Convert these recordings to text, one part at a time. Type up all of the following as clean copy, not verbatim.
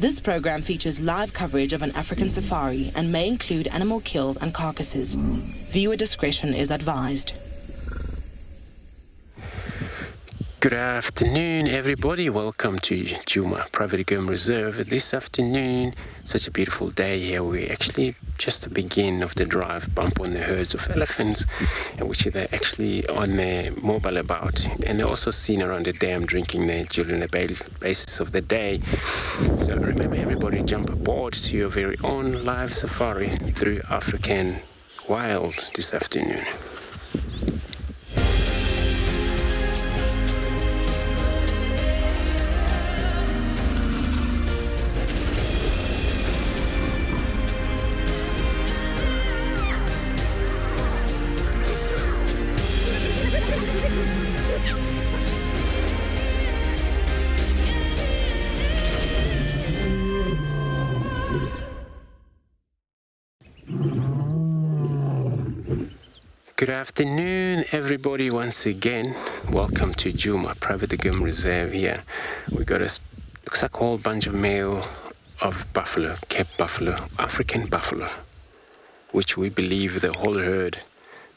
This program features live coverage of an African safari and may include animal kills and carcasses. Viewer discretion is advised. Good afternoon, everybody. Welcome to Djuma Private Game Reserve. This afternoon, such a beautiful day here. We're actually just the beginning of the drive, bump on the herds of elephants, which they're actually on their mobile about. And they're also seen around the dam drinking there during the basis of the day. So remember, everybody, jump aboard to your very own live safari through African wild this afternoon. Good afternoon, everybody. Once again, welcome to Djuma Private Game Reserve here. We got a looks like a whole bunch of male of buffalo, Cape buffalo, African buffalo, which we believe the whole herd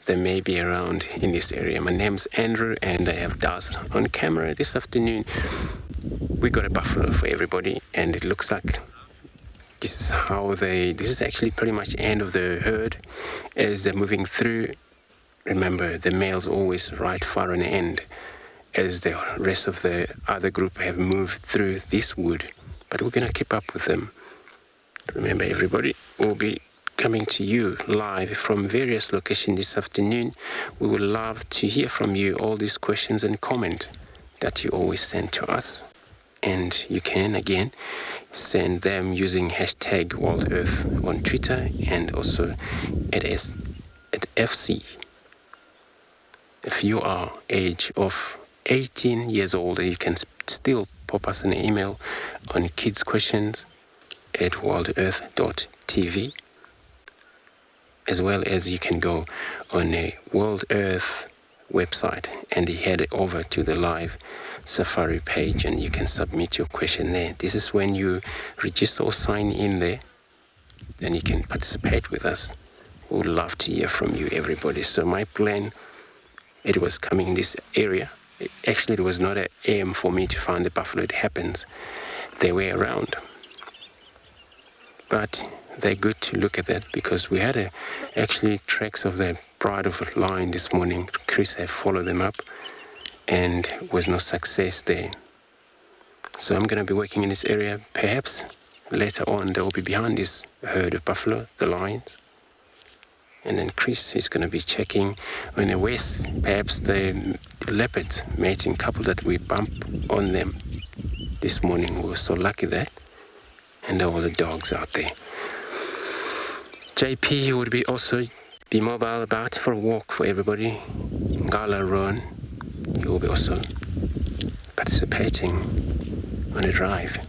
that may be around in this area. My name's Andrew, and I have Daz on camera this afternoon. We got a buffalo for everybody, and it looks like this is actually pretty much end of the herd as they're moving through. Remember, the male's always right far on the end as the rest of the other group have moved through this wood. But we're going to keep up with them. Remember, everybody, we'll be coming to you live from various locations this afternoon. We would love to hear from you all these questions and comments that you always send to us. And you can, again, send them using hashtag WildEarth on Twitter and also at FC. If you are age of 18 years old, you can still pop us an email on kidsquestions@wildearth.tv, as well as you can go on a WildEarth website and head over to the live safari page and you can submit your question there. This is when you register or sign in there, then you can participate with us. We would love to hear from you, everybody. So my plan, it was coming in this area. It was not an aim for me to find the buffalo. It happens they were around. But they're good to look at that because we had actually tracks of the bride of a lion this morning. Chris had followed them up and was no success there. So I'm going to be working in this area. Perhaps later on they will be behind this herd of buffalo, the lions. And then Chris is going to be checking on the west, perhaps the leopard mating couple that we bumped on them this morning. We were so lucky that. And all the dogs out there. JP would also be mobile about for a walk for everybody. Ngala Ron, he will be also participating on a drive.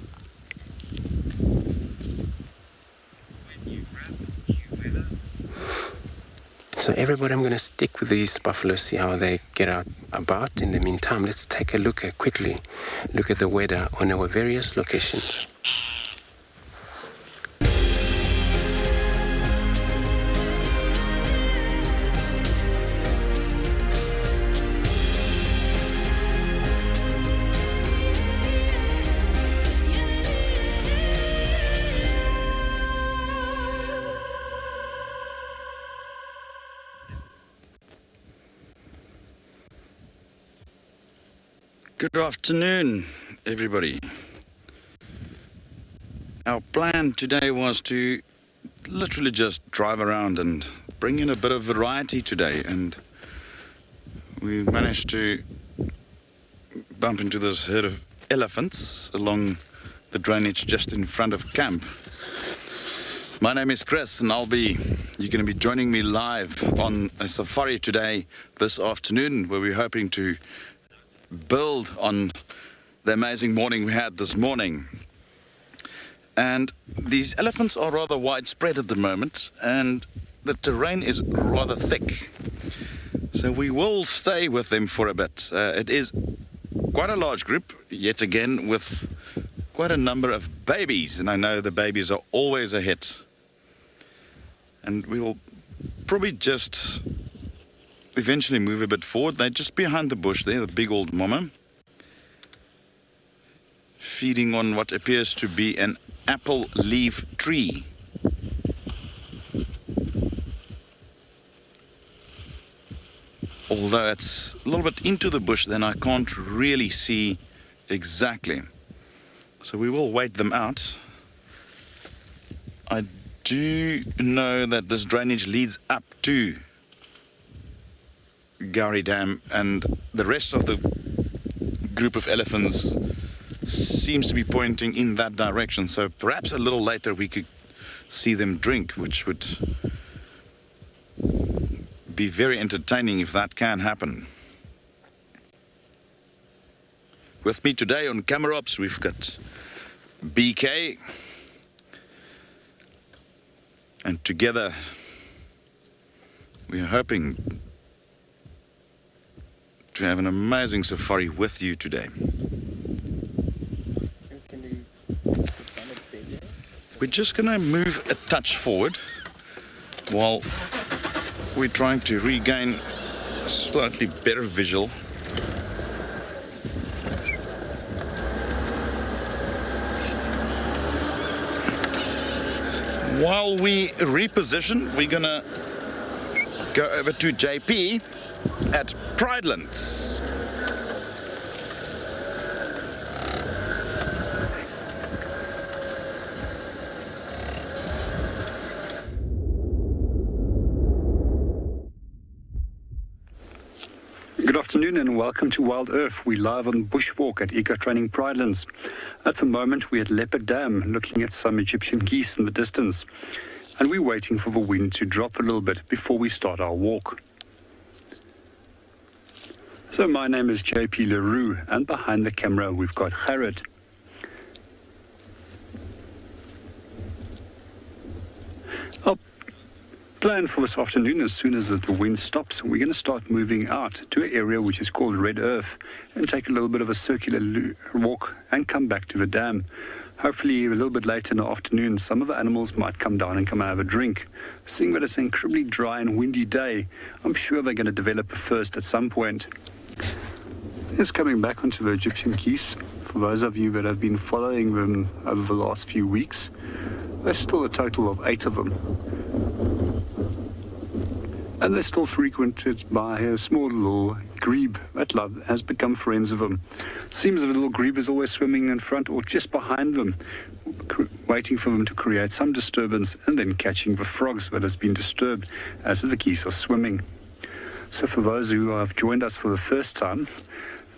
So everybody, I'm going to stick with these buffaloes, see how they get out about. In the meantime, let's take a quickly look at the weather on our various locations. Good afternoon, everybody. Our plan today was to literally just drive around and bring in a bit of variety today, and we managed to bump into this herd of elephants along the drainage just in front of camp. My name is Chris, and you're going to be joining me live on a safari today, this afternoon, where we're hoping to build on the amazing morning we had this morning. And these elephants are rather widespread at the moment, and the terrain is rather thick. So we will stay with them for a bit. It is quite a large group, yet again with quite a number of babies, and I know the babies are always a hit. And we'll probably just eventually move a bit forward. They're just behind the bush there, the big old mama, feeding on what appears to be an apple leaf tree. Although it's a little bit into the bush, then I can't really see exactly. So we will wait them out. I do know that this drainage leads up to Gowrie Dam, and the rest of the group of elephants seems to be pointing in that direction. So perhaps a little later we could see them drink, which would be very entertaining if that can happen. With me today on camera ops, we've got BK, and together we are hoping to have an amazing safari with you today. We're just going to move a touch forward while we're trying to regain a slightly better visual. While we reposition, we're going to go over to JP at Pridelands. Good afternoon and welcome to WildEarth. We're live on Bushwalk at Eco Training Pridelands. At the moment we're at Leopard Dam looking at some Egyptian geese in the distance, and we're waiting for the wind to drop a little bit before we start our walk. So my name is JP LaRue, and behind the camera we've got Gerrit. Our plan for this afternoon, as soon as the wind stops, we're going to start moving out to an area which is called Red Earth and take a little bit of a circular walk and come back to the dam. Hopefully a little bit later in the afternoon some of the animals might come down and come and have a drink. Seeing that it's an incredibly dry and windy day, I'm sure they're going to develop a thirst at some point. Just coming back onto the Egyptian geese, for those of you that have been following them over the last few weeks, there's still a total of 8 of them. And they're still frequented by a small little grebe that has become friends of them. It seems the little grebe is always swimming in front or just behind them, waiting for them to create some disturbance and then catching the frogs that has been disturbed as the geese are swimming. So for those who have joined us for the first time,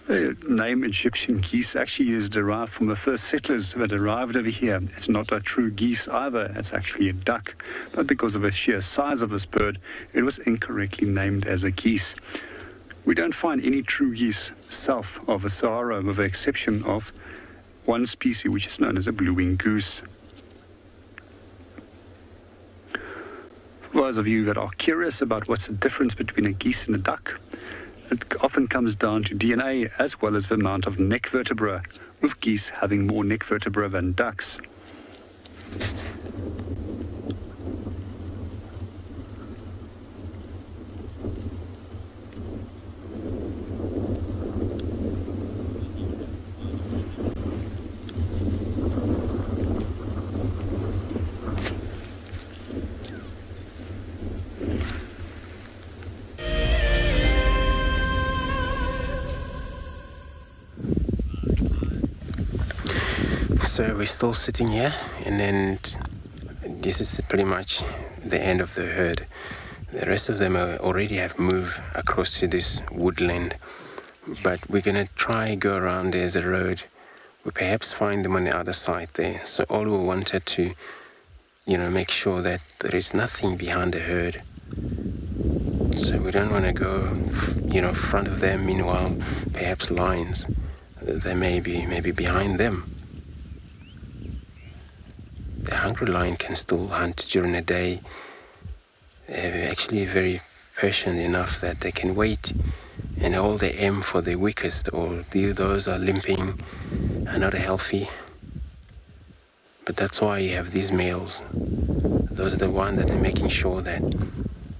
the name Egyptian geese actually is derived from the first settlers that arrived over here. It's not a true geese either, it's actually a duck. But because of the sheer size of this bird, it was incorrectly named as a geese. We don't find any true geese south of the Sahara, with the exception of one species which is known as a blue-winged goose. For those of you that are curious about what's the difference between a geese and a duck, it often comes down to DNA as well as the amount of neck vertebra, with geese having more neck vertebra than ducks. So we're still sitting here, and then this is pretty much the end of the herd. The rest of them already have moved across to this woodland, but we're going to try go around. There's a road. We perhaps find them on the other side there. So all we wanted to, make sure that there is nothing behind the herd. So we don't want to go, front of them. Meanwhile, perhaps lions, they may be behind them. The hungry lion can still hunt during the day. They're actually very patient enough that they can wait, and all they aim for the weakest, or those are limping, are not healthy. But that's why you have these males. Those are the ones that are making sure that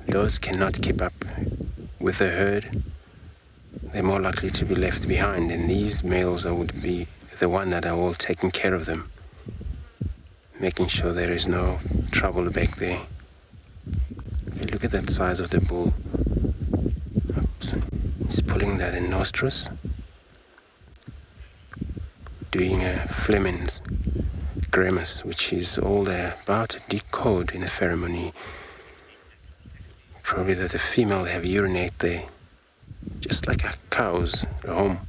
those cannot keep up with the herd. They're more likely to be left behind, and these males would be the one that are all taking care of them, making sure there is no trouble back there. If you look at that size of the bull, oops, he's pulling that in nostrils, doing a Fleming's grimace, which is all they're about to decode in the ceremony. Probably that the female have urinate there, just like a cow's at home.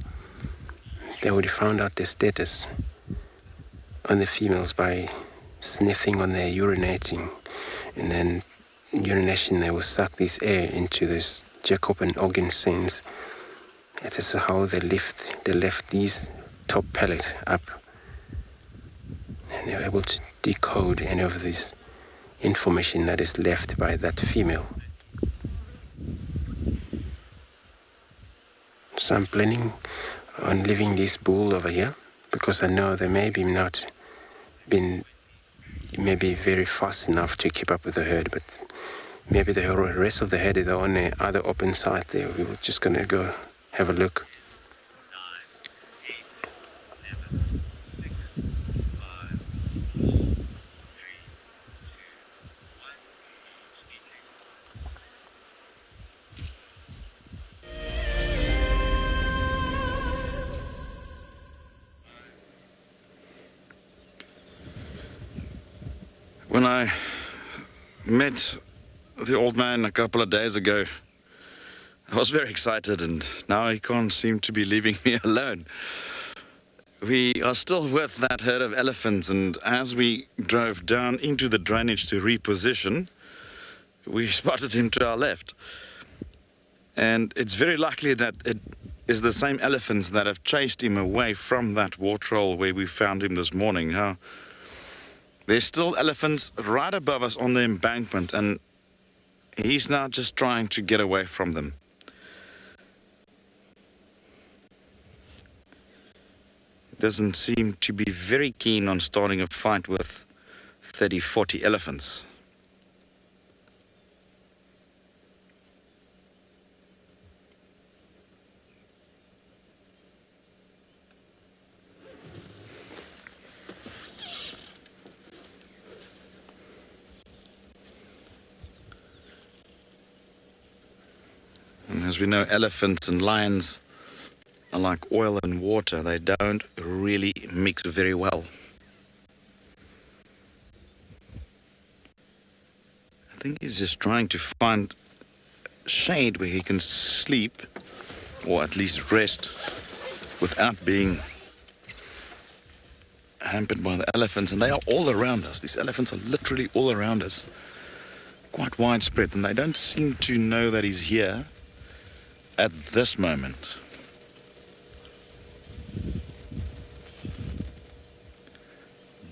They would have found out their status on the females by sniffing on their urinating, and then urination they will suck this air into this Jacobian organ sense. That is how they left these top palate up, and they're able to decode any of this information that is left by that female. So I'm planning on leaving this bull over here, because I know they may be not been maybe very fast enough to keep up with the herd, but maybe the rest of the herd is on the other open side there. We were just going to go have a look. When I met the old man a couple of days ago, I was very excited, and now he can't seem to be leaving me alone. We are still with that herd of elephants, and as we drove down into the drainage to reposition, we spotted him to our left. And it's very likely that it is the same elephants that have chased him away from that waterhole where we found him this morning. Now, there's still elephants right above us on the embankment, and he's now just trying to get away from them. Doesn't seem to be very keen on starting a fight with 30, 40 elephants. And as we know, elephants and lions are like oil and water. They don't really mix very well. I think he's just trying to find shade where he can sleep, or at least rest, without being hampered by the elephants. And they are all around us. These elephants are literally all around us, quite widespread, and they don't seem to know that he's here at this moment.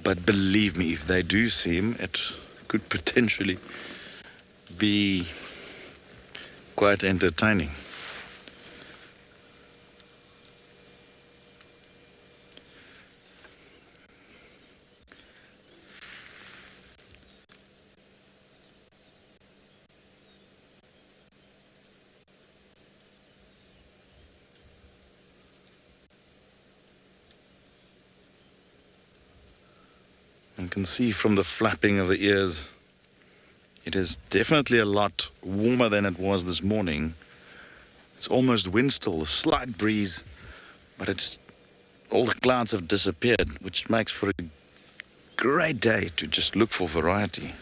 But believe me, if they do see him, it could potentially be quite entertaining. You can see from the flapping of the ears, it is definitely a lot warmer than it was this morning. It's almost wind still, a slight breeze, but it's all the clouds have disappeared, which makes for a great day to just look for variety.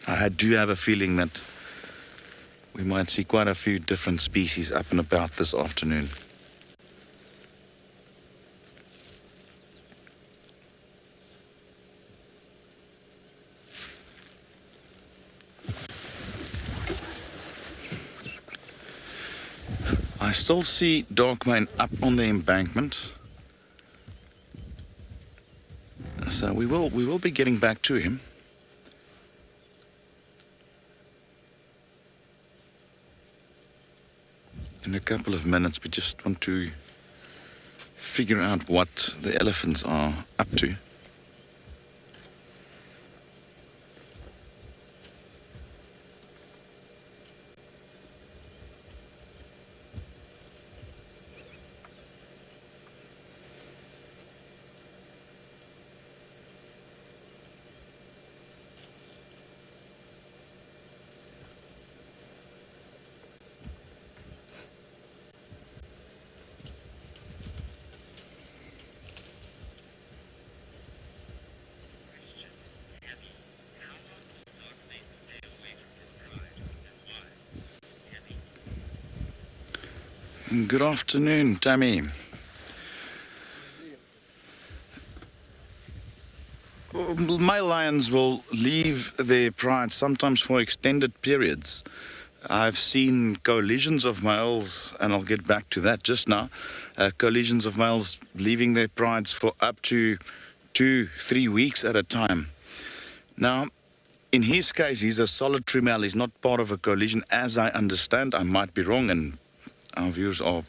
I do have a feeling that we might see quite a few different species up and about this afternoon. I still see Darkmane up on the embankment, so we will be getting back to him. In a couple of minutes. We just want to figure out what the elephants are up to. Good afternoon, Tammy. Male lions will leave their pride sometimes for extended periods. I've seen coalitions of males, and I'll get back to that just now, coalitions of males leaving their prides for up to 2-3 weeks at a time. Now, in his case, he's a solitary male. He's not part of a coalition, as I understand. I might be wrong, and our viewers are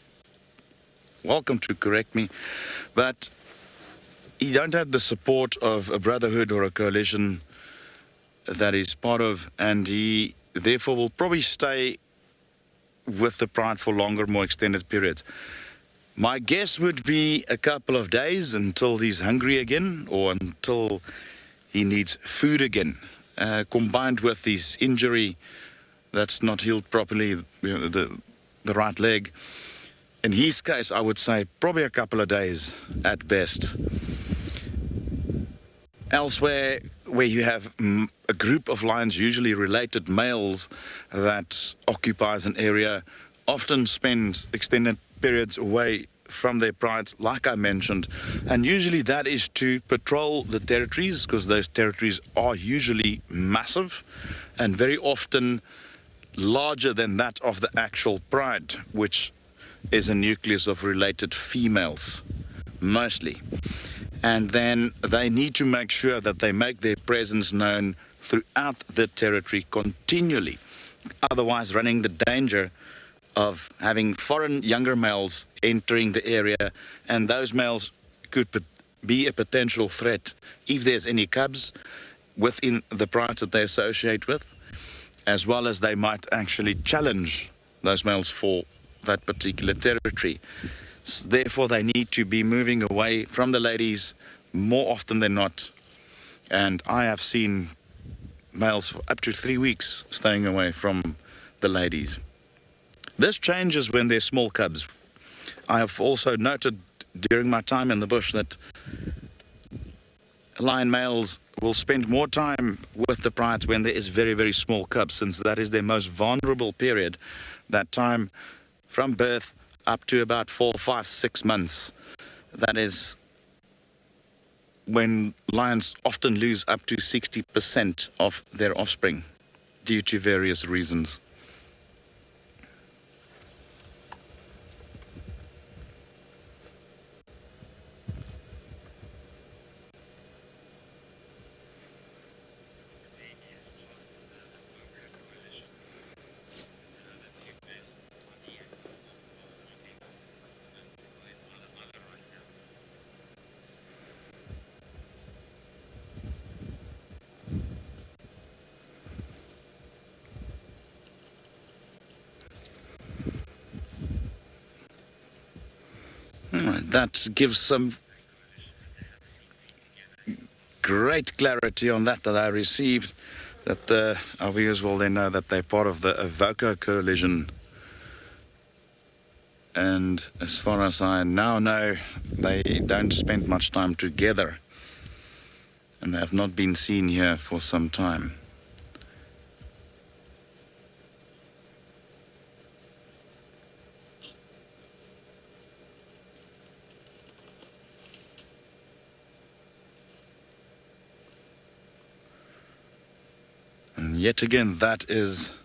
welcome to correct me, but he don't have the support of a brotherhood or a coalition that he's part of, and he therefore will probably stay with the pride for longer, more extended periods. My guess would be a couple of days until he's hungry again, or until he needs food again, combined with his injury that's not healed properly, the right leg. In his case, I would say probably a couple of days at best. Elsewhere, where you have a group of lions, usually related males, that occupies an area, often spend extended periods away from their prides, like I mentioned, and usually that is to patrol the territories, because those territories are usually massive and very often larger than that of the actual pride, which is a nucleus of related females, mostly. And then they need to make sure that they make their presence known throughout the territory continually, otherwise running the danger of having foreign younger males entering the area, and those males could be a potential threat if there's any cubs within the prides that they associate with, as well as they might actually challenge those males for that particular territory. Therefore, they need to be moving away from the ladies more often than not. And I have seen males for up to 3 weeks staying away from the ladies. This changes when they're small cubs. I have also noted during my time in the bush that lion males will spend more time with the prides when there is very, very small cubs, since that is their most vulnerable period, that time from birth up to about 4, 5, 6 months. That is when lions often lose up to 60% of their offspring due to various reasons. That gives some great clarity on that I received, that our viewers will then know that they're part of the Avoca Coalition. And as far as I now know, they don't spend much time together, and they have not been seen here for some time. And yet again, that is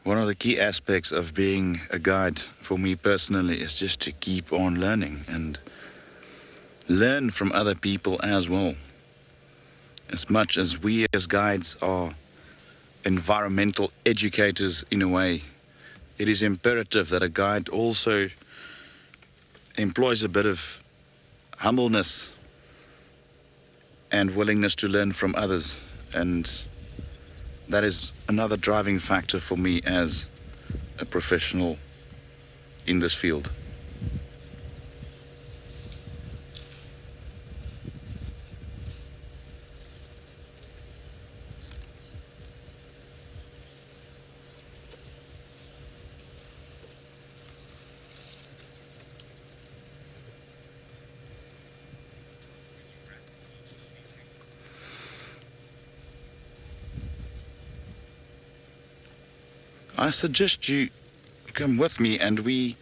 one of the key aspects of being a guide for me personally, is just to keep on learning and learn from other people as well. As much as we as guides are environmental educators in a way, it is imperative that a guide also employs a bit of humbleness and willingness to learn from others, and that is another driving factor for me as a professional in this field. I suggest you come with me and we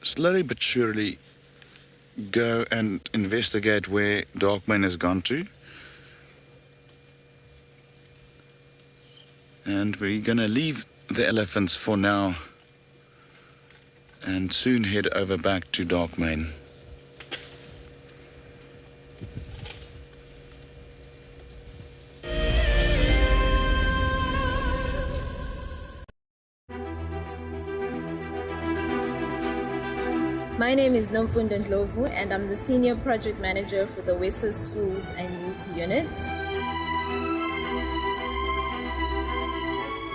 slowly but surely go and investigate where Darkmane has gone to. And we're going to leave the elephants for now and soon head over back to Darkmane. My name is Nomfundo Ndlovu and I'm the Senior Project Manager for the WISA Schools and Youth Unit.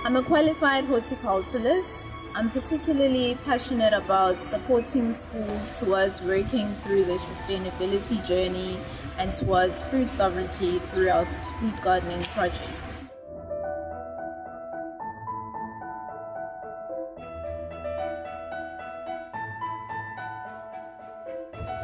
I'm a qualified horticulturalist. I'm particularly passionate about supporting schools towards working through their sustainability journey and towards food sovereignty throughout food gardening projects.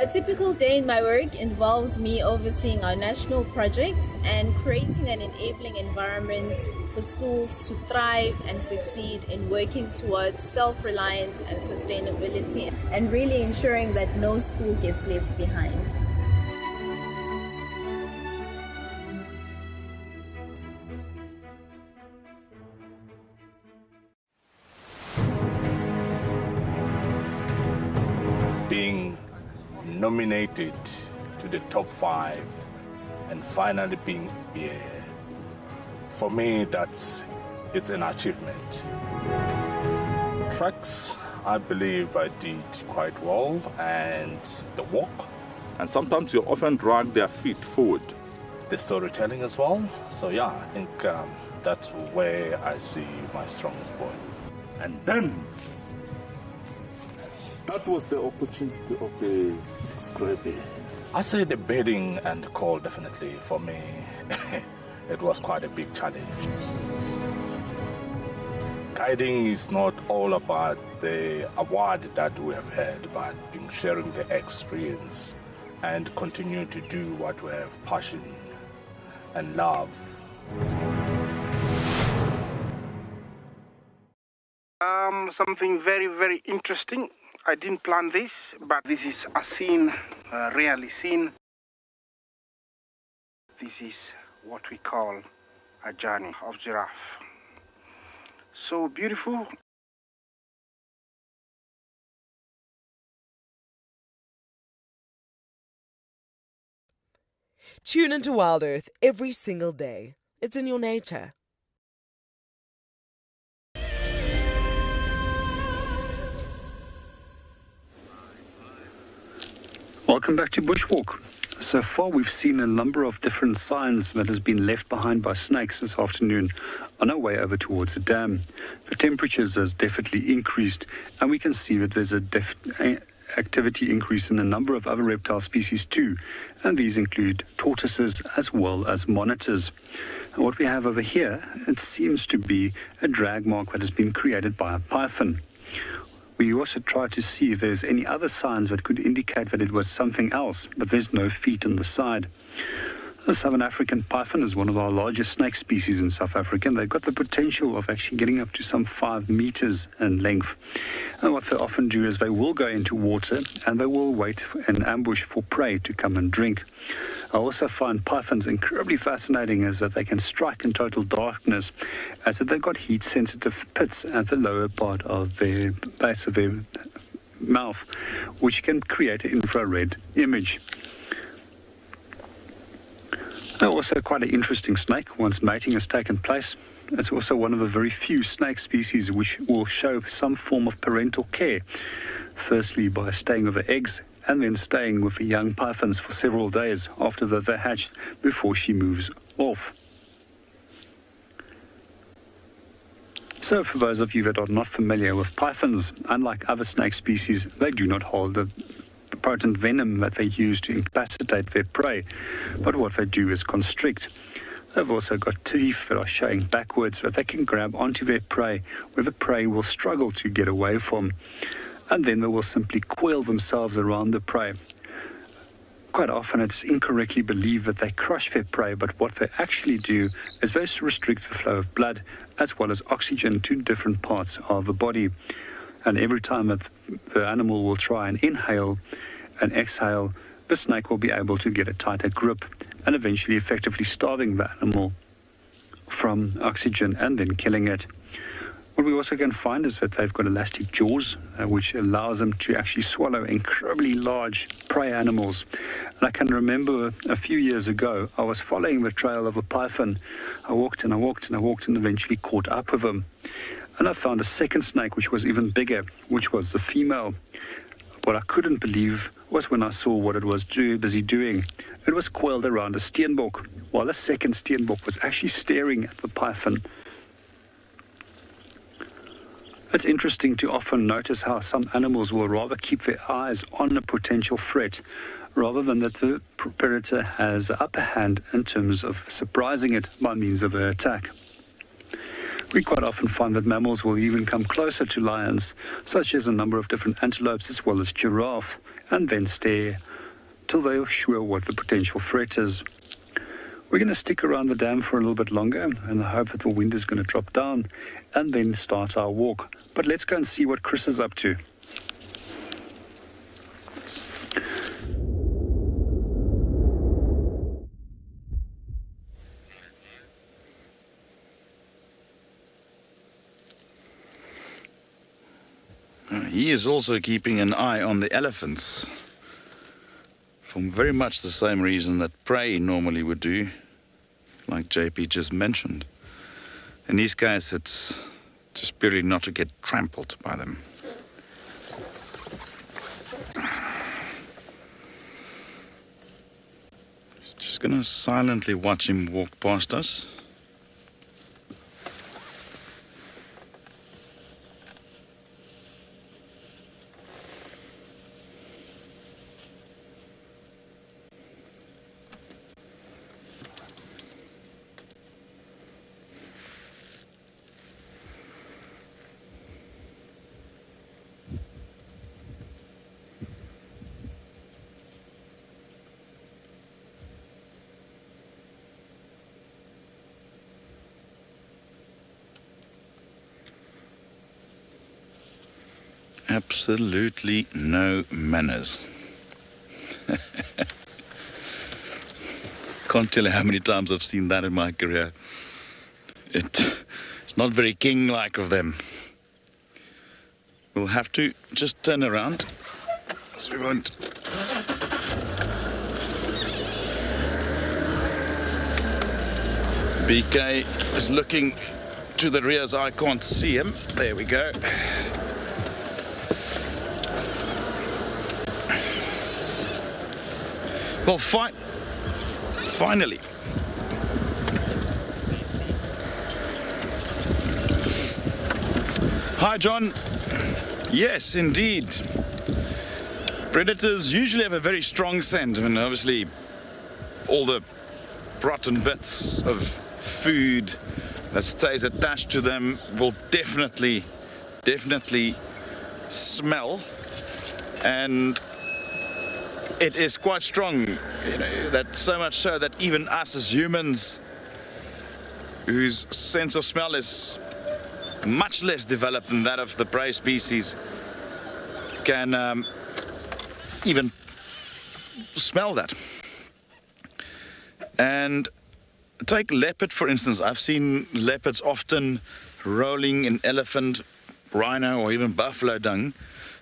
A typical day in my work involves me overseeing our national projects and creating an enabling environment for schools to thrive and succeed in working towards self-reliance and sustainability, and really ensuring that no school gets left behind. Being nominated to the top 5 and finally being here, for me it's an achievement. Tracks, I believe I did quite well, and the walk, and sometimes you often drag their feet forward. The storytelling as well. So yeah, I think that's where I see my strongest point. And then that was the opportunity of the scraping. I say the bedding and the call, definitely for me it was quite a big challenge. Guiding is not all about the award that we have had, but sharing the experience and continue to do what we have passion and love. Something very, very interesting. I didn't plan this, but this is a scene rarely seen. This is what we call a journey of giraffe. So beautiful. Tune into WildEarth every single day. It's in your nature. Welcome back to Bushwalk. So far we've seen a number of different signs that has been left behind by snakes this afternoon on our way over towards the dam. The temperatures has definitely increased, and we can see that there's a activity increase in a number of other reptile species too, and these include tortoises as well as monitors. And what we have over here, it seems to be a drag mark that has been created by a python. We also tried to see if there's any other signs that could indicate that it was something else, but there's no feet on the side. The Southern African python is one of our largest snake species in South Africa, and they've got the potential of actually getting up to some 5 meters in length. And what they often do is they will go into water and they will wait in ambush for prey to come and drink. I also find pythons incredibly fascinating is that they can strike in total darkness, as that they've got heat-sensitive pits at the lower part of their base of their mouth, which can create an infrared image. Also quite an interesting snake once mating has taken place. It's also one of the very few snake species which will show some form of parental care. firstly by staying with the eggs and then staying with the young pythons for several days after they're hatched before she moves off. So for those of you that are not familiar with pythons, unlike other snake species, they do not hold the potent venom that they use to incapacitate their prey, but what they do is constrict. They've also got teeth that are showing backwards that they can grab onto their prey, where the prey will struggle to get away from, and then they will simply coil themselves around the prey. Quite often it's incorrectly believed that they crush their prey, but what they actually do is they restrict the flow of blood as well as oxygen to different parts of the body. And every time that the animal will try and inhale and exhale, the snake will be able to get a tighter grip and eventually effectively starving the animal from oxygen and then killing it. What we also can find is that they've got elastic jaws, which allows them to actually swallow incredibly large prey animals. And I can remember a few years ago, I was following the trail of a python. I walked and eventually caught up with him. And I found a second snake, which was even bigger, which was the female. What I couldn't believe was when I saw what it was busy doing. It was coiled around a steenbok, while the second steenbok was actually staring at the python. It's interesting to often notice how some animals will rather keep their eyes on a potential threat rather than that the predator has the upper hand in terms of surprising it by means of an attack. We quite often find that mammals will even come closer to lions, such as a number of different antelopes as well as giraffe, and then stare till they are sure what the potential threat is. We're going to stick around the dam for a little bit longer in the hope that the wind is going to drop down and then start our walk. But let's go and see what Chris is up to. He is also keeping an eye on the elephants, for very much the same reason that prey normally would do, like JP just mentioned. In these cases, it's just purely not to get trampled by them. Just gonna silently watch him walk past us. Absolutely no manners. Can't tell you how many times I've seen that in my career. It's not very king-like of them. We'll have to just turn around so we won't. BK is looking to the rear so I can't see him. There we go. Well, finally. Hi, John. Yes, indeed. Predators usually have a very strong scent. I mean, obviously, all the rotten bits of food that stays attached to them will definitely smell. And it is quite strong, you know, that so much so that even us as humans, whose sense of smell is much less developed than that of the prey species, can even smell that. And take leopard, for instance. I've seen leopards often rolling in elephant, rhino, or even buffalo dung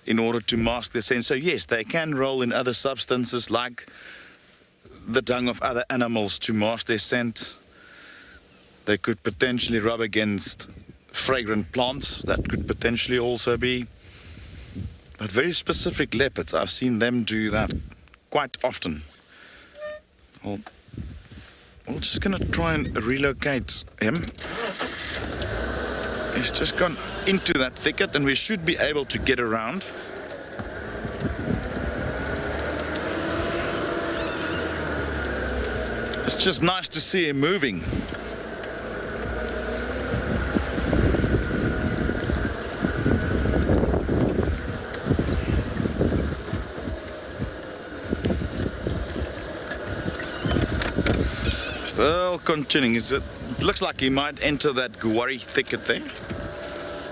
in order to mask their scent. So yes, they can roll in other substances like the dung of other animals to mask their scent. They could potentially rub against fragrant plants. That could potentially also be But very specific leopards, I've seen them do that quite often. Well, we're just going to try and relocate him. He's just gone into that thicket and we should be able to get around. It's just nice to see him moving. Still continuing. It looks like he might enter that guarri thicket there.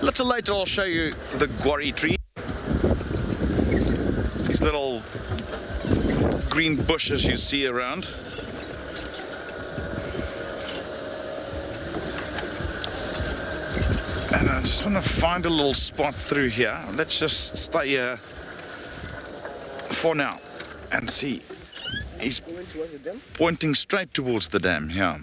A little later I'll show you the guarri tree. These little green bushes you see around. And I just want to find a little spot through here. Let's just stay here for now and see. He's pointing straight towards the dam, yeah.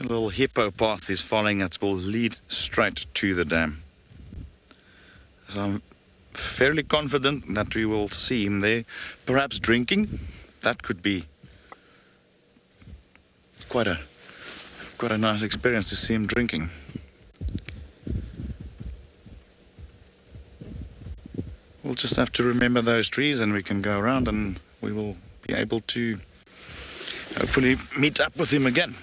A little hippo path he's following that will lead straight to the dam. So I'm fairly confident that we will see him there, perhaps drinking. That could be quite a nice experience to see him drinking. We'll just have to remember those trees and we can go around and we will be able to hopefully meet up with him again.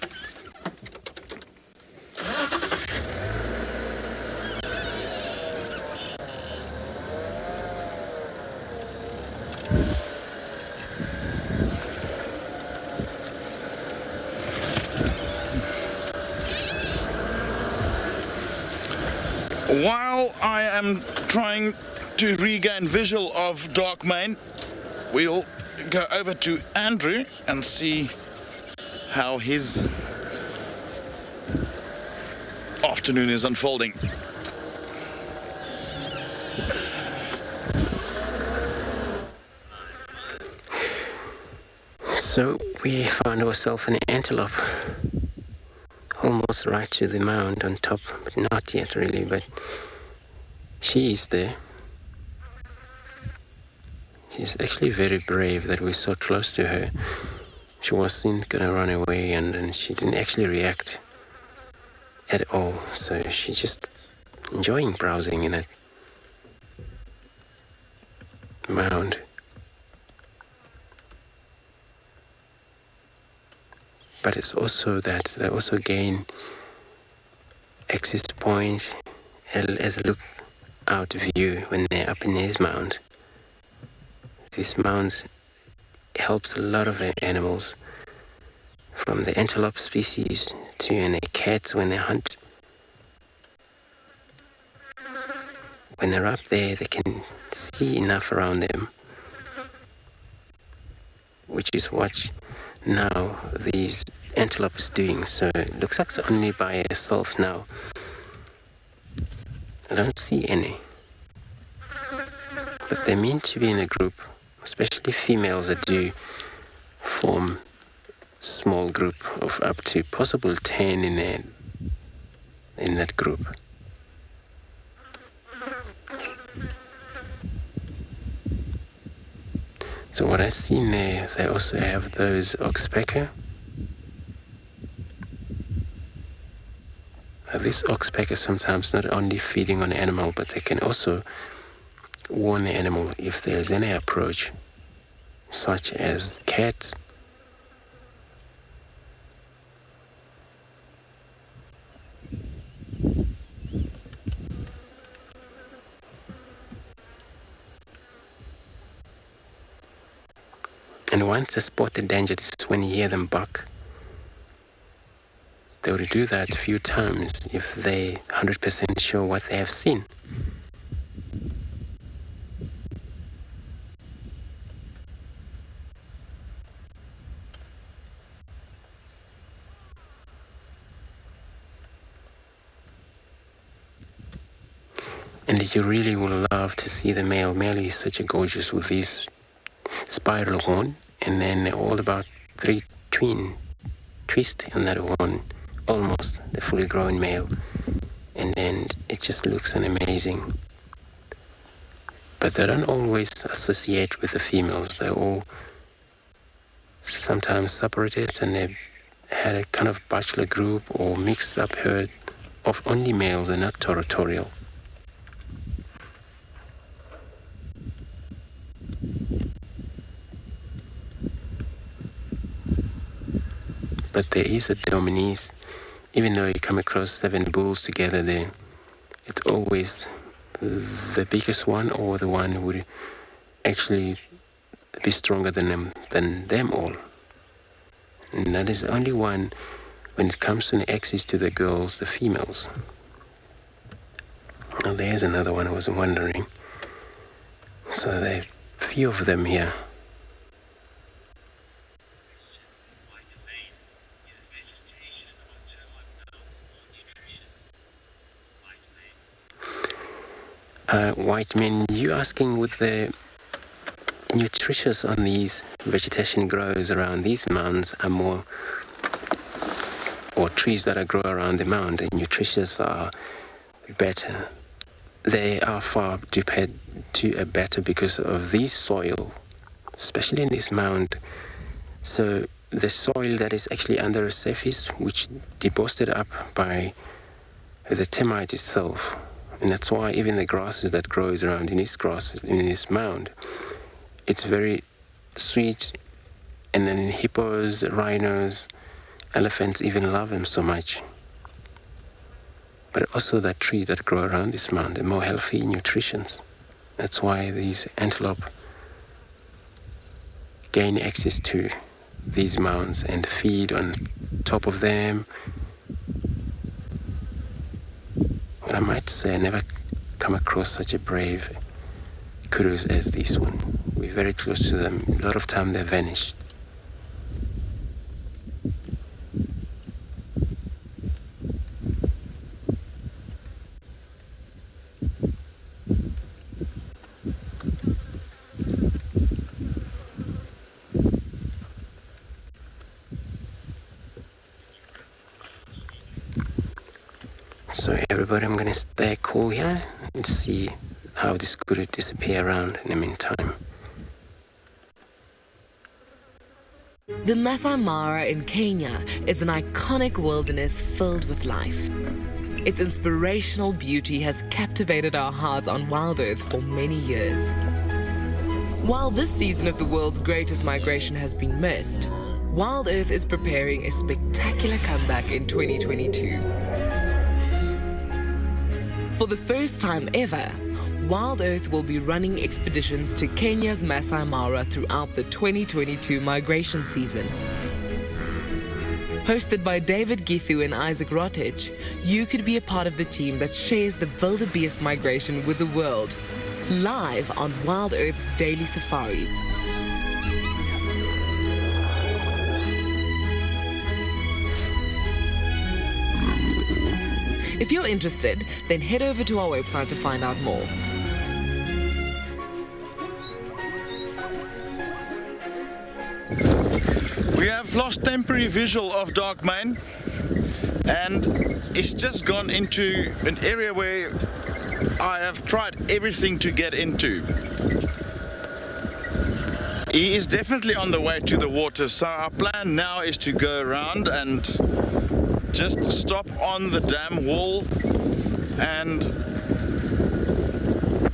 While I am trying to regain visual of Dark Mane, we'll go over to Andrew and see how his afternoon is unfolding. So we found ourselves an antelope, almost right to the mound on top, but not yet really, but she is there. She's actually very brave that we're so close to her. She wasn't gonna run away and she didn't actually react at all. So she's just enjoying browsing in that mound. But it's also that they also gain access point as a lookout view when they're up in his mound. These mounds helps a lot of animals, from the antelope species to the cats when they hunt. When they're up there, they can see enough around them, which is what now these antelope is doing. So it looks like it's only by itself now. I don't see any, but they're meant to be in a group, especially females that do form small group of up to possible 10 in that group. So what I've seen there, they also have those oxpecker. These oxpecker sometimes not only feeding on the animal, but they can also warn the animal if there's any approach, such as cats. And once they spot the danger, this is when you hear them bark. They will do that a few times if they 100% sure what they have seen. And you really will love to see the male. Male is such a gorgeous with these spiral horn, and then all about 3 twin twist on that horn almost the fully grown male, and then it just looks amazing. But they don't always associate with the females. They're all sometimes separated, and they've had a kind of bachelor group or mixed up herd of only males and not territorial. But there is a dominance. Even though you come across 7 bulls together there, it's always the biggest one or the one who would actually be stronger than them all. And that is only one when it comes to the access to the girls, the females. Now there's another one I was wondering. So there are a few of them here. White men, you asking with the nutritious on these vegetation grows around these mounds are more, or trees that grow around the mound, the nutritious are better. They are far to better because of this soil, especially in this mound. So the soil that is actually under the surface, which deposited up by the termite itself. And that's why even the grasses that grows around in this mound, it's very sweet. And then hippos, rhinos, elephants even love them so much. But also that tree that grow around this mound, are more healthy nutritions. That's why these antelope gain access to these mounds and feed on top of them. I might say I never come across such a brave kudos as this one. We're very close to them. A lot of time they vanish. So everybody, I'm going to stay cool here and see how this could disappear around in the meantime. The Masai Mara in Kenya is an iconic wilderness filled with life. Its inspirational beauty has captivated our hearts on WildEarth for many years. While this season of the world's greatest migration has been missed, WildEarth is preparing a spectacular comeback in 2022. For the first time ever, WildEarth will be running expeditions to Kenya's Masai Mara throughout the 2022 migration season. Hosted by David Githu and Isaac Rotich, you could be a part of the team that shares the wildebeest migration with the world, live on WildEarth's daily safaris. If you're interested, then head over to our website to find out more. We have lost temporary visual of Dark Mane, and it's just gone into an area where I have tried everything to get into. He is definitely on the way to the water, so our plan now is to go around and just stop on the dam wall and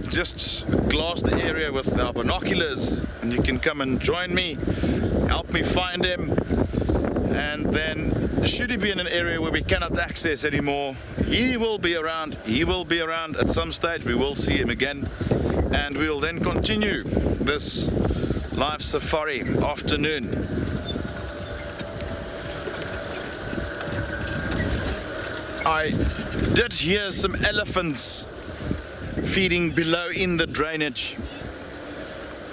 just glass the area with our binoculars, and you can come and join me, help me find him, and then should he be in an area where we cannot access anymore, he will be around at some stage. We will see him again, and we will then continue this live safari afternoon. I did hear some elephants feeding below in the drainage,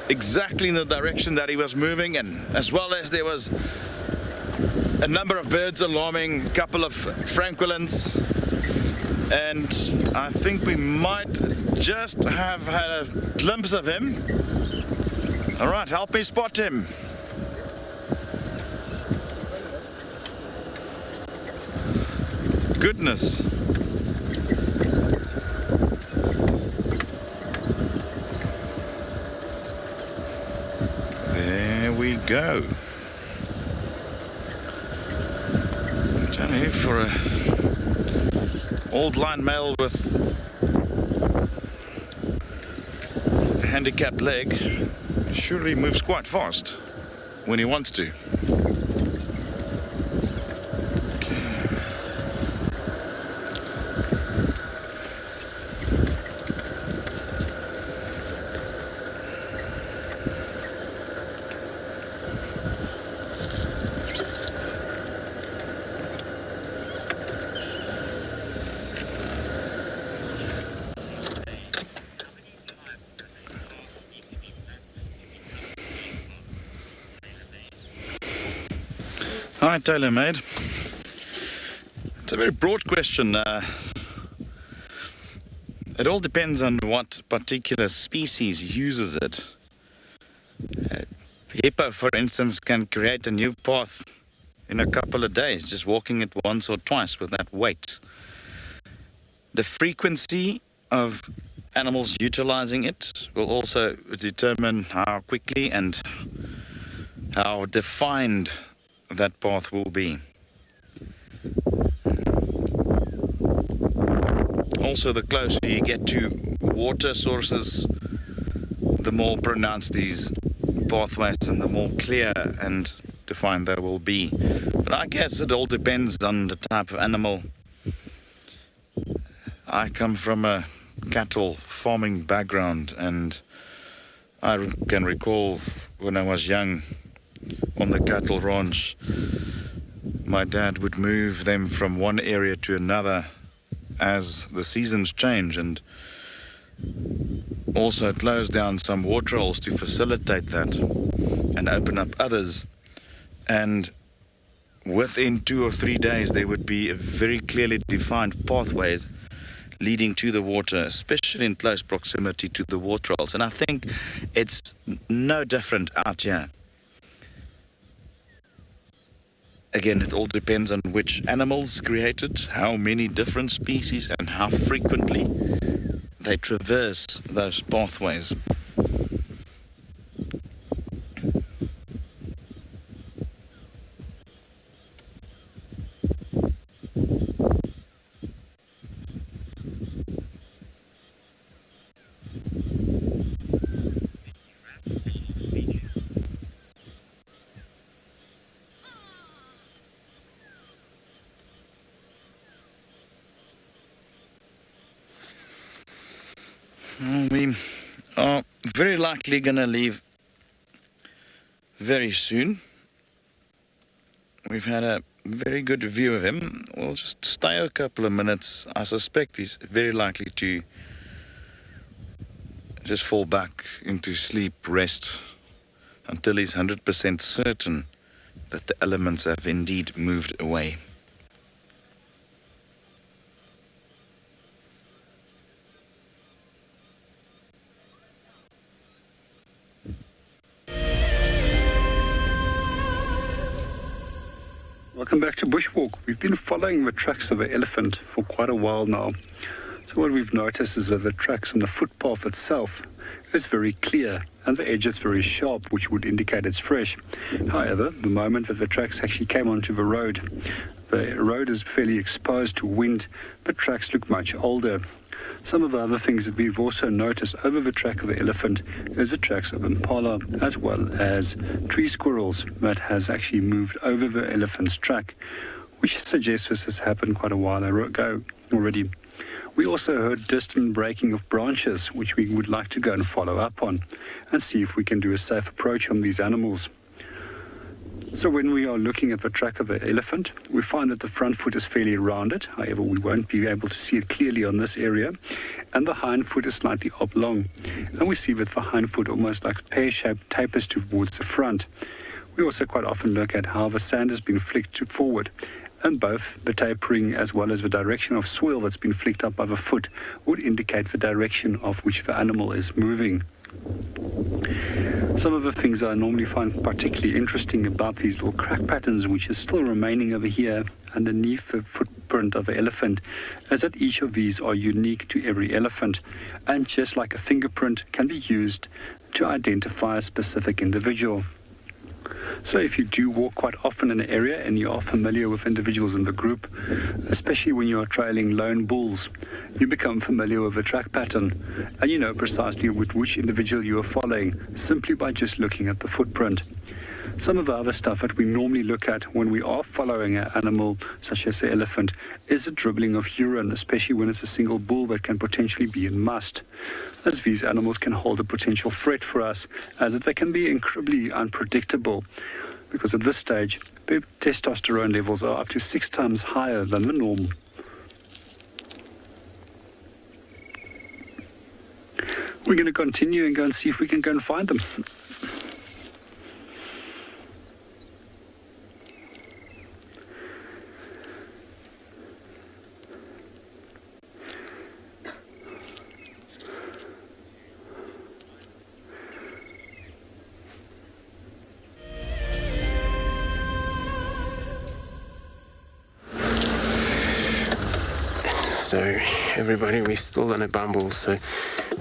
exactly in the direction that he was moving in, as well as there was a number of birds alarming, a couple of francolins, and I think we might just have had a glimpse of him. All right, help me spot him. goodness. There we go. I'm telling you, for a old line male with a handicapped leg, surely moves quite fast when he wants to. Hi, tailor-made. It's a very broad question. It all depends on what particular species uses it. Hippo, for instance, can create a new path in a couple of days, just walking it once or twice with that weight. The frequency of animals utilizing it will also determine how quickly and how defined that path will be. Also, the closer you get to water sources, the more pronounced these pathways and the more clear and defined they will be. But I guess it all depends on the type of animal. I come from a cattle farming background, and I can recall when I was young on the cattle ranch, my dad would move them from one area to another as the seasons change, and also close down some water holes to facilitate that and open up others. And within 2 or 3 days there would be a very clearly defined pathways leading to the water, especially in close proximity to the water holes. And I think it's no different out here. Again, it all depends on which animals create it, how many different species, and how frequently they traverse those pathways. We are very likely going to leave very soon. We've had a very good view of him. We'll just stay a couple of minutes. I suspect he's very likely to just fall back into sleep, rest, until he's 100% certain that the elements have indeed moved away. Welcome back to Bushwalk. We've been following the tracks of an elephant for quite a while now. So what we've noticed is that the tracks on the footpath itself is very clear and the edge is very sharp, which would indicate it's fresh. However, the moment that the tracks actually came onto the road is fairly exposed to wind, but tracks look much older. Some of the other things that we've also noticed over the track of the elephant is the tracks of Impala, as well as tree squirrels that has actually moved over the elephant's track, which suggests this has happened quite a while ago already. We also heard distant breaking of branches, which we would like to go and follow up on and see if we can do a safe approach on these animals. So when we are looking at the track of the elephant, we find that the front foot is fairly rounded. However, we won't be able to see it clearly on this area. And the hind foot is slightly oblong. And we see that the hind foot almost like pear-shaped tapers towards the front. We also quite often look at how the sand has been flicked forward. And both the tapering as well as the direction of soil that's been flicked up by the foot would indicate the direction of which the animal is moving. Some of the things I normally find particularly interesting about these little crack patterns, which is still remaining over here underneath the footprint of the elephant, is that each of these are unique to every elephant, and just like a fingerprint, can be used to identify a specific individual. So if you do walk quite often in an area and you are familiar with individuals in the group, especially when you are trailing lone bulls, you become familiar with the track pattern and you know precisely which individual you are following simply by just looking at the footprint. Some of the other stuff that we normally look at when we are following an animal such as the elephant is the dribbling of urine, especially when it's a single bull that can potentially be in must, as these animals can hold a potential threat for us, as they can be incredibly unpredictable, because at this stage, their testosterone levels are up to 6 times higher than the norm. We're going to continue and go and see if we can go and find them. So everybody, we're still on a bumble, so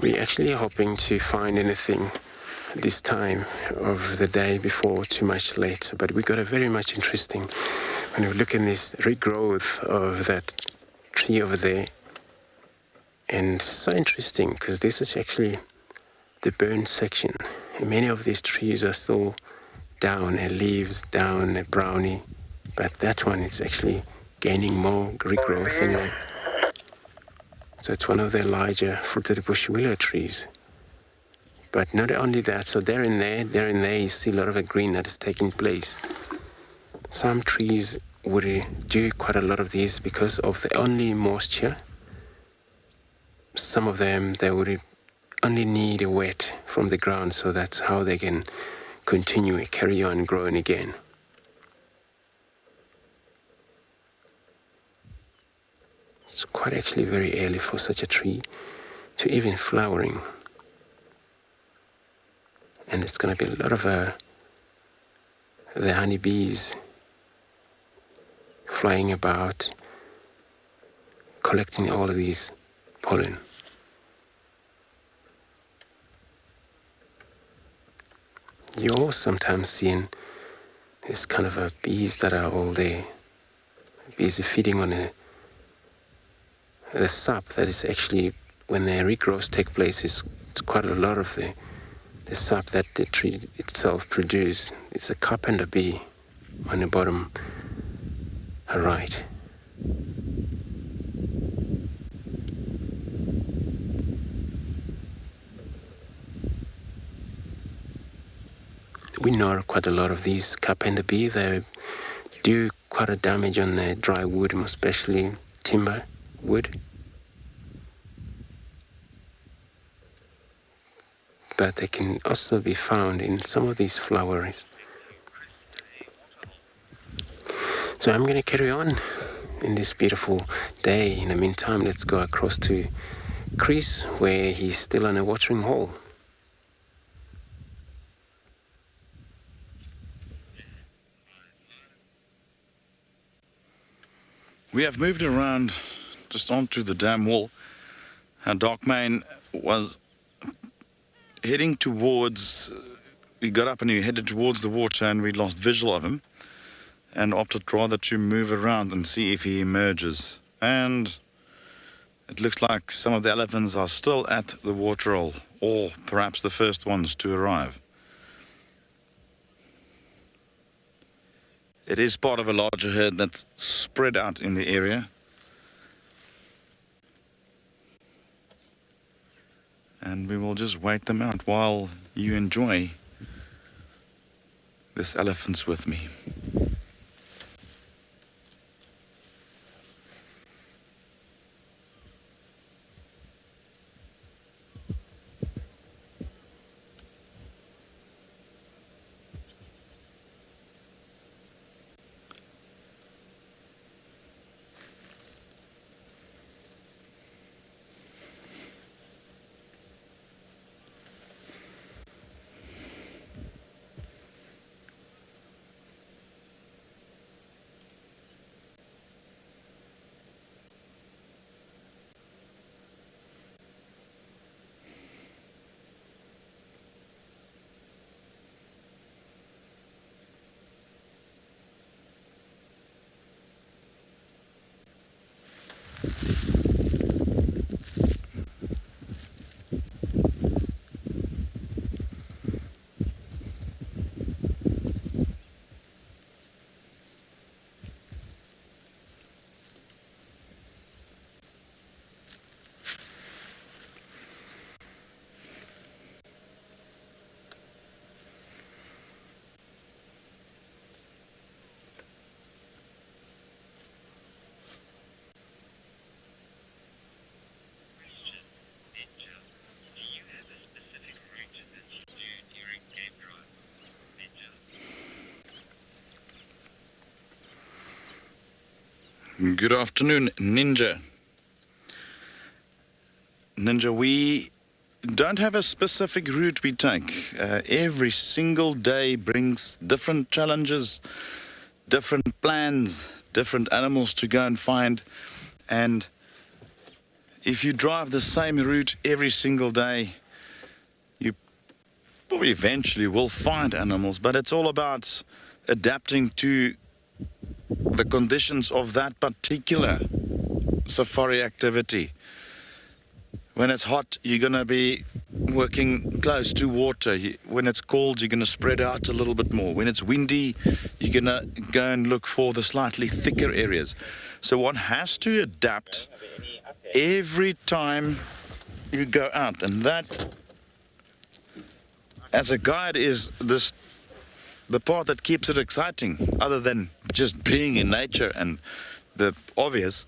we're actually hoping to find anything this time of the day before too much late. But we got a very much interesting, when we look in this regrowth of that tree over there, and so interesting because this is actually the burnt section. And many of these trees are still down, and leaves down, a brownie, but that one is actually gaining more regrowth in there. So it's one of the larger fruited bush willow trees. But not only that, so there and there, you see a lot of a green that is taking place. Some trees would do quite a lot of these because of the only moisture. Some of them, they would only need a wet from the ground, so that's how they can continue, carry on growing again. It's quite actually very early for such a tree to even flowering. And it's going to be a lot of the honeybees flying about, collecting all of these pollen. You're also sometimes seeing this kind of bees that are all there. Bees are feeding on the sap that is actually, when the regrowths take place, it's quite a lot of the sap that the tree itself produces. It's a carpenter bee on the bottom right. We know quite a lot of these carpenter bee. They do quite a damage on the dry wood, especially timber wood. But they can also be found in some of these flowers. So I'm going to carry on in this beautiful day. In the meantime, let's go across to Chris, where he's still on a watering hole. We have moved around just onto the dam wall. Darkmane was heading towards, he got up and he headed towards the water, and we lost visual of him and opted rather to move around and see if he emerges. And it looks like some of the elephants are still at the waterhole, or perhaps the first ones to arrive. It is part of a larger herd that's spread out in the area. And we will just wait them out while you enjoy this elephants with me. Good afternoon, Ninja. Ninja, we don't have a specific route we take. Every single day brings different challenges, different plans, different animals to go and find. And if you drive the same route every single day, you probably eventually will find animals, but it's all about adapting to the conditions of that particular safari activity. When it's hot, you're going to be working close to water. When it's cold, you're going to spread out a little bit more. When it's windy, you're going to go and look for the slightly thicker areas. So one has to adapt every time you go out. And that, as a guide, is the part that keeps it exciting, other than just being in nature and the obvious.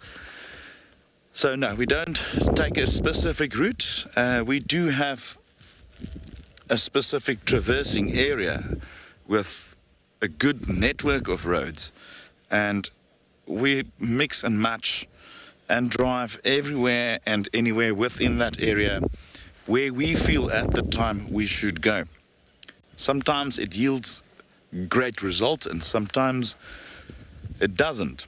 So no, we don't take a specific route. We do have a specific traversing area with a good network of roads, and we mix and match and drive everywhere and anywhere within that area where we feel at the time we should go. Sometimes it yields great results and sometimes it doesn't.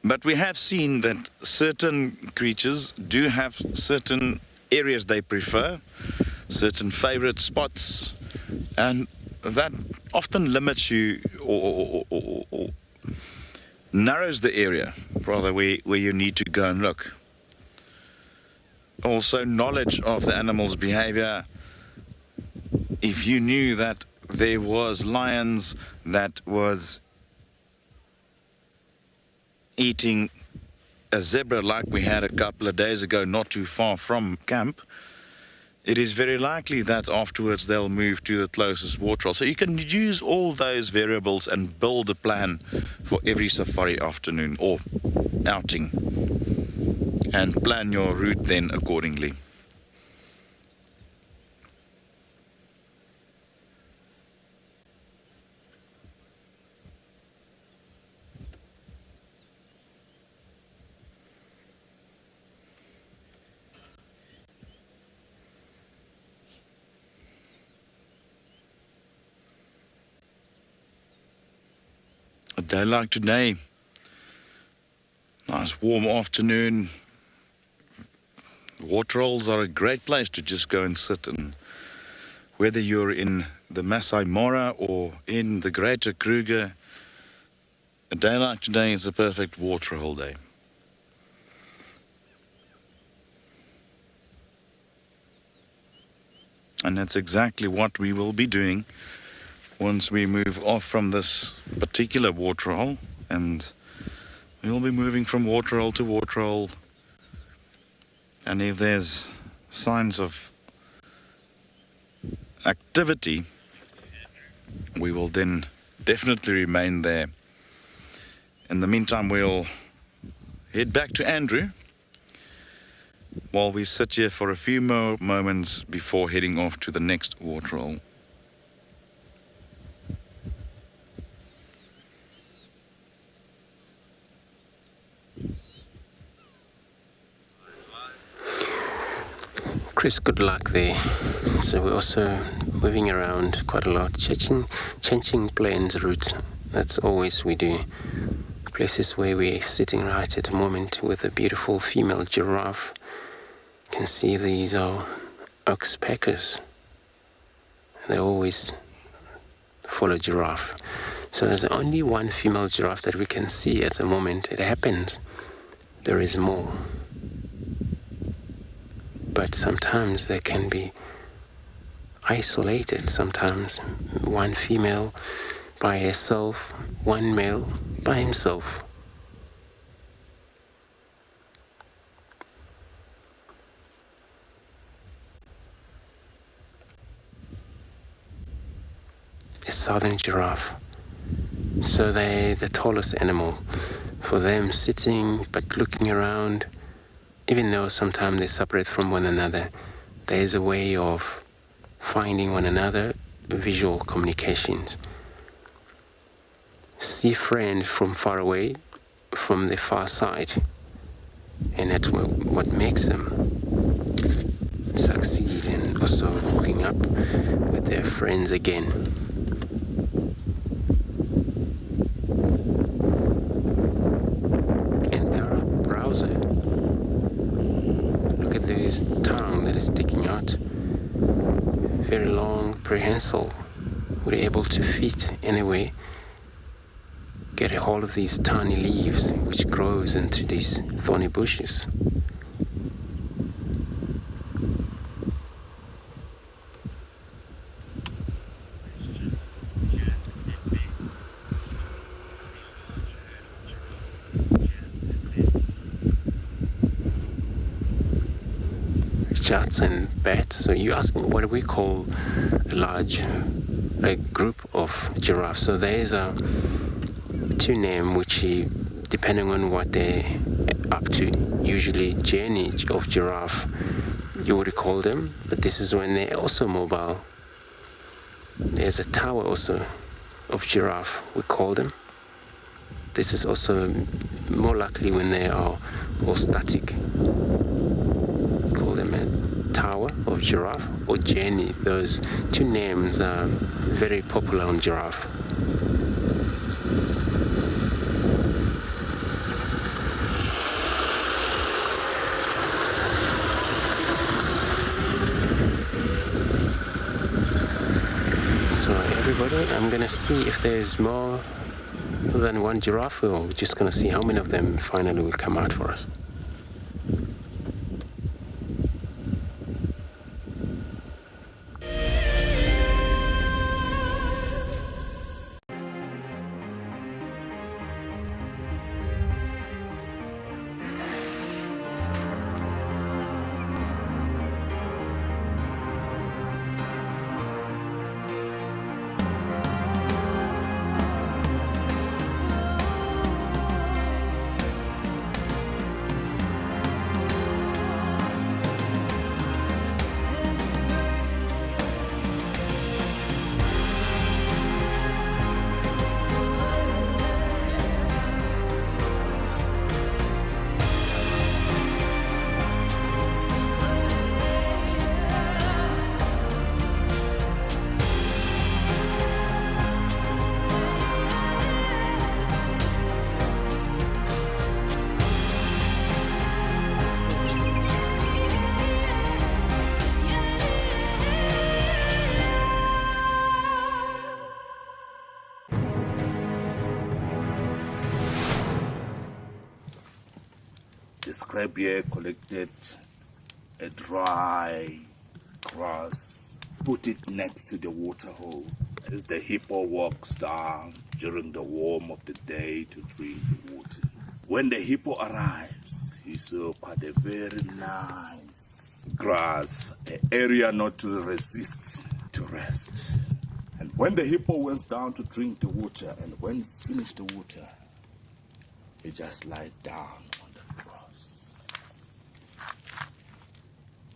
But we have seen that certain creatures do have certain areas they prefer, certain favorite spots, and that often limits you or narrows the area rather where you need to go and look. Also, knowledge of the animal's behavior. If you knew that there was lions that was eating a zebra like we had a couple of days ago not too far from camp, it is very likely that afterwards they'll move to the closest waterhole. So you can use all those variables and build a plan for every safari afternoon or outing, and plan your route then accordingly. A day like today, nice warm afternoon. Waterholes are a great place to just go and sit, and whether you're in the Masai Mara or in the Greater Kruger, a day like today is a perfect waterhole day. And that's exactly what we will be doing once we move off from this particular waterhole, and we'll be moving from waterhole to waterhole. And if there's signs of activity, we will then definitely remain there. In the meantime, we'll head back to Andrew while we sit here for a few more moments before heading off to the next waterhole. Chris, good luck there. So we're also moving around quite a lot, changing planes routes. That's always we do. Places where we're sitting right at the moment with a beautiful female giraffe. You can see these are oxpeckers. They always follow giraffe. So there's only one female giraffe that we can see at the moment. It happens there is more. But sometimes they can be isolated. Sometimes one female by herself, one male by himself. A southern giraffe. So they're the tallest animal. For them, sitting but looking around, even though sometimes they separate from one another, there is a way of finding one another, visual communications. See friend from far away, from the far side, and that's what makes them succeed, and also hooking up with their friends again. And there are browser. Look at this tongue that is sticking out. Very long, prehensile. We're able to fit anyway. Get a hold of these tiny leaves which grows into these thorny bushes. Chats and bats. So you're asking what do we call a group of giraffes? So there is a two name which, depending on what they're up to, usually journey of giraffe, you would call them, but this is when they're also mobile. There's a tower also of giraffe, we call them. This is also more likely when they are all static. We call them a tower of giraffe or journey. Those two names are very popular on giraffe. I'm gonna see if there's more than one giraffe, or we're just gonna see how many of them finally will come out for us. Scrap here collected a dry grass, put it next to the water hole as the hippo walks down during the warm of the day to drink the water. When the hippo arrives, he saw quite a very nice grass, an area not to resist to rest. And when the hippo went down to drink the water, and when he finished the water, he just lied down on the grass.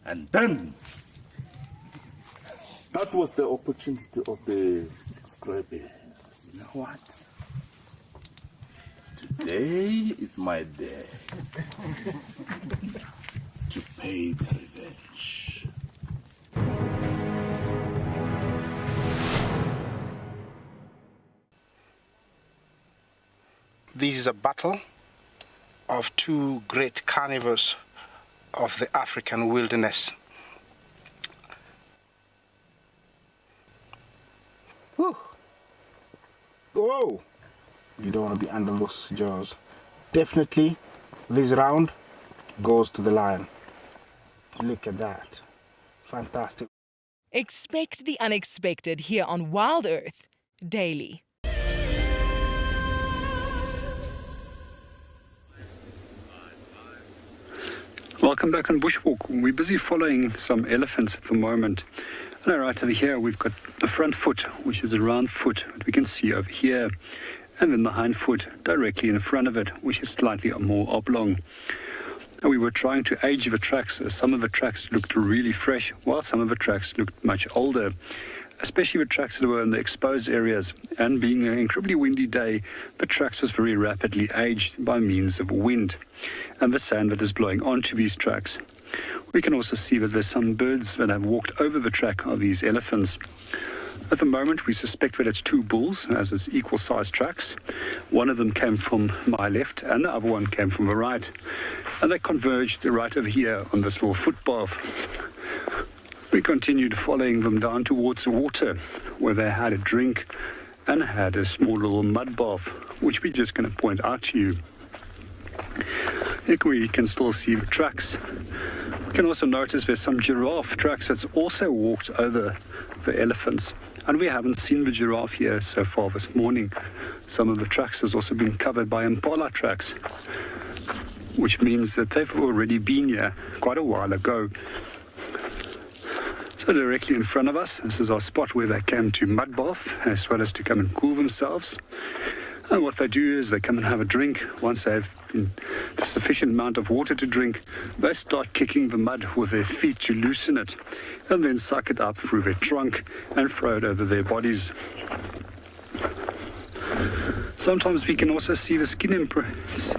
And then, that was the opportunity of the scrappy. You know what? Today is my day to pay the revenge. This is a battle of two great carnivores of the African wilderness. Whew. go. You don't want to be under those jaws. Definitely, this round goes to the lion. Look at that. Fantastic. Expect the unexpected here on WildEarth daily. Welcome back on Bushwalk. We're busy following some elephants at the moment. And right over here we've got the front foot, which is a round foot that we can see over here. And then the hind foot directly in front of it, which is slightly more oblong. And we were trying to age the tracks. Some of the tracks looked really fresh, while some of the tracks looked much older. Especially the tracks that were in the exposed areas. And being an incredibly windy day, the tracks was very rapidly aged by means of wind and the sand that is blowing onto these tracks. We can also see that there's some birds that have walked over the track of these elephants. At the moment, we suspect that it's two bulls, as it's equal-sized tracks. One of them came from my left, and the other one came from the right. And they converged right over here on this little footpath. We continued following them down towards the water, where they had a drink and had a small little mud bath, which we're just going to point out to you. Here we can still see the tracks. We can also notice there's some giraffe tracks that's also walked over the elephants. And we haven't seen the giraffe here so far this morning. Some of the tracks has also been covered by Impala tracks, which means that they've already been here quite a while ago. So directly in front of us, this is our spot where they came to mud bath, as well as to come and cool themselves. And what they do is they come and have a drink. Once they have a sufficient amount of water to drink, they start kicking the mud with their feet to loosen it, and then suck it up through their trunk and throw it over their bodies. Sometimes we can also see the skin imprints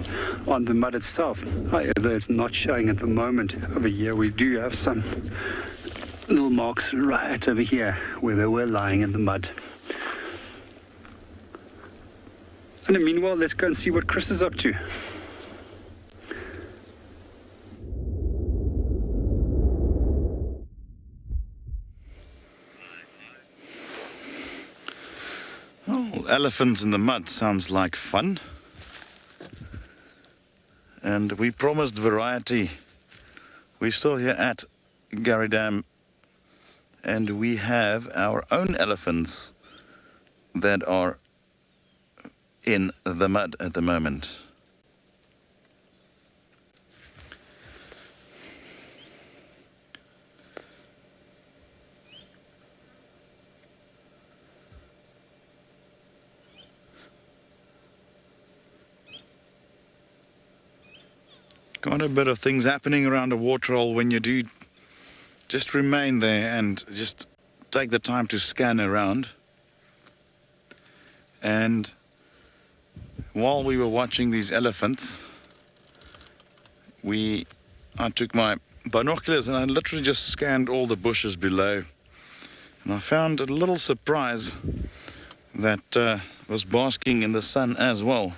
on the mud itself. However, it's not showing at the moment. Over here we do have some little marks right over here where they were lying in the mud. And meanwhile, let's go and see what Chris is up to. Well, elephants in the mud sounds like fun. And we promised variety. We're still here at Gary Dam, and we have our own elephants that are in the mud at the moment. Quite a bit of things happening around a waterhole when you do just remain there and just take the time to scan around. And while we were watching these elephants, I took my binoculars and I literally just scanned all the bushes below. And I found a little surprise that was basking in the sun as well.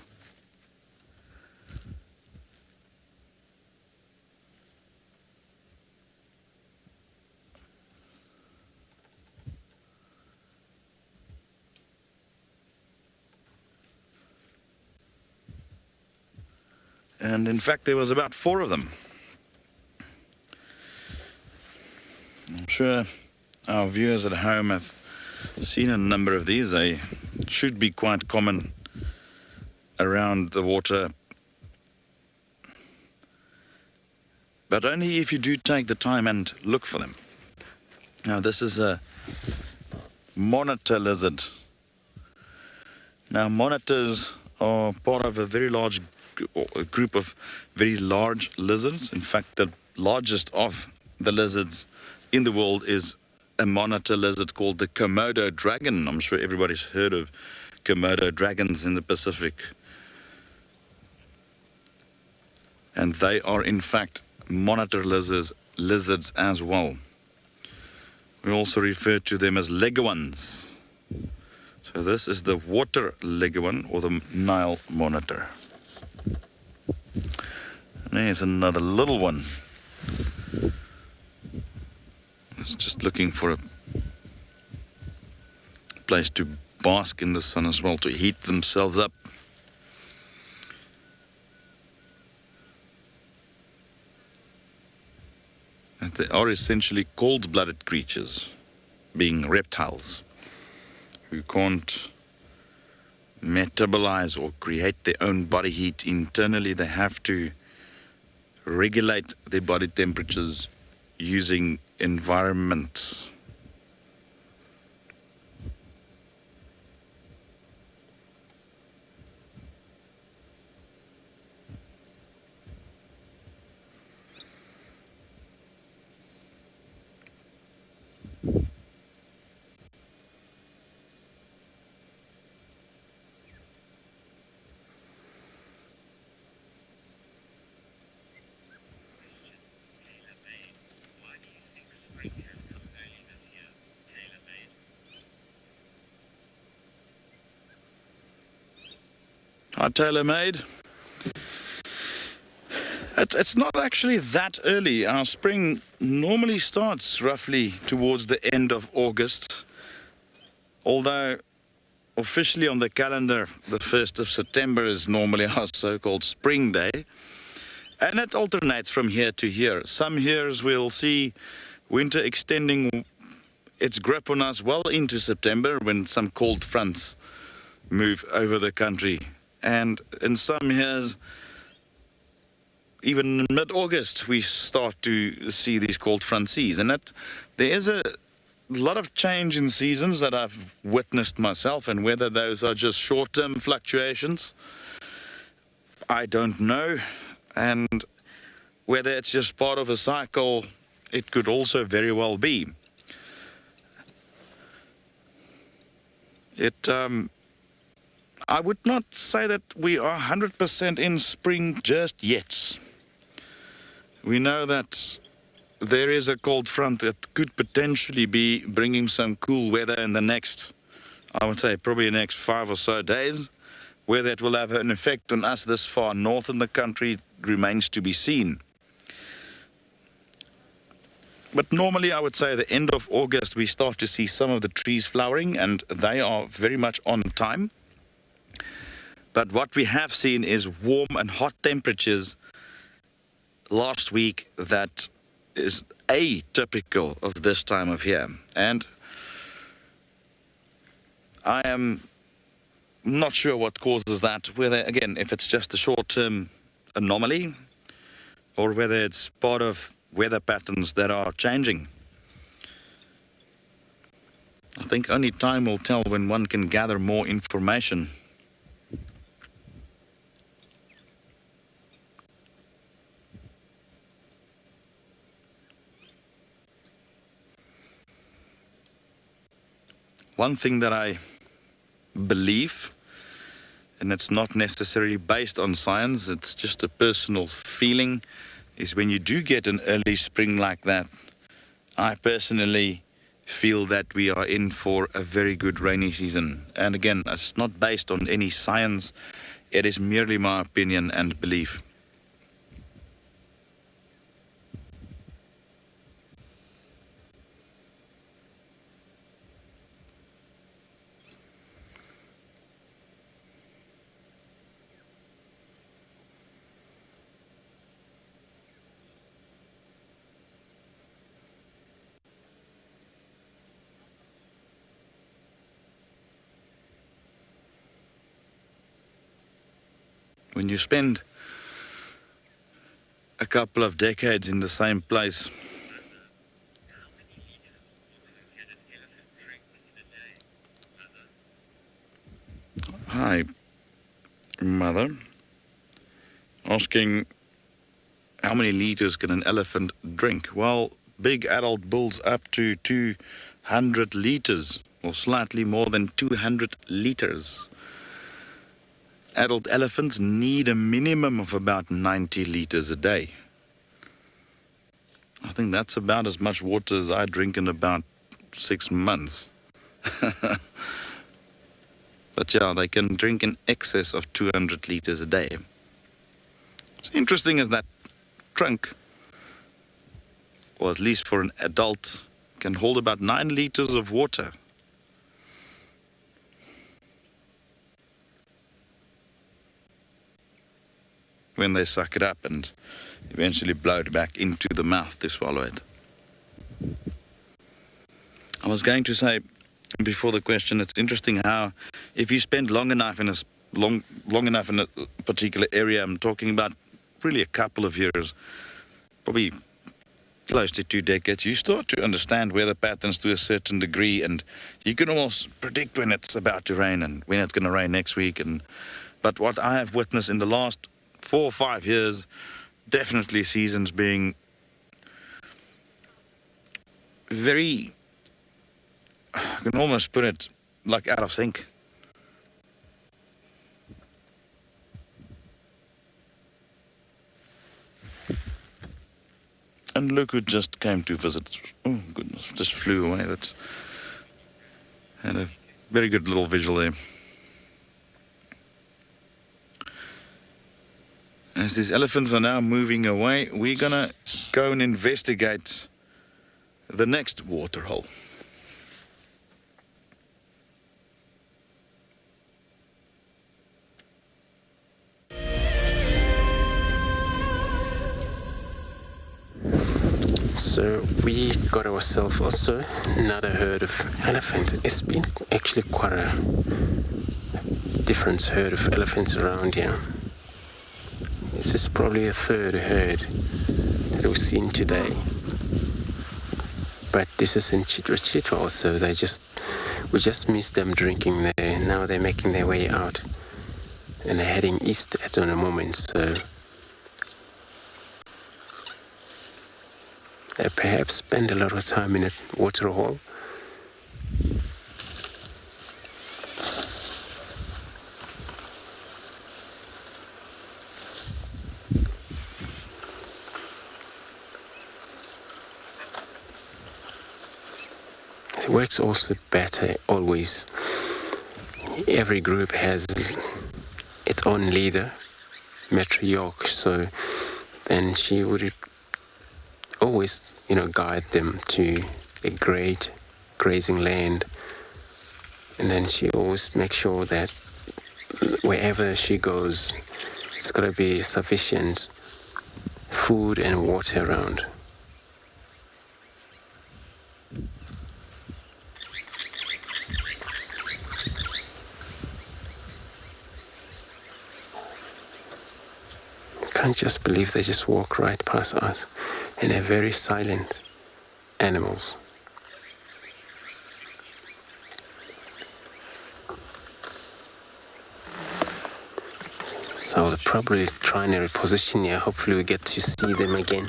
And in fact, there was about 4 of them. I'm sure our viewers at home have seen a number of these. They should be quite common around the water. But only if you do take the time and look for them. Now, this is a monitor lizard. Now, monitors are part of a very large group of very large lizards. In fact, the largest of the lizards in the world is a monitor lizard called the Komodo dragon. I'm sure everybody's heard of Komodo dragons in the Pacific. And they are in fact monitor lizards as well. We also refer to them as leguans. So this is the water leguan, or the Nile monitor. There's another little one. It's just looking for a place to bask in the sun as well, to heat themselves up. And they are essentially cold-blooded creatures, being reptiles, who can't metabolize or create their own body heat internally. They have to regulate their body temperatures using environment. Tailor-made. It's not actually that early. Our spring normally starts roughly towards the end of August, although officially on the calendar the 1st of September is normally our so-called spring day, and it alternates from year to year. Some years we'll see winter extending its grip on us well into September when some cold fronts move over the country. And in some years, even in mid-August, we start to see these cold front seas. And there is a lot of change in seasons that I've witnessed myself, and whether those are just short-term fluctuations, I don't know. And whether it's just part of a cycle, it could also very well be. I would not say that we are 100% in spring just yet. We know that there is a cold front that could potentially be bringing some cool weather in the next, I would say, probably the next 5 or so days. Whether it will have an effect on us this far north in the country remains to be seen. But normally I would say the end of August we start to see some of the trees flowering, and they are very much on time. But what we have seen is warm and hot temperatures last week that is atypical of this time of year. And I am not sure what causes that, whether, again, if it's just a short-term anomaly or whether it's part of weather patterns that are changing. I think only time will tell when one can gather more information. One thing that I believe, and it's not necessarily based on science, it's just a personal feeling, is when you do get an early spring like that, I personally feel that we are in for a very good rainy season. And again, it's not based on any science, it is merely my opinion and belief. When you spend a couple of decades in the same place, hi, mother, asking how many liters can an elephant drink? Well, big adult bulls up to 200 liters, or slightly more than 200 liters. Adult elephants need a minimum of about 90 liters a day. I think that's about as much water as I drink in about 6 months. But yeah, they can drink in excess of 200 liters a day. It's interesting is that trunk, or at least for an adult, can hold about 9 liters of water. when they suck it up and eventually blow it back into the mouth to swallow it. I was going to say before the question, it's interesting how if you spend long enough in a particular area, I'm talking about really a couple of years, probably close to 2 decades, you start to understand weather patterns to a certain degree, and you can almost predict when it's about to rain and when it's going to rain next week. But what I have witnessed in the last 4 or 5 years, definitely seasons being very, I can almost put it like out of sync. And look who just came to visit. Oh goodness, just flew away. That had a very good little visual there. As these elephants are now moving away, we're gonna go and investigate the next waterhole. So we got ourselves also another herd of elephant. It's been actually quite a different herd of elephants around here. This is probably a third herd that we've seen today. But this is in Chitwa, so we just missed them drinking there. Now they're making their way out and they're heading east at the moment. So they perhaps spend a lot of time in a waterhole. It works also better always. Every group has its own leader, matriarch, so then she would always, guide them to a great grazing land, and then she always makes sure that wherever she goes, it's got to be sufficient food and water around. I can't just believe they just walk right past us, and they're very silent animals. So they're probably trying to reposition here. Hopefully we get to see them again.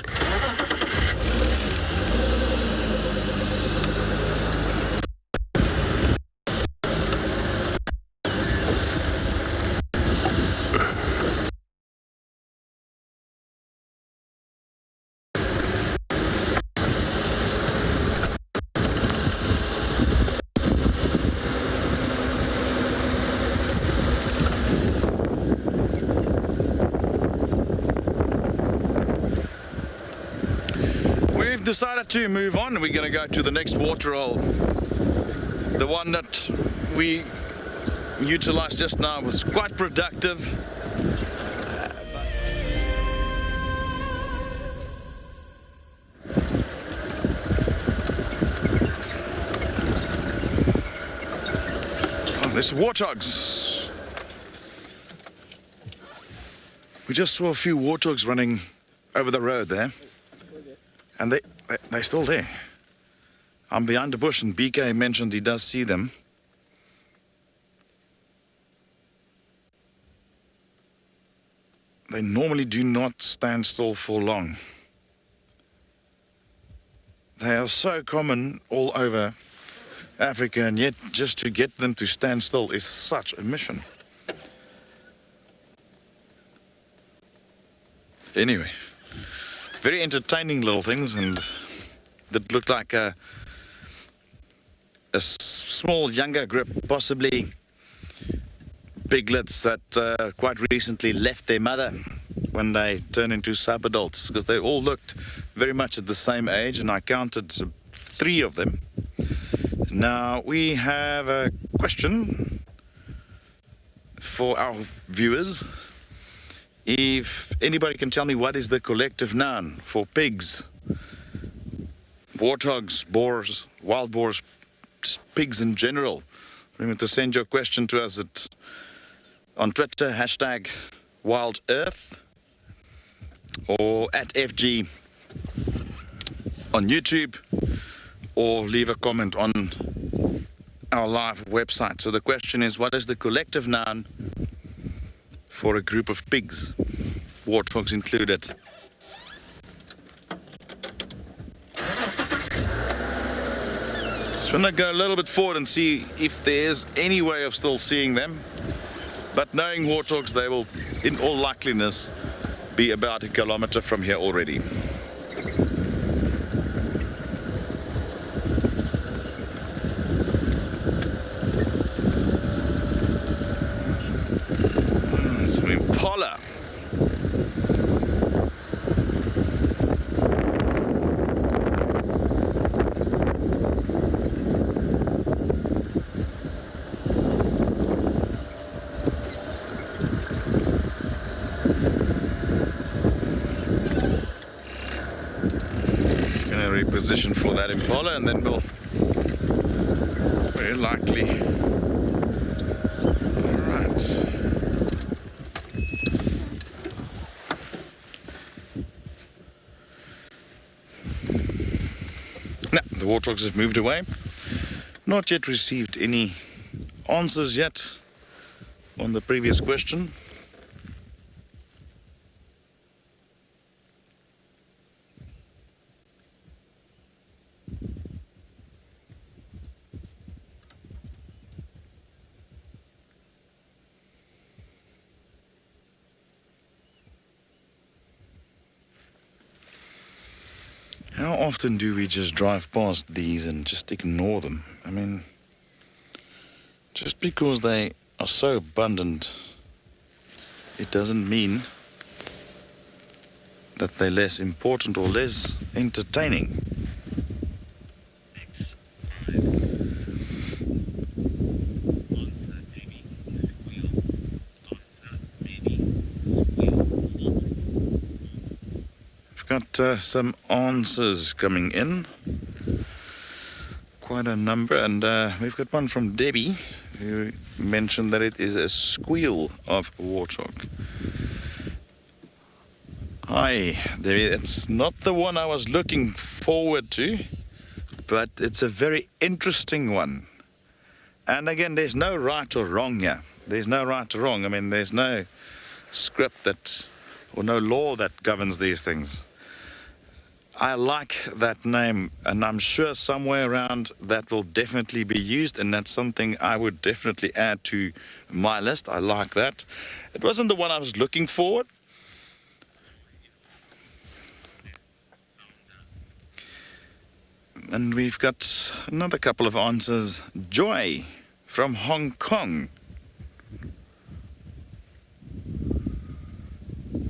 Decided to move on. We're going to go to the next waterhole. The one that we utilized just now was quite productive. Oh, there's warthogs. We just saw a few warthogs running over the road there. And they're still there. I'm behind the bush, and BK mentioned he does see them. They normally do not stand still for long. They are so common all over Africa, and yet just to get them to stand still is such a mission. Anyway. Very entertaining little things, and that looked like a small younger group, possibly piglets that quite recently left their mother when they turned into sub-adults, because they all looked very much at the same age, and I counted 3 of them. Now we have a question for our viewers. if anybody can tell me what is the collective noun for pigs, warthogs, boars, wild boars, pigs in general. Remember to send your question to us on Twitter, #WildEarth, or @FG on YouTube, or leave a comment on our live website. So the question is, what is the collective noun for a group of pigs, warthogs included? Just want to go a little bit forward and see if there's any way of still seeing them. But knowing warthogs, they will, in all likeliness, be about 1 kilometer from here already. It's an Impala. Position for that Impala, and then we'll very likely. All right. Now the warthogs have moved away. Not yet received any answers yet on the previous question. How often do we just drive past these and just ignore them? I mean, just because they are so abundant, it doesn't mean that they're less important or less entertaining. Got some answers coming in, quite a number, and we've got one from Debbie, who mentioned that it is a squeal of warthog. Hi, Debbie, it's not the one I was looking forward to, but it's a very interesting one. And again, there's no right or wrong here. There's no right or wrong. I mean, there's no script that, or no law that governs these things. I like that name, and I'm sure somewhere around that will definitely be used, and that's something I would definitely add to my list. I like that. It wasn't the one I was looking for. And we've got another couple of answers. Joy from Hong Kong,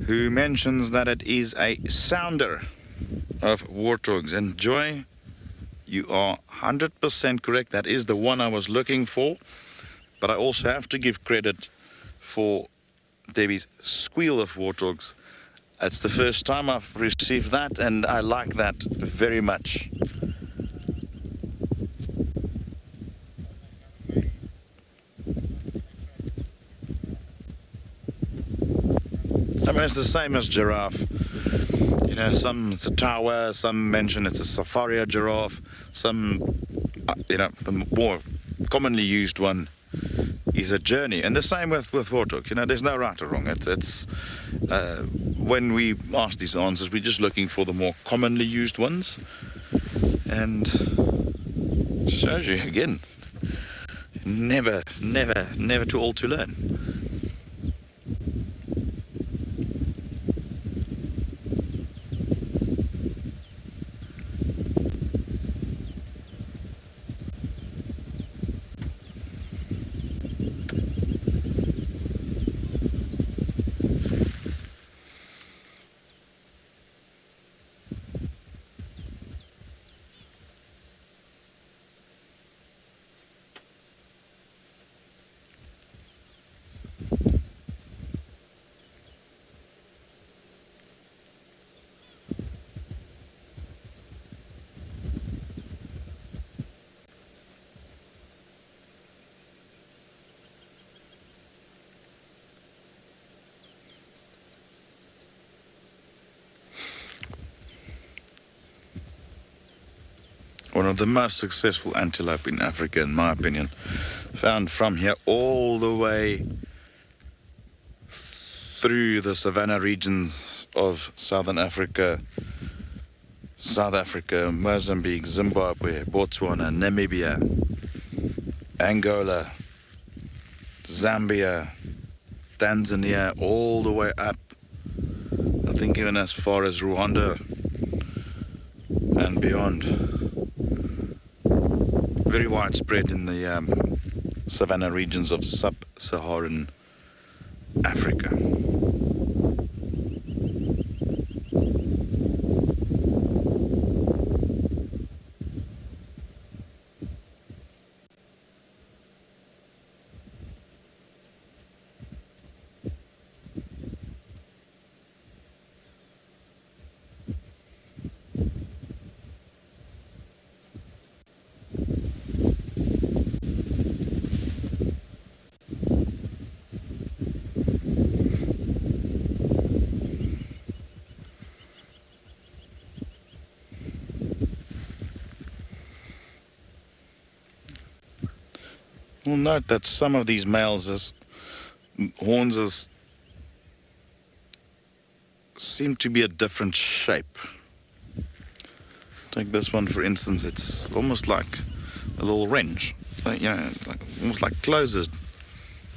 who mentions that it is a sounder of warthogs. And Joy, you are 100% correct. That is the one I was looking for. But I also have to give credit for Debbie's squeal of warthogs. It's the first time I've received that, and I like that very much. I mean, it's the same as giraffe. You know, some it's a tower, some mention it's a safari giraffe, some, you know, the more commonly used one is a journey. And the same with warthog. You know, there's no right or wrong. It's when we ask these answers, we're just looking for the more commonly used ones. And shows you again, never too old to learn. One of the most successful antelope in Africa, in my opinion. Found from here all the way through the savanna regions of Southern Africa, South Africa, Mozambique, Zimbabwe, Botswana, Namibia, Angola, Zambia, Tanzania, all the way up, I think even as far as Rwanda and beyond. Very widespread in the savanna regions of sub-Saharan Africa. We'll note that some of these males' horns seem to be a different shape. Take this one for instance, it's almost like a little wrench, almost like closes,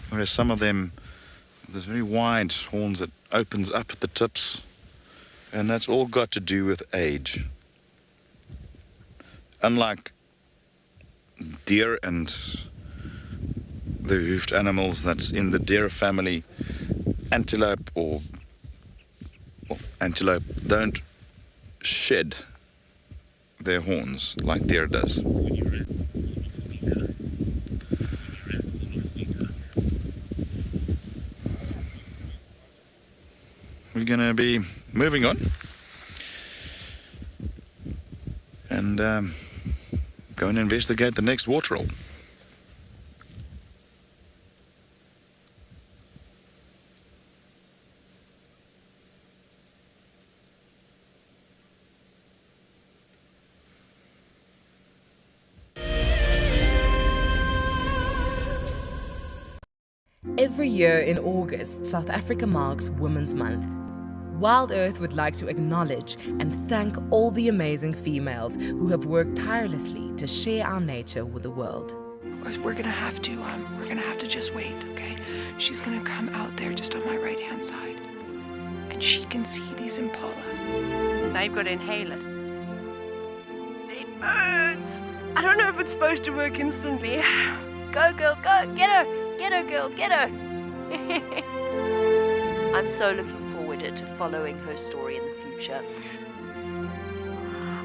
whereas some of them, there's very wide horns that opens up at the tips, and that's all got to do with age. Unlike deer and the hoofed animals that's in the deer family, antelope antelope don't shed their horns like deer does. We're going to be moving on and go and investigate the next water hole. Every year in August, South Africa marks Women's Month. WildEarth would like to acknowledge and thank all the amazing females who have worked tirelessly to share our nature with the world. We're gonna have to just wait, okay? She's gonna come out there just on my right-hand side, and she can see these impala. Now you've got to inhale it. It burns. I don't know if it's supposed to work instantly. Go, girl, go! Get her! Get her, girl! Get her! I'm so looking forward to following her story in the future.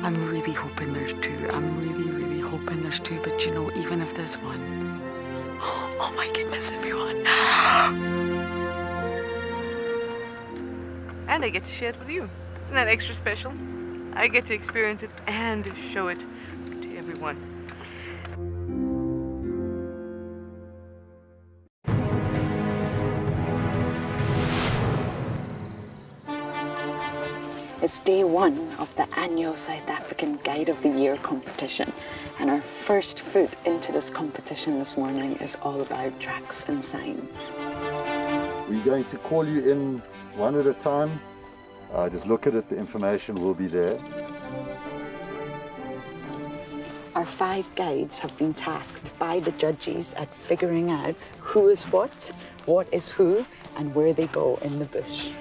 I'm really hoping there's two. I'm really hoping there's two. But you know, even if there's one, oh my goodness, everyone! And I get to share it with you. Isn't that extra special? I get to experience it and show it to everyone. It's day one of the annual South African Guide of the Year competition, and our first foot into this competition this morning is all about tracks and signs. We're going to call you in one at a time. Just look at it, the information will be there. Our 5 guides have been tasked by the judges at figuring out who is what is who, and where they go in the bush.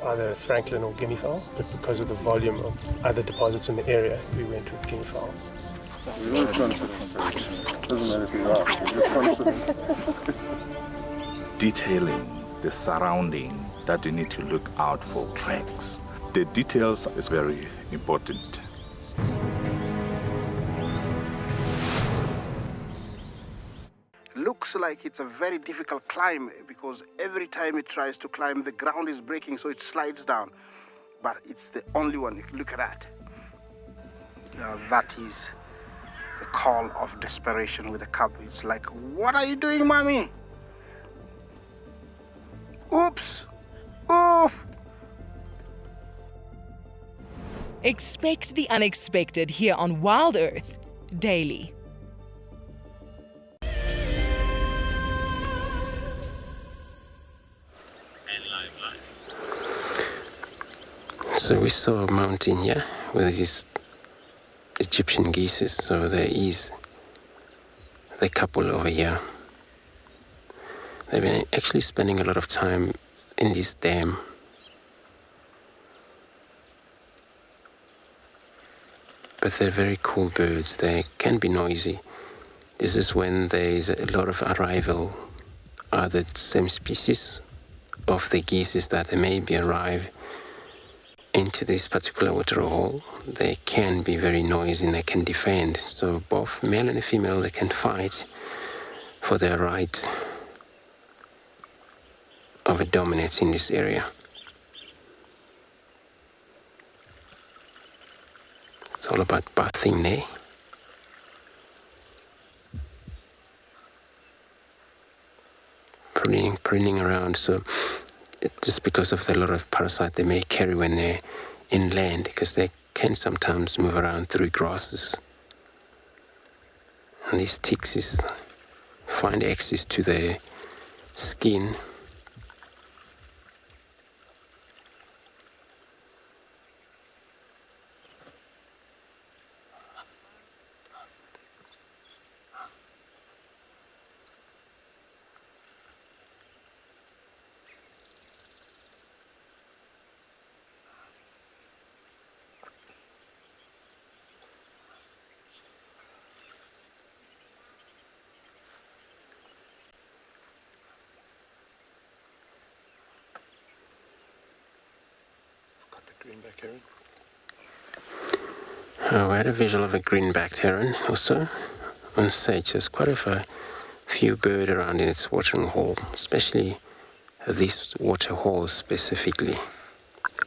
Either Franklin or guinea fowl, but because of the volume of other deposits in the area, we went with guinea fowl. Detailing the surrounding that you need to look out for tracks. The details is very important. Looks like it's a very difficult climb because every time it tries to climb, the ground is breaking, so it slides down. But it's the only one. Look at that. That is the call of desperation with the cub. It's like, what are you doing, mommy? Oops! Oof! Expect the unexpected here on WildEarth daily. So we saw a mountain here with these Egyptian geese. So there is the couple over here. They've been actually spending a lot of time in this dam. But they're very cool birds. They can be noisy. This is when there is a lot of arrival, the same species of the geese that they maybe arrive into this particular waterhole. They can be very noisy and they can defend. So both male and female, they can fight for their right of a dominance in this area. It's all about bathing there. Pruning around. So just because of the lot of parasite they may carry when they're inland, because they can sometimes move around through grasses. And these ticks find access to their skin. Greenback heron. We had a visual of a green-backed heron also on stage. There's quite a few birds around in its watering hole, especially this water hole specifically.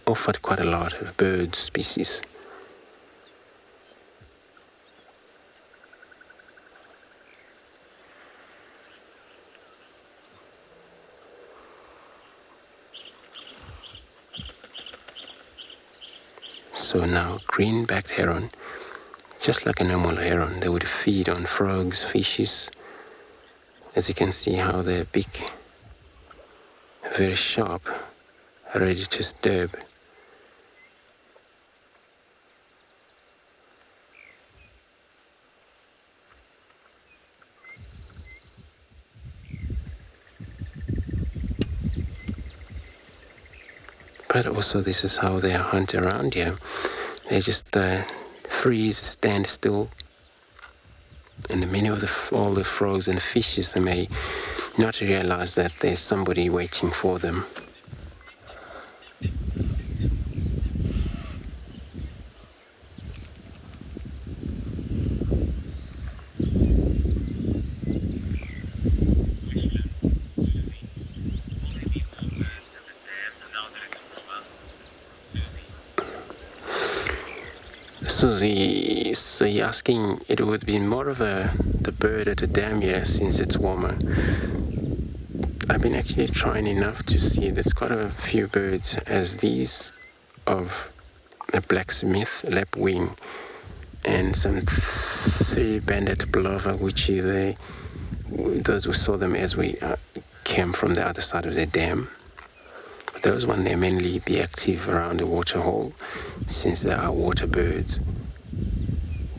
Offered quite a lot of bird species. So now, green-backed heron, just like a normal heron, they would feed on frogs, fishes. As you can see how their beak, very sharp, ready to stab. But also this is how they hunt around here. They just freeze, stand still. And many of all the frogs and fishes, they may not realize that there's somebody waiting for them. So you're asking, it would be more of the bird at the dam here since it's warmer. I've been actually trying enough to see there's quite a few birds as these of a blacksmith lapwing and some three-banded plover, which those who saw them as we came from the other side of the dam. Those ones, they mainly be active around the water hole since they are water birds.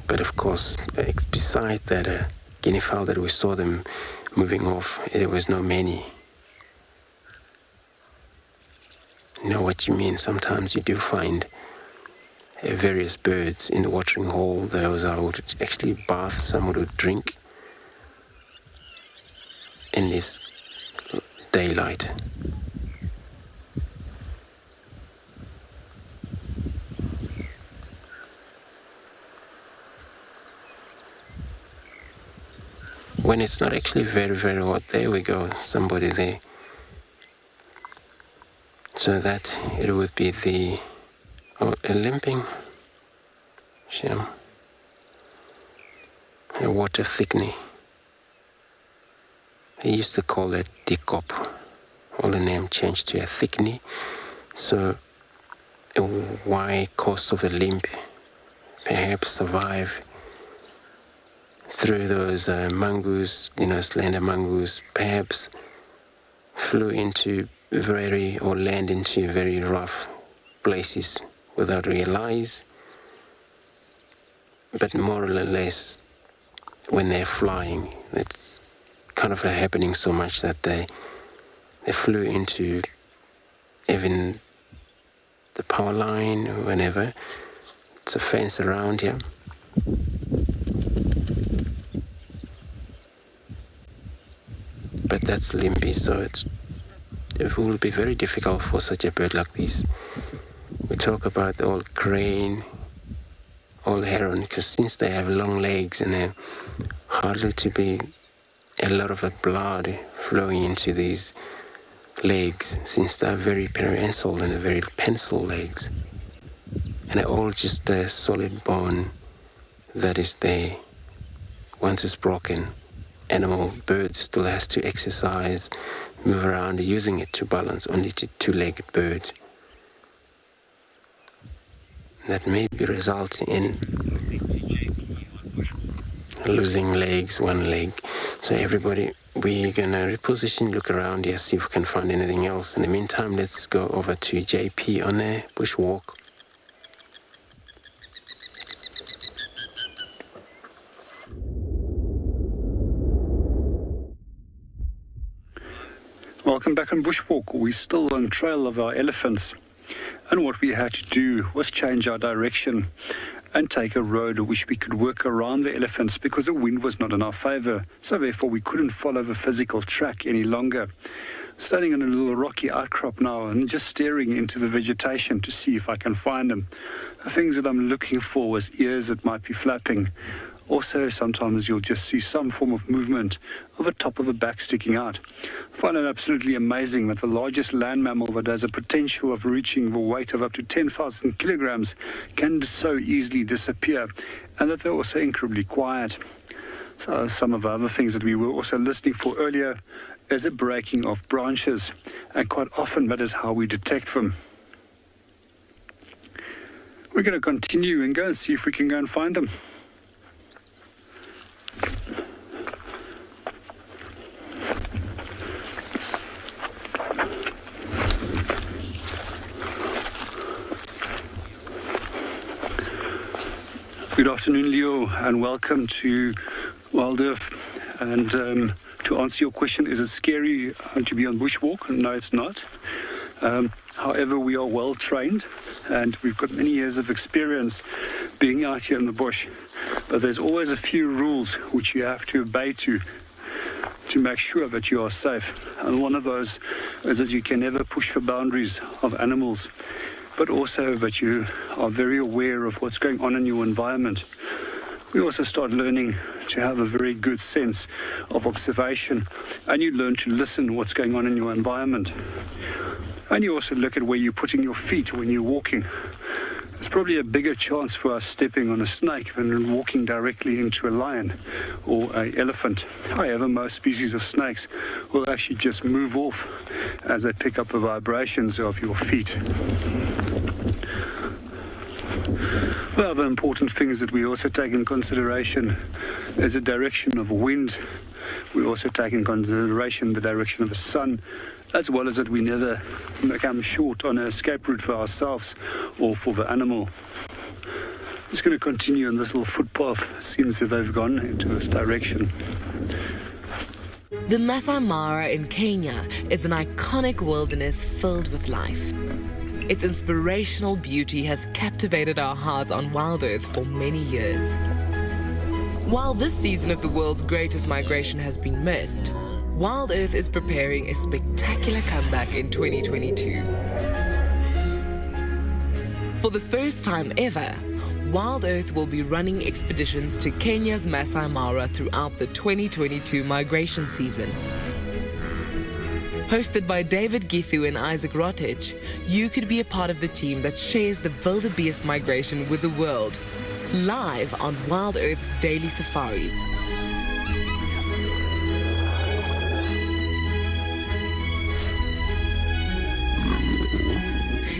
But of course, besides that guinea fowl that we saw them moving off, there was no many. You know what you mean? Sometimes you do find various birds in the watering hole. Those I would actually bath, some would drink in this daylight. When it's not actually very, very hot, there we go, somebody there. So that it would be a limping sham, a water thickening. They used to call it dikop. All the name changed to a thickening. So why cause of the limp, perhaps survive through those mongoose, slender mongoose, perhaps flew into land into very rough places without realize, but more or less when they're flying, it's kind of happening so much that they flew into even the power line or whenever. It's a fence around here. But that's limpy, so it will be very difficult for such a bird like this. We talk about old crane, old heron, because since they have long legs and they're hardly to be a lot of the blood flowing into these legs, since they're very prehensile and very pencil legs. And they're all just a solid bone that is there. Once it's broken, bird still has to exercise, move around, using it to balance only to two-legged bird. That may be resulting in losing legs, one leg. So everybody, we're gonna reposition, look around here, see if we can find anything else. In the meantime, let's go over to JP on a bushwalk. Welcome back on Bushwalk. We're still on trail of our elephants. And what we had to do was change our direction and take a road which we could work around the elephants because the wind was not in our favor. So therefore we couldn't follow the physical track any longer. Standing on a little rocky outcrop now and just staring into the vegetation to see if I can find them. The things that I'm looking for was ears that might be flapping. Also, sometimes you'll just see some form of movement of the top of the back sticking out. I find it absolutely amazing that the largest land mammal that has a potential of reaching the weight of up to 10,000 kilograms can so easily disappear, and that they're also incredibly quiet. So some of the other things that we were also listening for earlier is a breaking of branches, and quite often that is how we detect them. We're going to continue and go and see if we can go and find them. Good afternoon, Leo, and welcome to WildEarth. And to answer your question, is it scary to be on bushwalk? No, it's not. However, we are well trained and we've got many years of experience being out here in the bush. But there's always a few rules which you have to obey to make sure that you are safe. And one of those is that you can never push the boundaries of animals, but also that you are very aware of what's going on in your environment. We also start learning to have a very good sense of observation, and you learn to listen what's going on in your environment. And you also look at where you're putting your feet when you're walking. There's probably a bigger chance for us stepping on a snake than walking directly into a lion or an elephant. However, most species of snakes will actually just move off as they pick up the vibrations of your feet. The other important things that we also take in consideration is the direction of wind. We also take in consideration the direction of the sun, as well as that we never become short on an escape route for ourselves or for the animal. I'm just going to continue on this little footpath. It seems that they've gone into this direction. The Masai Mara in Kenya is an iconic wilderness filled with life. Its inspirational beauty has captivated our hearts on WildEarth for many years. While this season of the world's greatest migration has been missed, WildEarth is preparing a spectacular comeback in 2022. For the first time ever, WildEarth will be running expeditions to Kenya's Masai Mara throughout the 2022 migration season. Hosted by David Githu and Isaac Rotich, you could be a part of the team that shares the wildebeest migration with the world, live on WildEarth's daily safaris.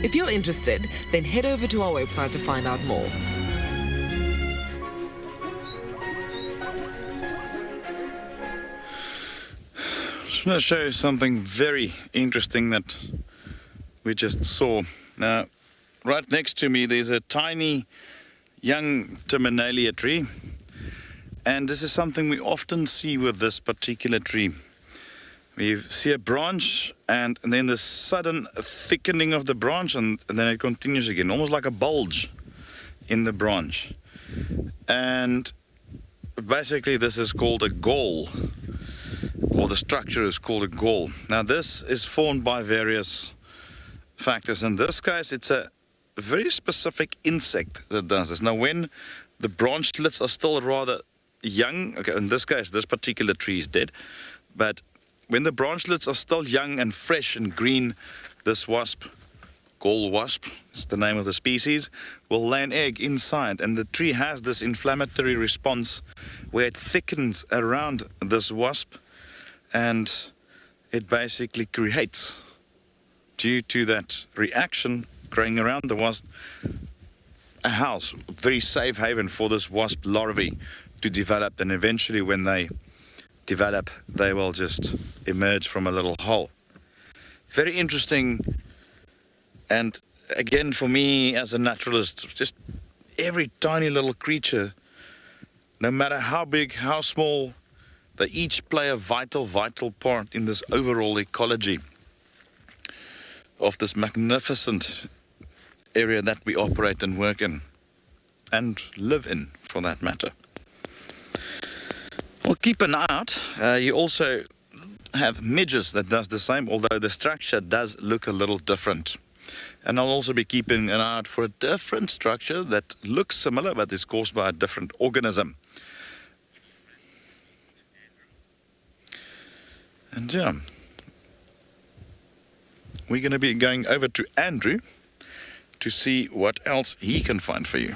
If you're interested, then head over to our website to find out more. I'm going to show you something very interesting that we just saw. Now, right next to me, there's a tiny young terminalia tree. And this is something we often see with this particular tree. We see a branch and then the sudden thickening of the branch and then it continues again, almost like a bulge in the branch. And basically this is called a gall, or the structure is called a gall. Now this is formed by various factors. In this case, it's a very specific insect that does this. Now when the branchlets are still rather young, okay, in this case, this particular tree is dead, but when the branchlets are still young and fresh and green, this wasp, gall wasp, is the name of the species, will lay an egg inside, and the tree has this inflammatory response where it thickens around this wasp, and it basically creates, due to that reaction growing around the wasp, a house, a very safe haven for this wasp larvae to develop, and eventually when they develop, they will just emerge from a little hole. Very interesting, and again for me as a naturalist, just every tiny little creature, no matter how big, how small, they each play a vital part in this overall ecology of this magnificent area that we operate and work in, and live in for that matter. Well, keep an eye out. You also have midges that does the same, although the structure does look a little different. And I'll also be keeping an eye out for a different structure that looks similar but is caused by a different organism. And yeah, we're going to be going over to Andrew to see what else he can find for you.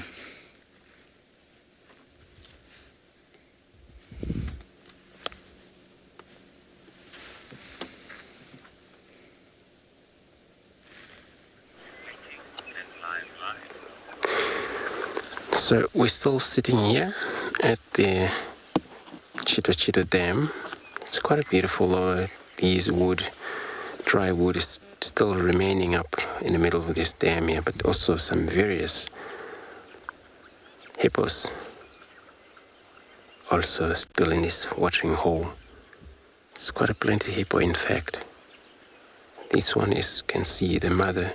So we're still sitting here at the Chito Dam. It's quite a beautiful, these dry wood is still remaining up in the middle of this dam here, but also some various hippos also still in this watering hole. It's quite a plenty hippo, in fact. This one is, can see the mother.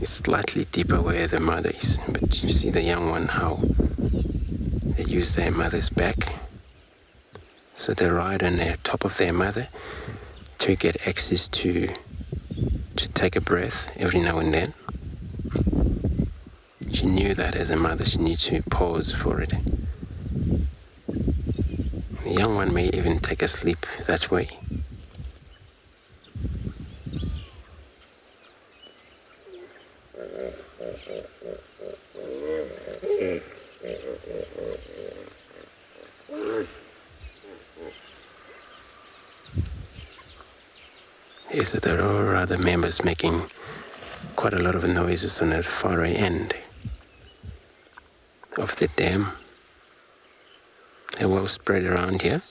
It's slightly deeper where the mother is, but you see the young one, how they use their mother's back. So they ride on the top of their mother to get access to take a breath every now and then. She knew that as a mother, she needs to pause for it. The young one may even take a sleep that way. Is that there are other members making quite a lot of noises on the far end of the dam. They're well spread around here.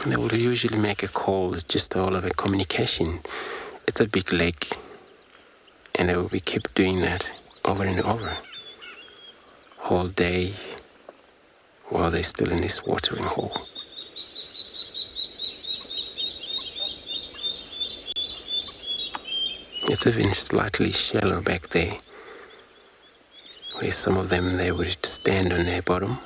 They will usually make a call, just all of a communication. It's a big lake, and they will keep doing that over and over, whole day, while they're still in this watering hole. It's even slightly shallow back there, where some of them, they would stand on their bottom.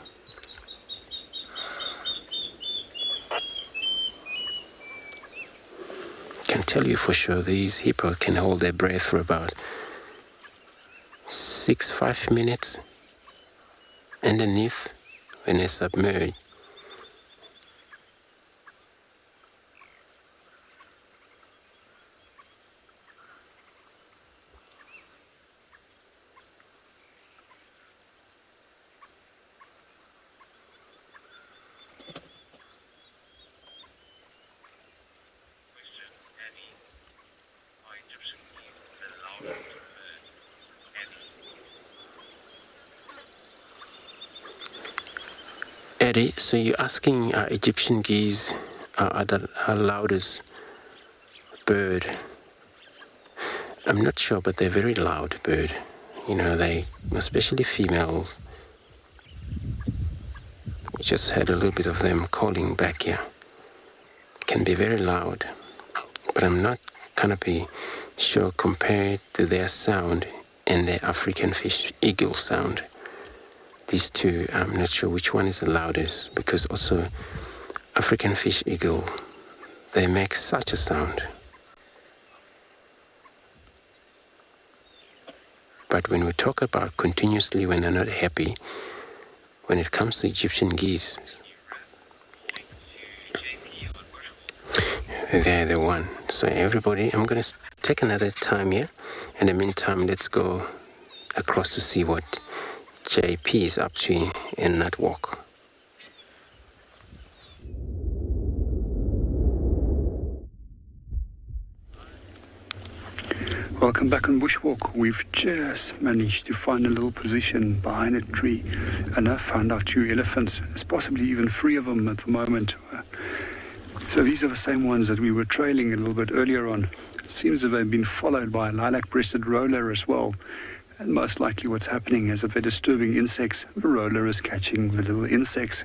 I can tell you for sure these hippo can hold their breath for about 5 minutes underneath when they submerge. Eddie, so you're asking Egyptian geese are the loudest bird. I'm not sure, but they're very loud bird. You know, they, especially females. We just had a little bit of them calling back here. Can be very loud, but I'm not gonna be sure compared to their sound and the African fish eagle sound. These two, I'm not sure which one is the loudest, because also African fish eagle, they make such a sound. But when we talk about continuously when they're not happy, when it comes to Egyptian geese, they're the one. So everybody, I'm going to take another time here. In the meantime, let's go across to see what JP is up to in that walk. Welcome back on Bushwalk. We've just managed to find a little position behind a tree, and I've found our 2 elephants. There's possibly even 3 of them at the moment. So these are the same ones that we were trailing a little bit earlier on. It seems that they've been followed by a lilac-breasted roller as well. And most likely what's happening is that they're disturbing insects. The roller is catching the little insects,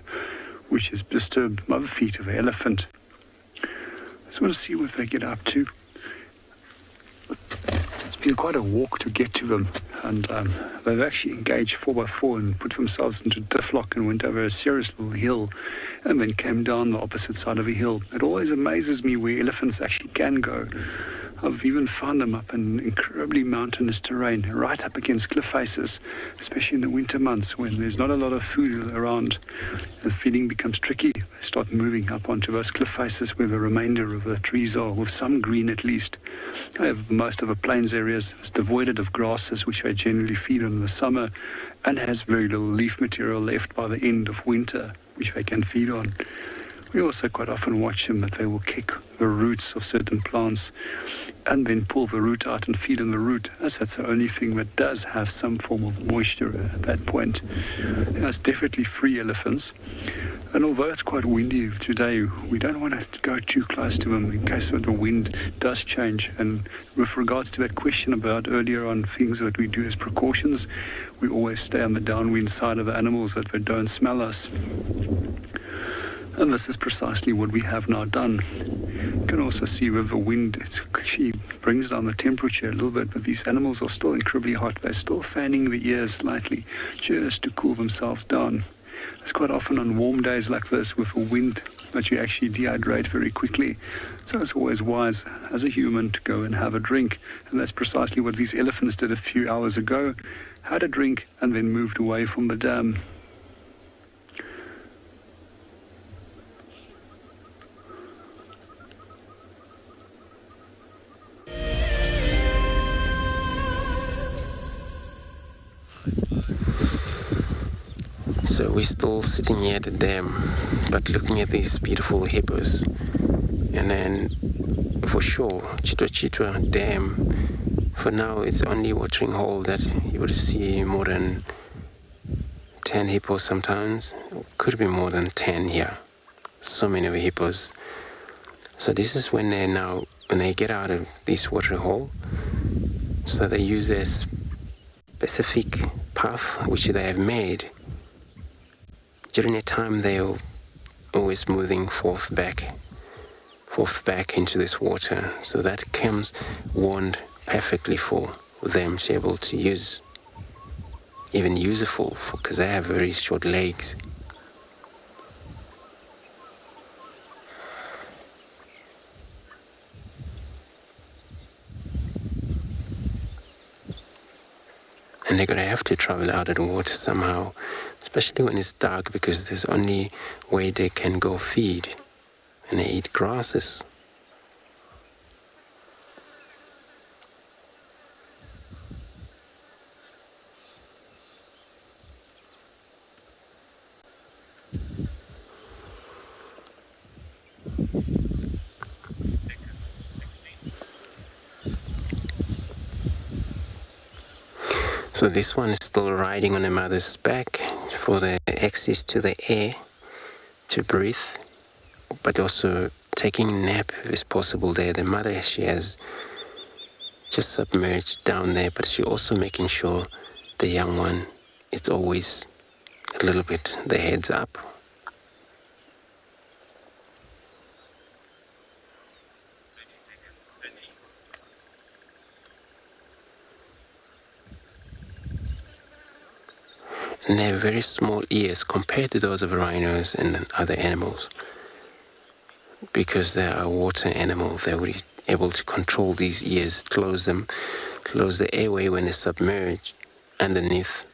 which has disturbed the feet of the elephant. Just want to see what they get up to. It's been quite a walk to get to them, and they've actually engaged 4x4 and put themselves into diff-lock and went over a serious little hill and then came down the opposite side of a hill. It always amazes me where elephants actually can go. I've even found them up in incredibly mountainous terrain, right up against cliff faces, especially in the winter months when there's not a lot of food around. The feeding becomes tricky. They start moving up onto those cliff faces where the remainder of the trees are, with some green at least. However, most of the plains areas is devoid of grasses, which they generally feed on in the summer, and has very little leaf material left by the end of winter, which they can feed on. We also quite often watch them that they will kick the roots of certain plants and then pull the root out and feed on the root, as that's the only thing that does have some form of moisture at that point. That's definitely 3 elephants. And although it's quite windy today, we don't want to go too close to them in case the wind does change. And with regards to that question about earlier on things that we do as precautions, we always stay on the downwind side of the animals that they don't smell us. And this is precisely what we have now done. You can also see with the wind, it actually brings down the temperature a little bit, but these animals are still incredibly hot. They're still fanning the ears slightly just to cool themselves down. It's quite often on warm days like this with the wind that you actually dehydrate very quickly. So it's always wise as a human to go and have a drink. And that's precisely what these elephants did a few hours ago. Had a drink and then moved away from the dam. So we're still sitting here at the dam, but looking at these beautiful hippos. And then for sure, Chitwa Dam, for now it's only watering hole that you would see more than 10 hippos sometimes. Could be more than 10 here. So many of the hippos. So this is when they get out of this watering hole. So they use a specific path which they have made. During the time they're always moving forth back into this water. So that comes warned perfectly for them to be able to use, even useful, because they have very short legs. And they're going to have to travel out of the water somehow, especially when it's dark, because there's only way they can go feed, and they eat grasses. So this one is still riding on the mother's back for the access to the air, to breathe, but also taking a nap if it's possible there. The mother, she has just submerged down there, but she also making sure the young one, it's always a little bit the heads up. And they have very small ears compared to those of rhinos and other animals. Because they are a water animal, they will be able to control these ears, close them, close the airway when they submerge underneath.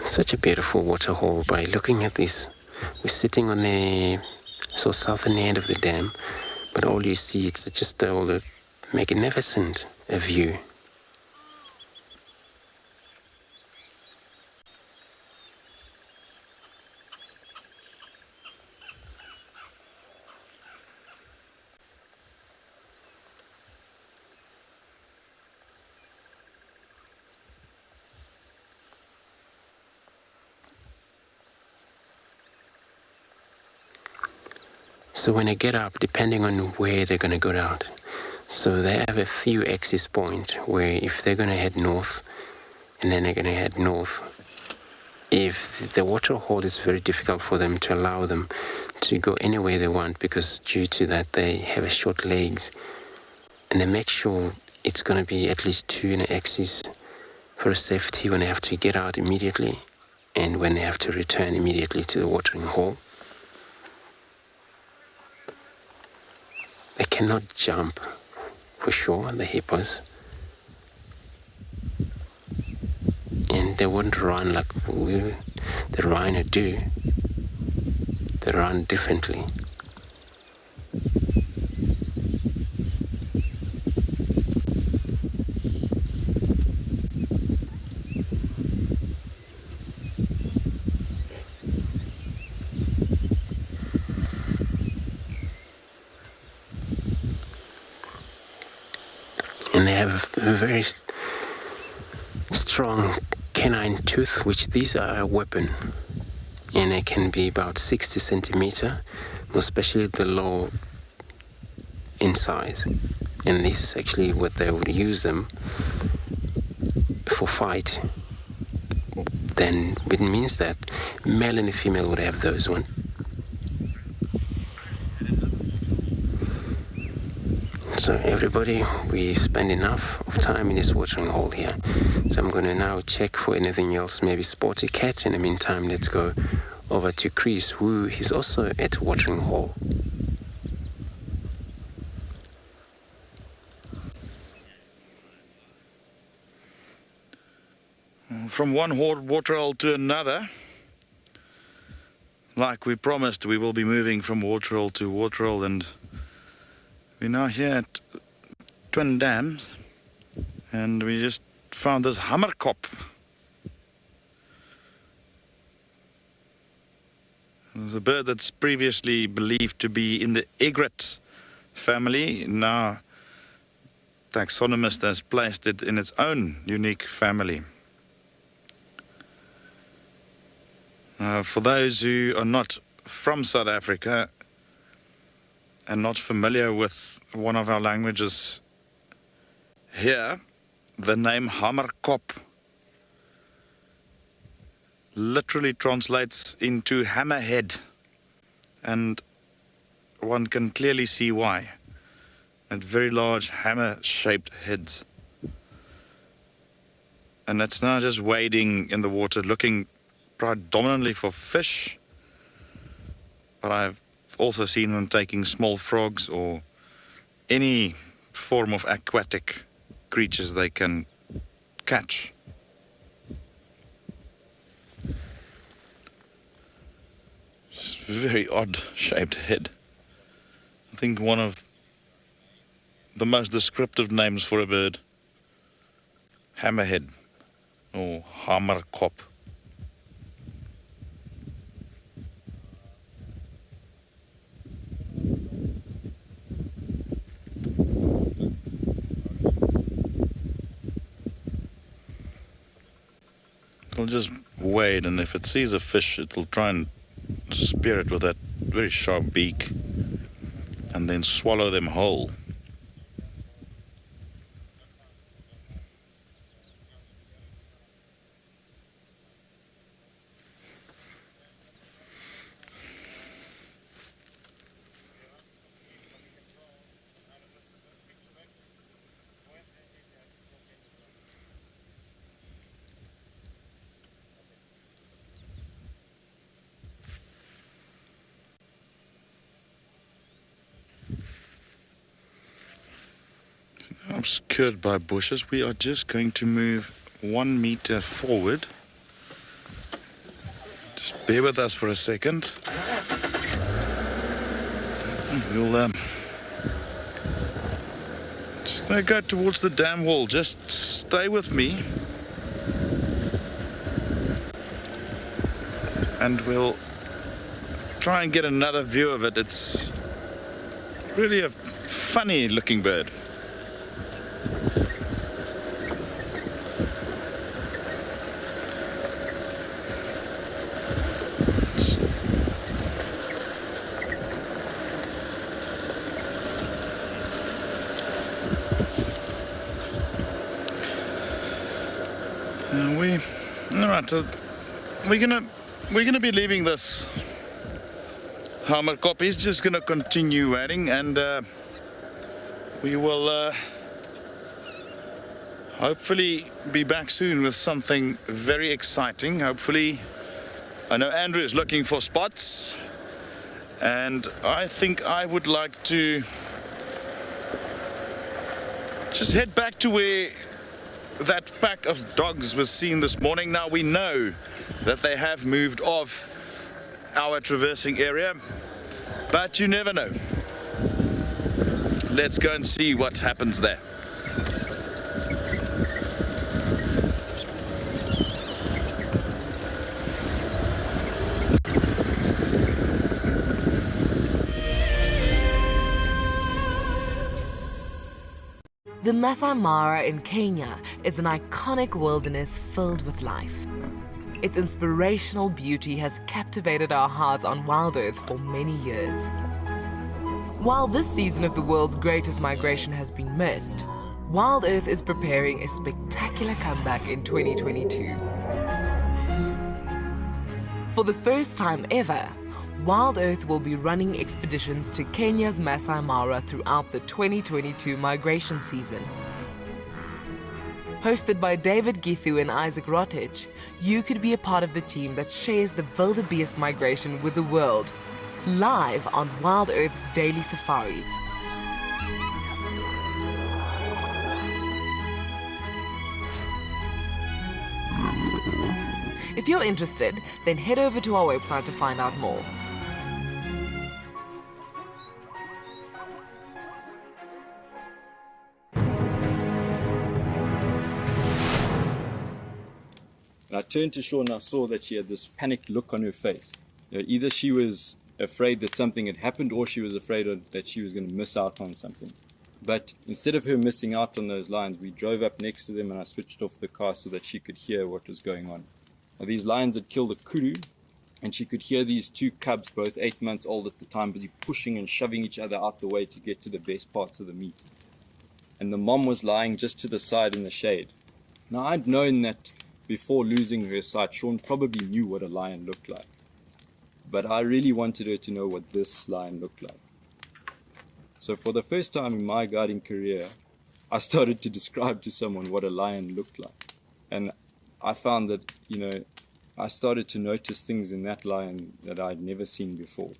Such a beautiful waterhole. By looking at this, we're sitting on the southern end of the dam, but all you see, it's just a magnificent view. So when they get up, depending on where they're going to go out, so they have a few access points where if they're going to head north, and then they're going to head north, if the water hole is very difficult for them to allow them to go anywhere they want, because due to that they have short legs, and they make sure it's going to be at least 2 in an axis for safety when they have to get out immediately and when they have to return immediately to the watering hole. They cannot jump, for sure, the hippos. And they wouldn't run like the rhino do. They run differently. And they have a very strong canine tooth, which these are a weapon, and it can be about 60 centimeter, especially the low in size. And this is actually what they would use them for fight. Then it means that male and female would have those one. So everybody, we spend enough of time in this watering hole here. So I'm going to now check for anything else, maybe spot a cat. In the meantime, let's go over to Chris, who is also at the watering hole. From one water hole to another, like we promised, we will be moving from water hole to water hole, and we're now here at Twin Dams, and we just found this Hammerkop. There's a bird that's previously believed to be in the egret family. Now, taxonomist has placed it in its own unique family. For those who are not from South Africa and not familiar with one of our languages here, the name Hammerkop literally translates into hammerhead, and one can clearly see why. And very large hammer-shaped heads. And it's now just wading in the water, looking predominantly for fish, but I've also seen them taking small frogs or any form of aquatic creatures they can catch. Just very odd shaped head. I think one of the most descriptive names for a bird. Hammerhead or Hammerkop. It'll just wade, and if it sees a fish, it'll try and spear it with that very sharp beak and then swallow them whole. Obscured by bushes, we are just going to move 1 meter forward. Just bear with us for a second. We'll just gonna go towards the dam wall. Just stay with me, and we'll try and get another view of it. It's really a funny looking bird. So we're gonna be leaving this Hammerkop. He's just gonna continue wading, and we will hopefully be back soon with something very exciting. Hopefully, I know Andrew is looking for spots, and I think I would like to just head back to where that pack of dogs was seen this morning. Now we know that they have moved off our traversing area, but you never know. Let's go and see what happens there. The Masai Mara in Kenya is an iconic wilderness filled with life. Its inspirational beauty has captivated our hearts on WildEarth for many years. While this season of the world's greatest migration has been missed, WildEarth is preparing a spectacular comeback in 2022. For the first time ever, WildEarth will be running expeditions to Kenya's Masai Mara throughout the 2022 migration season. Hosted by David Githu and Isaac Rotich, you could be a part of the team that shares the wildebeest migration with the world, live on WildEarth's daily safaris. If you're interested, then head over to our website to find out more. I turned to Shaun and I saw that she had this panicked look on her face. Either she was afraid that something had happened, or she was afraid that she was going to miss out on something. But instead of her missing out on those lions, we drove up next to them and I switched off the car so that she could hear what was going on. Now, these lions had killed a kudu, and she could hear these two cubs, both 8 months old at the time, busy pushing and shoving each other out the way to get to the best parts of the meat. And the mom was lying just to the side in the shade. Now, I'd known that before losing her sight, Shaun probably knew what a lion looked like. But I really wanted her to know what this lion looked like. So for the first time in my guiding career, I started to describe to someone what a lion looked like. And I found that, I started to notice things in that lion that I'd never seen before.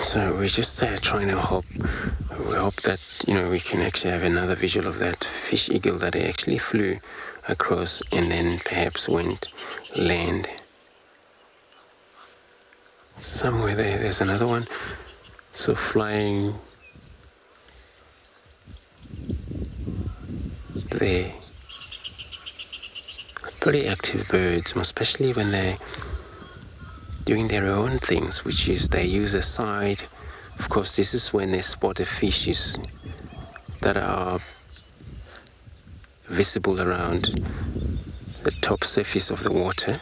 So we're just trying to hope that, we can actually have another visual of that fish eagle that actually flew across and then perhaps went land. Somewhere there's another one. So flying there. Pretty active birds, especially when they're doing their own things, which is they use a side. Of course, this is when they spot a fishes that are visible around the top surface of the water.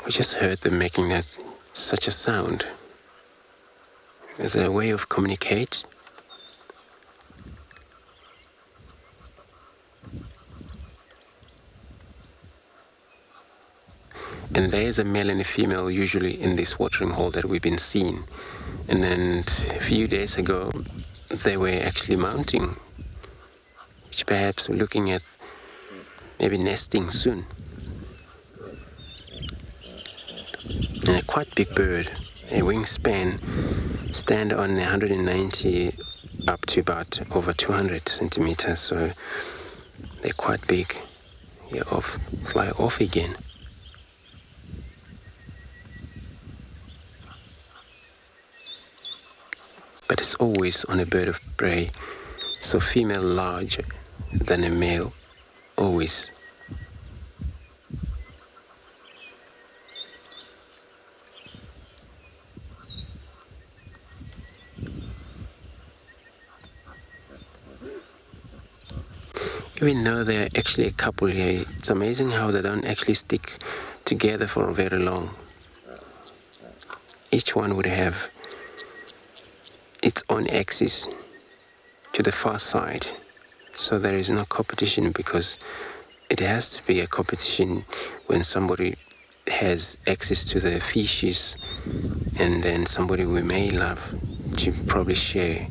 We just heard them making such a sound as a way of communicate. And there's a male and a female usually in this watering hole that we've been seeing. And then a few days ago, they were actually mounting, which perhaps we're looking at maybe nesting soon. And a quite big bird, a wingspan stand on 190 up to about over 200 centimeters, so they're quite big. Yeah, fly off again. But it's always on a bird of prey, so female larger than a male, always. Even though they're actually a couple here, it's amazing how they don't actually stick together for very long. Each one would have its own axis to the far side, so there is no competition, because it has to be a competition when somebody has access to the fishes and then somebody we may love to probably share.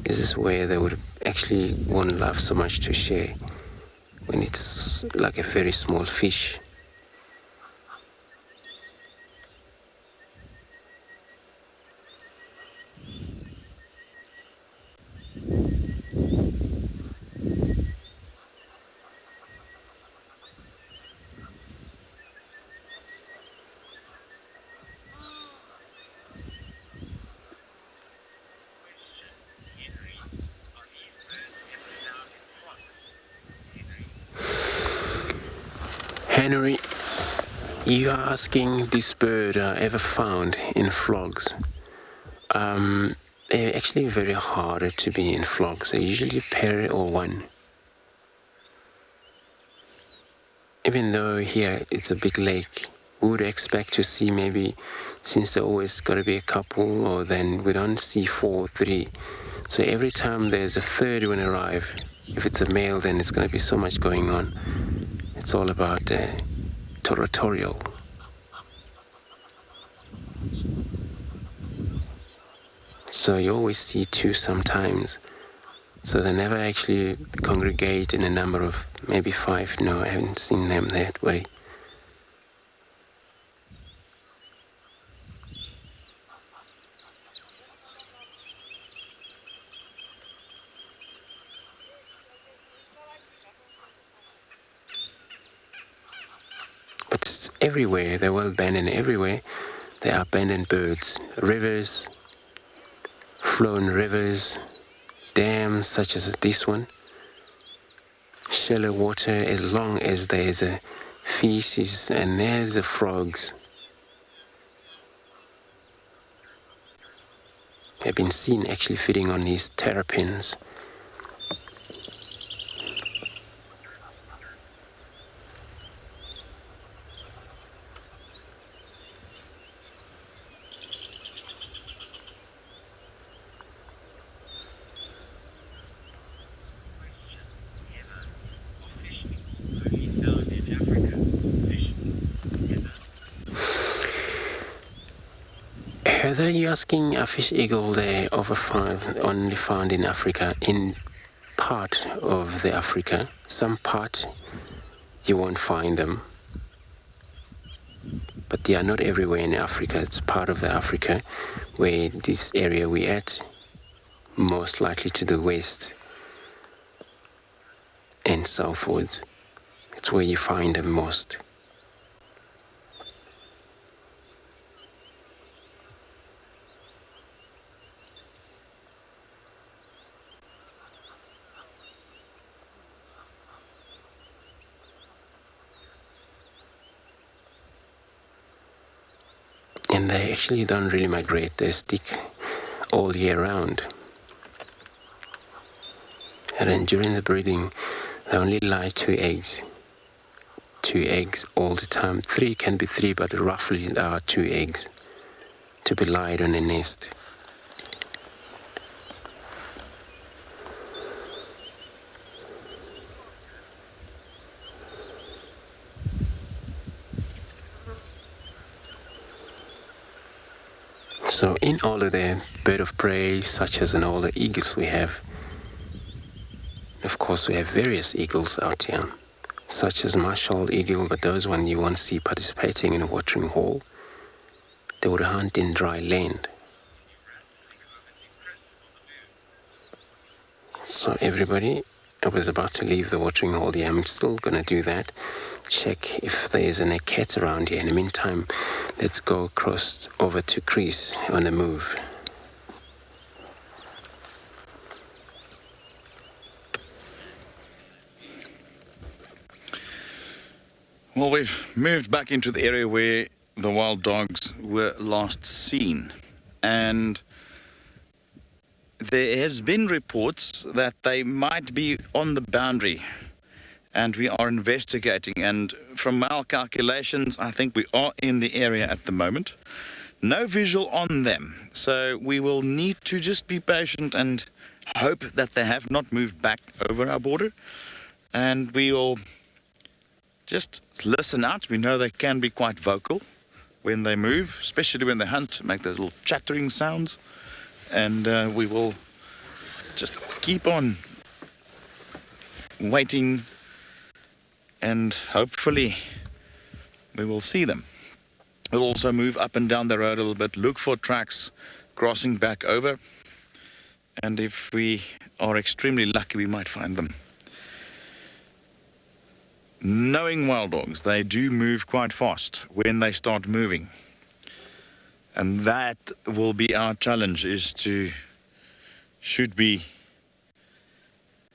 This is where they would actually won't love so much to share, when it's like a very small fish. Henry, you are asking this bird ever found in flocks. They're actually very hard to be in flocks. They're usually a pair or one. Even though here it's a big lake, we would expect to see maybe, since there always got to be a couple, or then we don't see 4 or 3. So every time there's a third one arrive, if it's a male, then it's going to be so much going on. It's all about territorial. So you always see 2 sometimes. So they never actually congregate in a number of maybe 5. No, I haven't seen them that way. But it's everywhere. They're well abandoned everywhere. They are abandoned birds. Rivers, flown rivers, dams such as this one, shallow water, as long as there's a fishes and there's the frogs. They've been seen actually feeding on these terrapins. Heather, you're asking a fish eagle there over 5 only found in Africa, in part of the Africa. Some part you won't find them. but they are not everywhere in Africa. It's part of Africa where this area we're at, most likely to the west and southwards. It's where you find them most. And they actually don't really migrate, they stick all year round. And then during the breeding, they only lay 2 eggs. 2 eggs all the time. 3 can be 3, but roughly there are 2 eggs to be laid on a nest. So in all of the bird of prey, such as in all the eagles we have, of course we have various eagles out here, such as marshall eagle, but those one you won't see participating in a watering hole. They would hunt in dry land. So everybody, I was about to leave the watering hole here. I'm still going to do that. Check if there is any cat around here. In the meantime, let's go across over to Geese on the move. Well, we've moved back into the area where the wild dogs were last seen, and there has been reports that they might be on the boundary, and we are investigating, and from our calculations I think we are in the area at the moment. No visual on them, so we will need to just be patient and hope that they have not moved back over our border, and we will just listen out. We know they can be quite vocal when they move, especially when they hunt, make those little chattering sounds. And we will just keep on waiting, and hopefully we will see them. We'll also move up and down the road a little bit, look for tracks crossing back over, and if we are extremely lucky, we might find them. Knowing wild dogs, they do move quite fast when they start moving. And that will be our challenge, is to, should we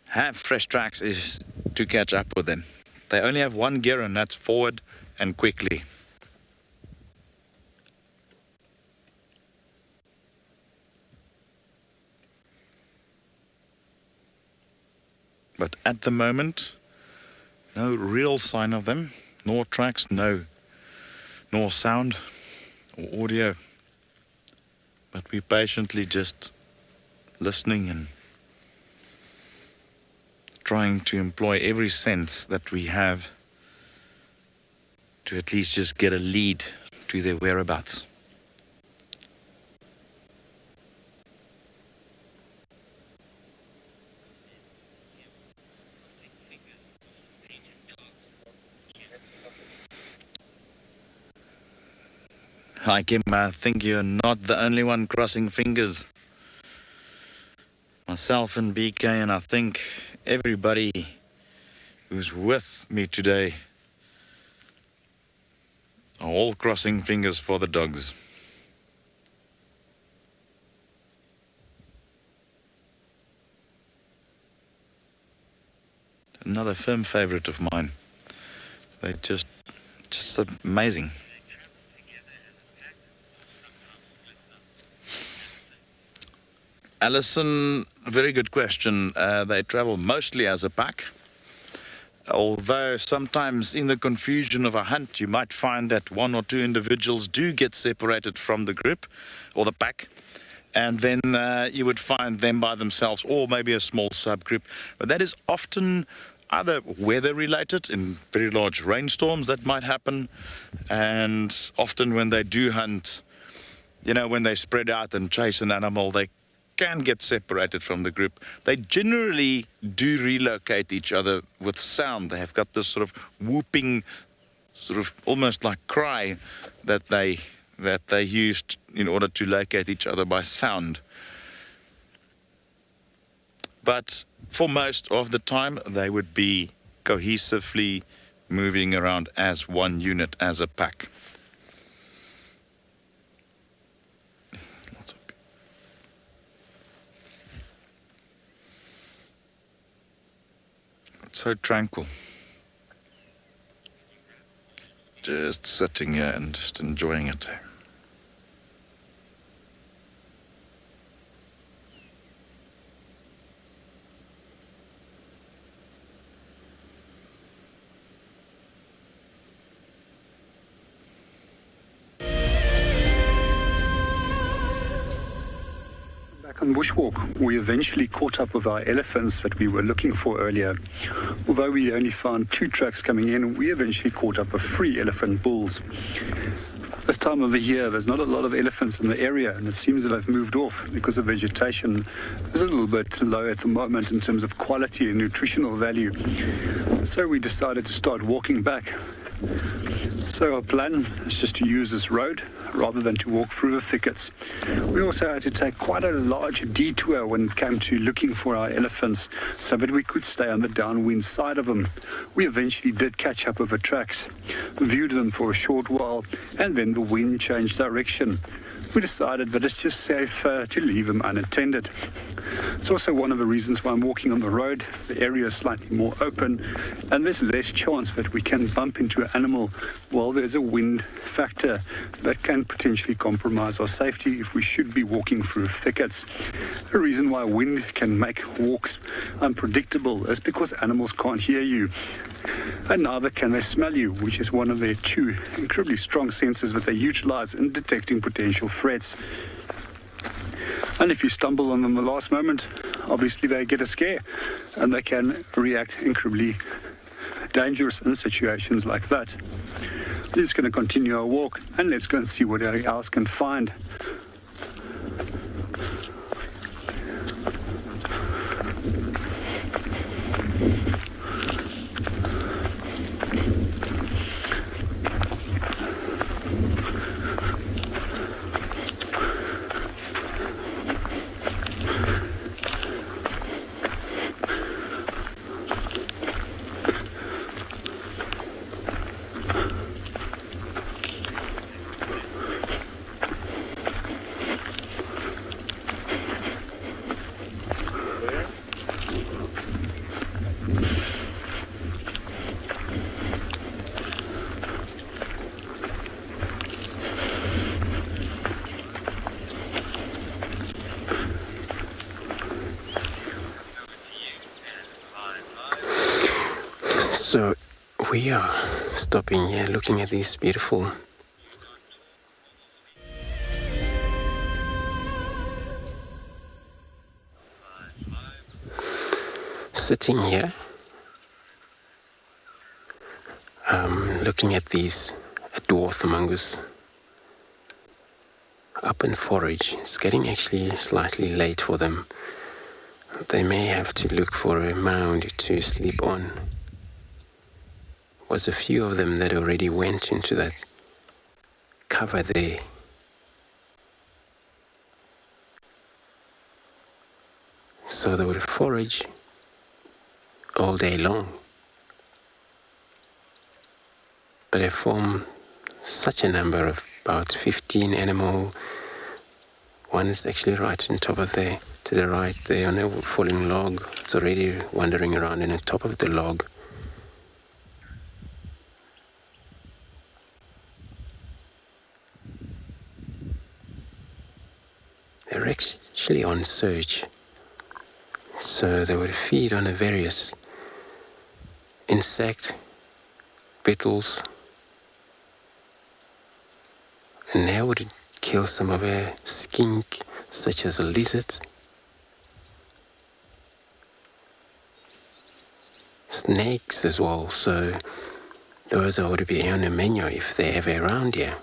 have fresh tracks, is to catch up with them. They only have one gear, and that's forward and quickly. But at the moment, no real sign of them, nor tracks, nor sound or audio. But we're patiently just listening and trying to employ every sense that we have to at least just get a lead to their whereabouts. Hi Kim, I think you're not the only one crossing fingers. Myself and BK, and I think everybody who's with me today are all crossing fingers for the dogs. Another firm favorite of mine. They're just amazing. Alison, very good question. They travel mostly as a pack, although sometimes in the confusion of a hunt you might find that 1 or 2 individuals do get separated from the group or the pack, and then you would find them by themselves, or maybe a small subgroup. But that is often either weather related, in very large rainstorms that might happen, and often when they do hunt, you know, when they spread out and chase an animal, they can get separated from the group. They generally do relocate each other with sound. They have got this sort of whooping sort of almost like cry that they used in order to locate each other by sound. But for most of the time, they would be cohesively moving around as one unit, as a pack. It's so tranquil. Just sitting here and just enjoying it. On bushwalk, we eventually caught up with our elephants that we were looking for earlier. Although we only found 2 tracks coming in, we eventually caught up with 3 elephant bulls. This time of the year, there's not a lot of elephants in the area, and it seems that they've moved off because the vegetation is a little bit low at the moment in terms of quality and nutritional value. So we decided to start walking back. So our plan is just to use this road rather than to walk through the thickets. We also had to take quite a large detour when it came to looking for our elephants so that we could stay on the downwind side of them. We eventually did catch up with the tracks, viewed them for a short while, and then the wind changed direction. We decided that it's just safer to leave them unattended. It's also one of the reasons why I'm walking on the road. The area is slightly more open and there's less chance that we can bump into an animal while there's a wind factor that can potentially compromise our safety if we should be walking through thickets. The reason why wind can make walks unpredictable is because animals can't hear you. And neither can they smell you, which is one of their 2 incredibly strong senses that they utilize in detecting potential threats. And if you stumble on them the last moment, obviously they get a scare and they can react incredibly dangerous in situations like that. We're just going to continue our walk and let's go and see what else can find. So we are stopping here looking at these beautiful sitting here looking at these dwarf mongoose up and forage. It's getting actually slightly late for them. They may have to look for a mound to sleep on. Was a few of them that already went into that cover there. So they would forage all day long. But they form such a number of about 15 animal. One is actually right on top of there, to the right there on a falling log. It's already wandering around in the top of the log. They're actually on search, so they would feed on the various insect, beetles, and they would kill some of a skink, such as a lizard, snakes as well. So those would be on the menu if they're ever around here.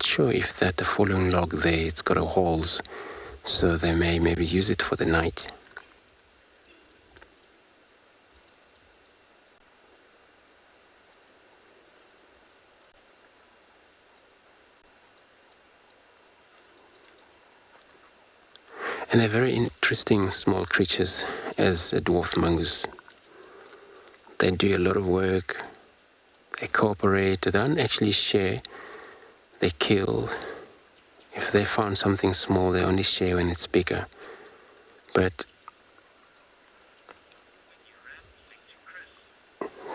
not sure if that the fallen log there, it's got a holes, so they may maybe use it for the night. And they're very interesting small creatures as a dwarf mongoose. They do a lot of work, they cooperate, they don't actually share, they kill. If they found something small, they only share when it's bigger. But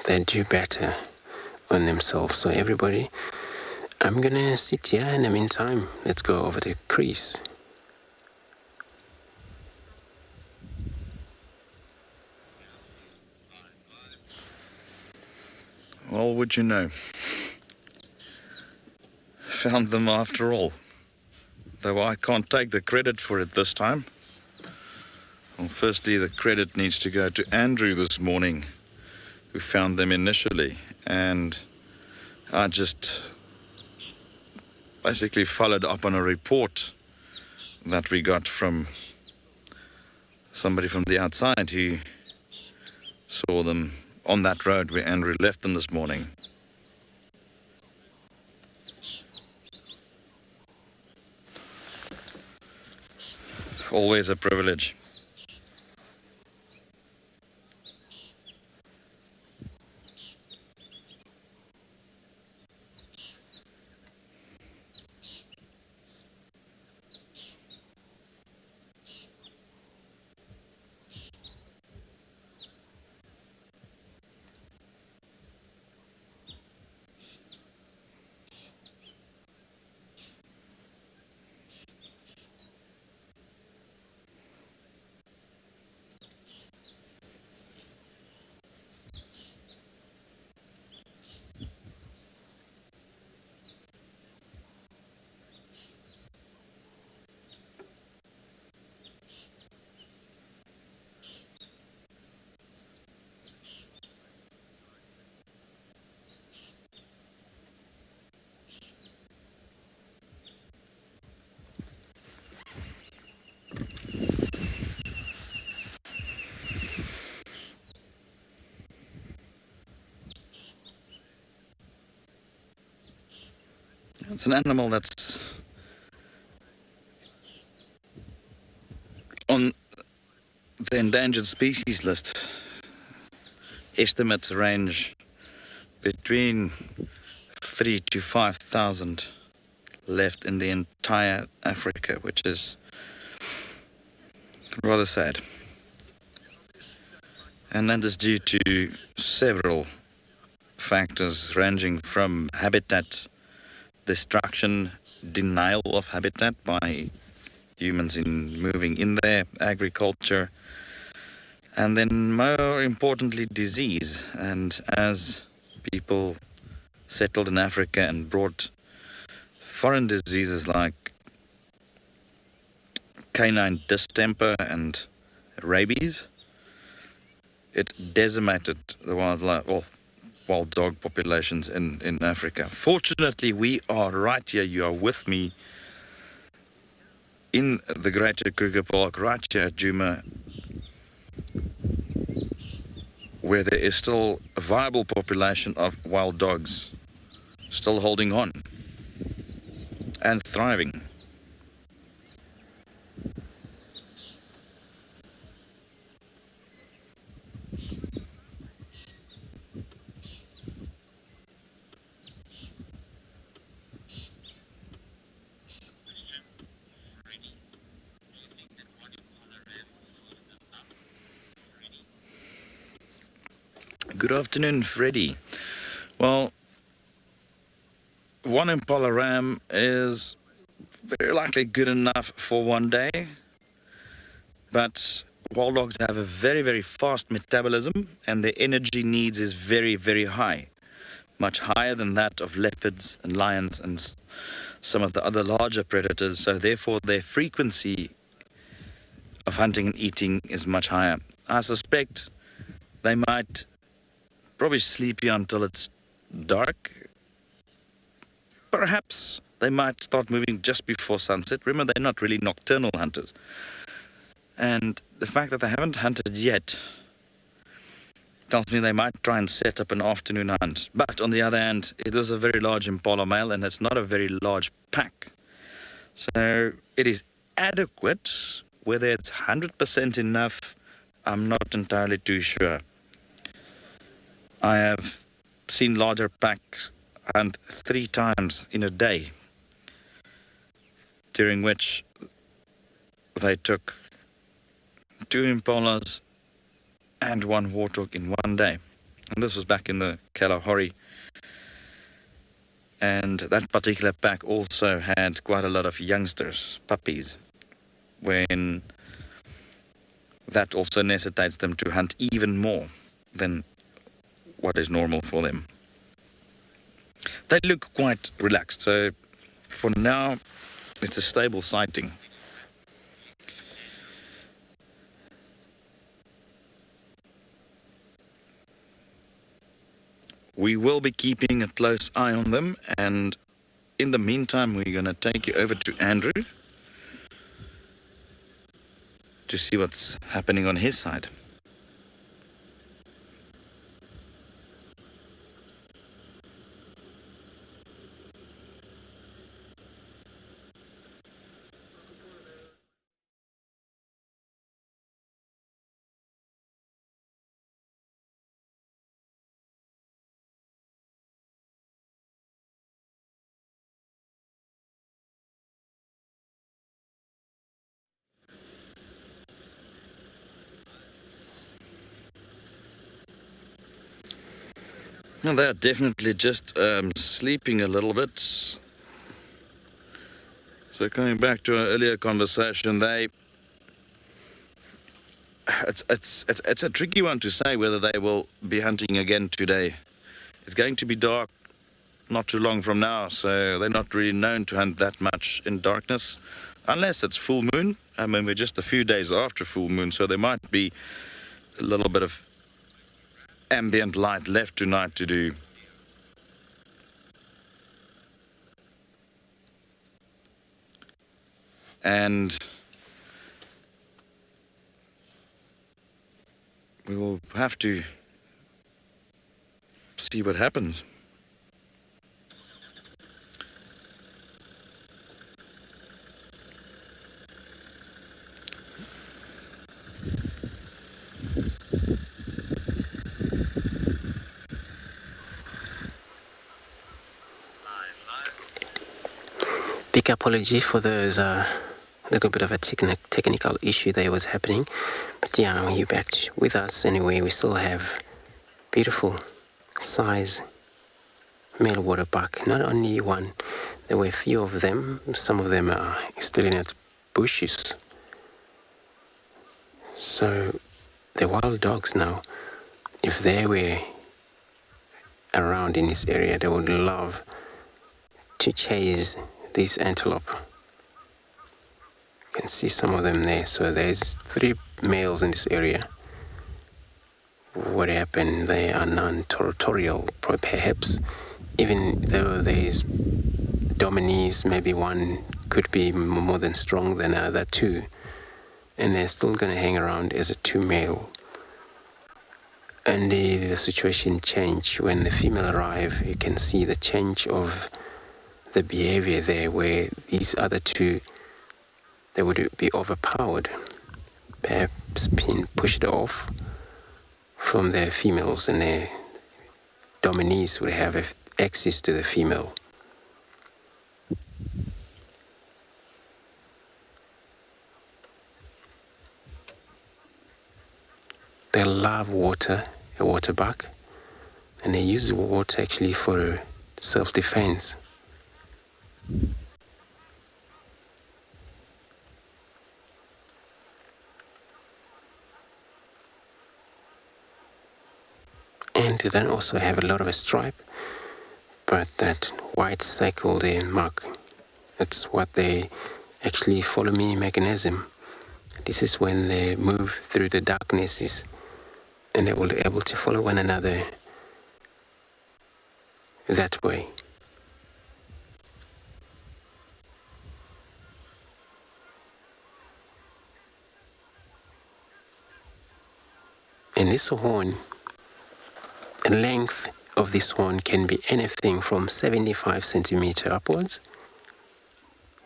they do better on themselves. So everybody, I'm gonna sit here in the meantime. Let's go over to Crease. Well, would you know? Found them after all. Though I can't take the credit for it this time. Well, firstly, the credit needs to go to Andrew this morning, who found them initially. And I just basically followed up on a report that we got from somebody from the outside who saw them on that road where Andrew left them this morning. Always a privilege. It's an animal that's on the endangered species list. Estimates range between 3,000 to 5,000 left in the entire Africa, which is rather sad. And that is due to several factors ranging from habitat destruction, denial of habitat by humans in moving in there, agriculture, and then more importantly disease. And as people settled in Africa and brought foreign diseases like canine distemper and rabies, it decimated the wildlife, well, wild dog populations in Africa. Fortunately, we are right here. You are with me in the Greater Kruger Park, right here at Djuma, where there is still a viable population of wild dogs, still holding on and thriving. Good afternoon, Freddie. Well, one Impala ram is very likely good enough for one day, but wild dogs have a very, very fast metabolism and their energy needs is very, very high, much higher than that of leopards and lions and some of the other larger predators. So therefore their frequency of hunting and eating is much higher. I suspect they might probably sleep here until it's dark, perhaps they might start moving just before sunset. Remember, they're not really nocturnal hunters. And the fact that they haven't hunted yet tells me they might try and set up an afternoon hunt. But on the other hand, it is a very large impala male, and it's not a very large pack. So it is adequate. Whether it's 100% enough, I'm not entirely too sure. I have seen larger packs hunt 3 times in a day, during which they took 2 impalas and 1 warthog in one day. And this was back in the Kalahari. And that particular pack also had quite a lot of youngsters, puppies, when that also necessitates them to hunt even more than what is normal for them. They look quite relaxed, so for now it's a stable sighting. We will be keeping a close eye on them, and in the meantime we're going to take you over to Andrew to see what's happening on his side. Well, they're definitely just sleeping a little bit. So coming back to our earlier conversation, it's a tricky one to say whether they will be hunting again today. It's going to be dark not too long from now, so they're not really known to hunt that much in darkness, unless it's full moon. I mean, we're just a few days after full moon, so there might be a little bit of ambient light left tonight to do. And we will have to see what happens. Big apology for those little bit of a technical issue that was happening, but yeah, you're back with us anyway. We still have beautiful size male waterbuck. Not only one, there were a few of them. Some of them are still in the bushes. So the wild dogs now, if they were around in this area, they would love to chase this antelope. You can see some of them there. So there's 3 males in this area. What happened? They are non-territorial, perhaps. Even though there's dominees, maybe one could be more than strong than the other 2, and they're still going to hang around as a 2 male. And the situation changed when the female arrived. You can see the change of the behavior there, where these other 2, they would be overpowered, perhaps being pushed off from their females, and their dominees would have access to the female. They love water, a waterbuck, and they use water actually for self-defense. And they don't also have a lot of a stripe, but that white circle there mark, that's what they actually follow me mechanism. This is when they move through the darknesses, and they will be able to follow one another that way. And this horn, the length of this horn can be anything from 75 centimeter upwards.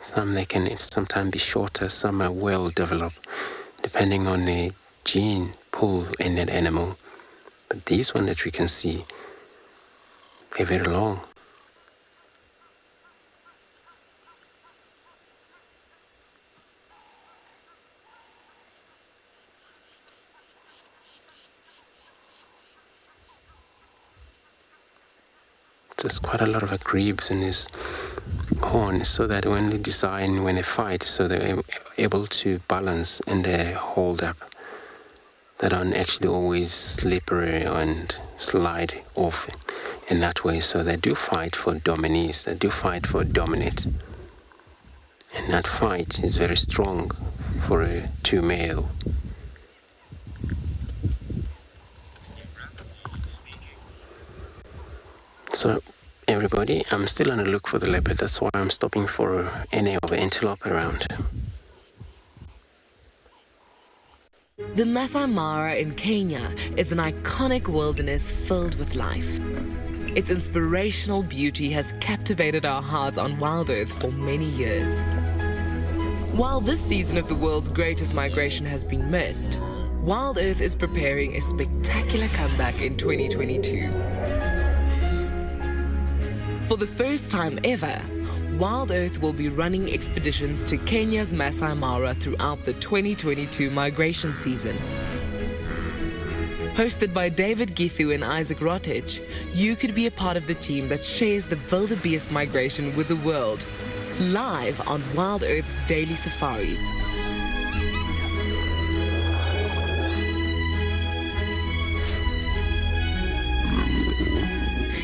Some they can sometimes be shorter, some are well developed, depending on the gene pool in that animal. But these one that we can see, they're very long. There's quite a lot of greaves in this horn, so that when they fight, so they're able to balance and they hold up. They don't actually always slippery and slide off in that way. So they do fight for dominees, they do fight for dominate. And that fight is very strong for a two male. So everybody, I'm still on the look for the leopard. That's why I'm stopping for any of the antelope around. The Masai Mara in Kenya is an iconic wilderness filled with life. Its inspirational beauty has captivated our hearts on WildEarth for many years. While this season of the world's greatest migration has been missed, WildEarth is preparing a spectacular comeback in 2022. For the first time ever, WildEarth will be running expeditions to Kenya's Masai Mara throughout the 2022 migration season. Hosted by David Githu and Isaac Rotich, you could be a part of the team that shares the wildebeest migration with the world, live on WildEarth's daily safaris.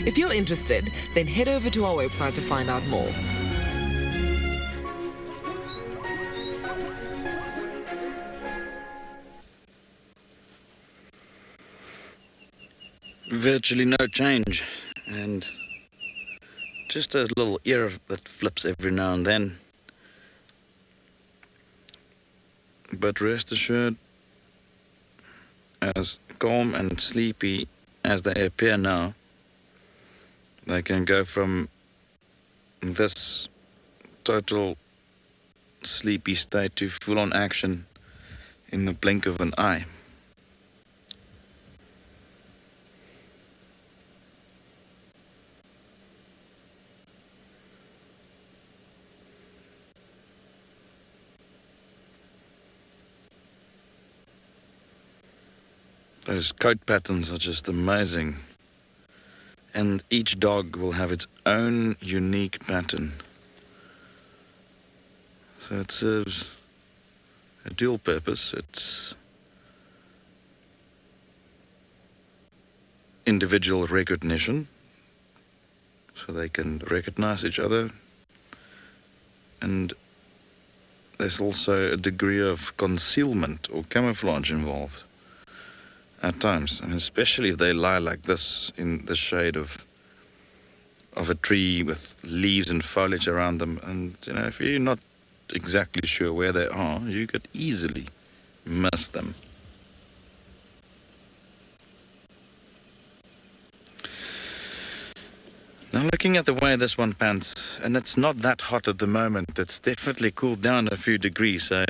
If you're interested, then head over to our website to find out more. Virtually no change, and just a little ear that flips every now and then. But rest assured, as calm and sleepy as they appear now, they can go from this total sleepy state to full-on action in the blink of an eye. Those coat patterns are just amazing. And each dog will have its own unique pattern. So it serves a dual purpose. It's individual recognition, so they can recognize each other. And there's also a degree of concealment or camouflage involved at times, and especially if they lie like this in the shade of a tree with leaves and foliage around them. And if you're not exactly sure where they are, you could easily miss them. Now, looking at the way this one pants, and it's not that hot at the moment, it's definitely cooled down a few degrees, so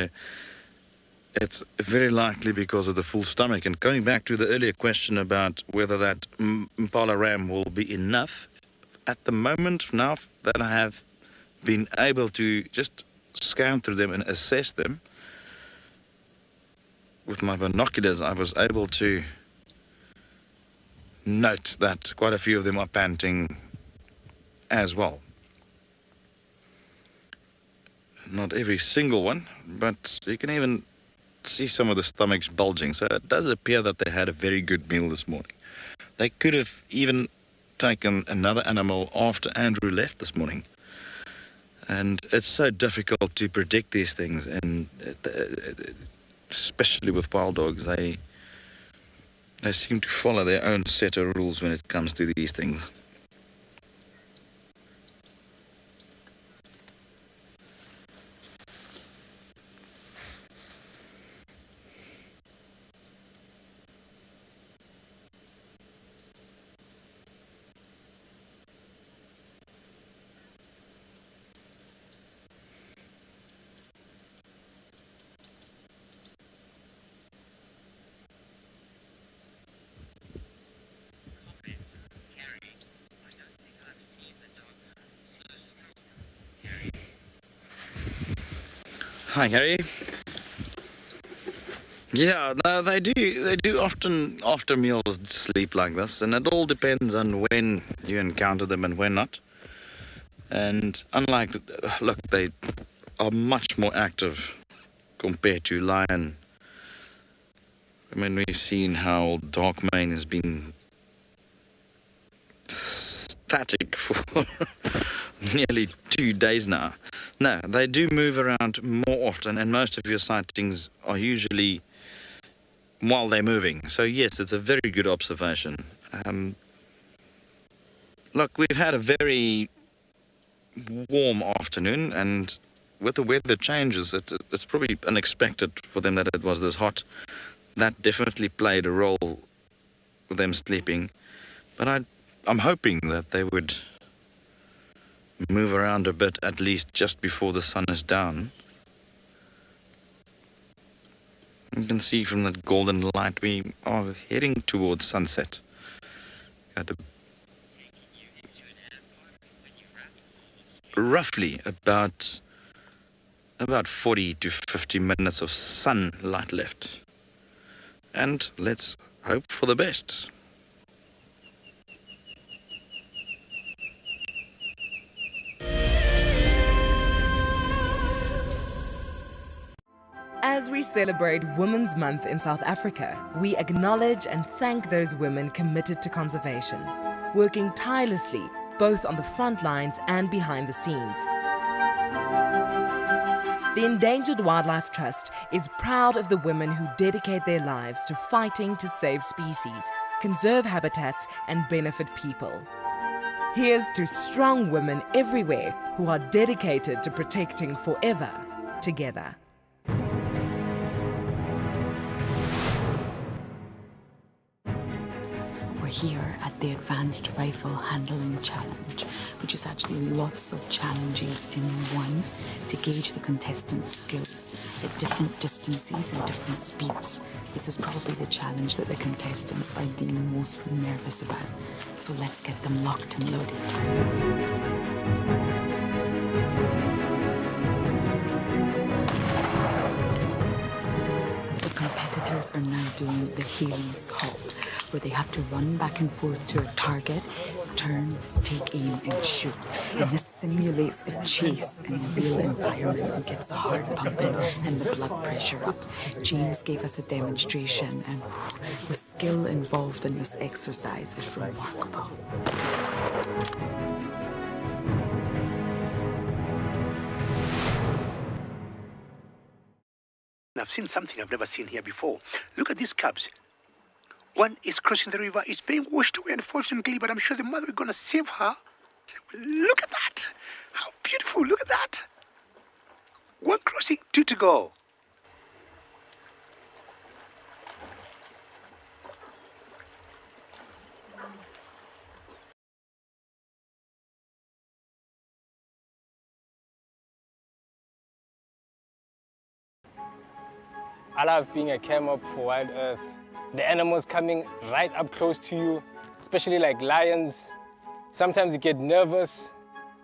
it's very likely because of the full stomach. And going back to the earlier question about whether that Impala ram will be enough, at the moment now that I have been able to just scan through them and assess them with my binoculars, I was able to note that quite a few of them are panting as well. Not every single one, but you can even see some of the stomachs bulging. So it does appear that they had a very good meal this morning. They could have even taken another animal after Andrew left this morning. And it's so difficult to predict these things, and especially with wild dogs, they seem to follow their own set of rules when it comes to these things. Hi, Gary. Yeah, no, they do often after meals sleep like this, and it all depends on when you encounter them and when not. And unlike, look, they are much more active compared to lion. I mean, we've seen how Darkmane has been static for nearly 2 days now. No, they do move around more often, and most of your sightings are usually while they're moving. So yes, it's a very good observation. Look, we've had a very warm afternoon, and with the weather changes, it's probably unexpected for them that it was this hot. That definitely played a role with them sleeping. But I'm hoping that they would move around a bit, at least just before the sun is down. You can see from that golden light we are heading towards sunset. Roughly about 40 to 50 minutes of sunlight left. And let's hope for the best. As we celebrate Women's Month in South Africa, we acknowledge and thank those women committed to conservation, working tirelessly both on the front lines and behind the scenes. The Endangered Wildlife Trust is proud of the women who dedicate their lives to fighting to save species, conserve habitats, and benefit people. Here's to strong women everywhere who are dedicated to protecting forever together. Here at the Advanced Rifle Handling Challenge, which is actually lots of challenges in one to gauge the contestants' skills at different distances and different speeds. This is probably the challenge that the contestants are the most nervous about. So let's get them locked and loaded. Are now doing the Heron's halt, where they have to run back and forth to a target, turn, take aim, and shoot. And this simulates a chase in a real environment and gets the heart pumping and the blood pressure up. James gave us a demonstration, and the skill involved in this exercise is remarkable. I've seen something I've never seen here before. Look at these cubs. One is crossing the river. It's being washed away, unfortunately, but I'm sure the mother is going to save her. Look at that. How beautiful. Look at that. One crossing, 2 to go. I love being a camo for WildEarth. The animals coming right up close to you, especially like lions. Sometimes you get nervous,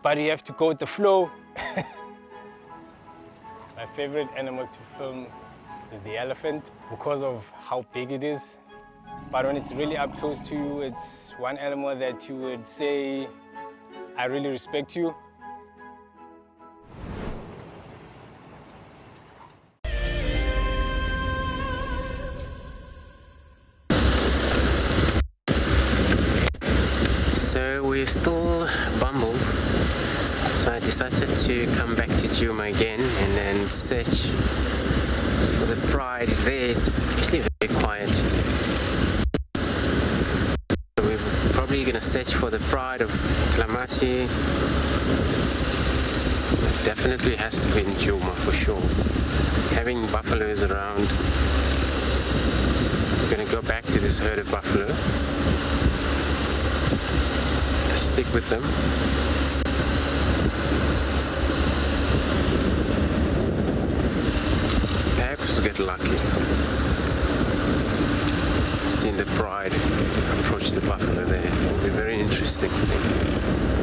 but you have to go with the flow. My favorite animal to film is the elephant because of how big it is. But when it's really up close to you, it's one animal that you would say, I really respect you. So we're still bumbled, so I decided to come back to Djuma again and then search for the pride there. It's actually very quiet. So we're probably going to search for the pride of Tlamati. It definitely has to be in Djuma for sure. Having buffaloes around, we're going to go back to this herd of buffalo. Stick with them. Perhaps get lucky. Seeing the pride approach the buffalo there will be very interesting, I think.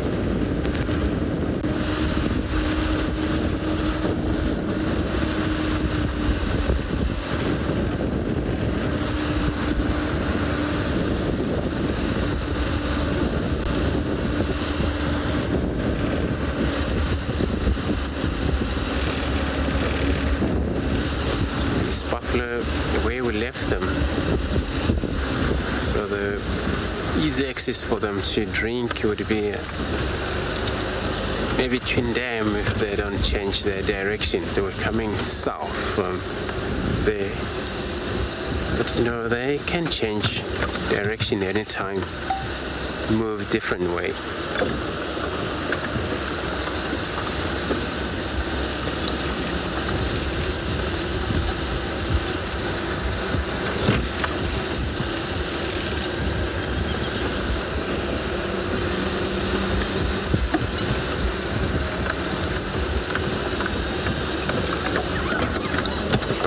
them. So the easy access for them to drink would be maybe between them if they don't change their direction. They were coming south from there. But you know, they can change direction anytime, move different way.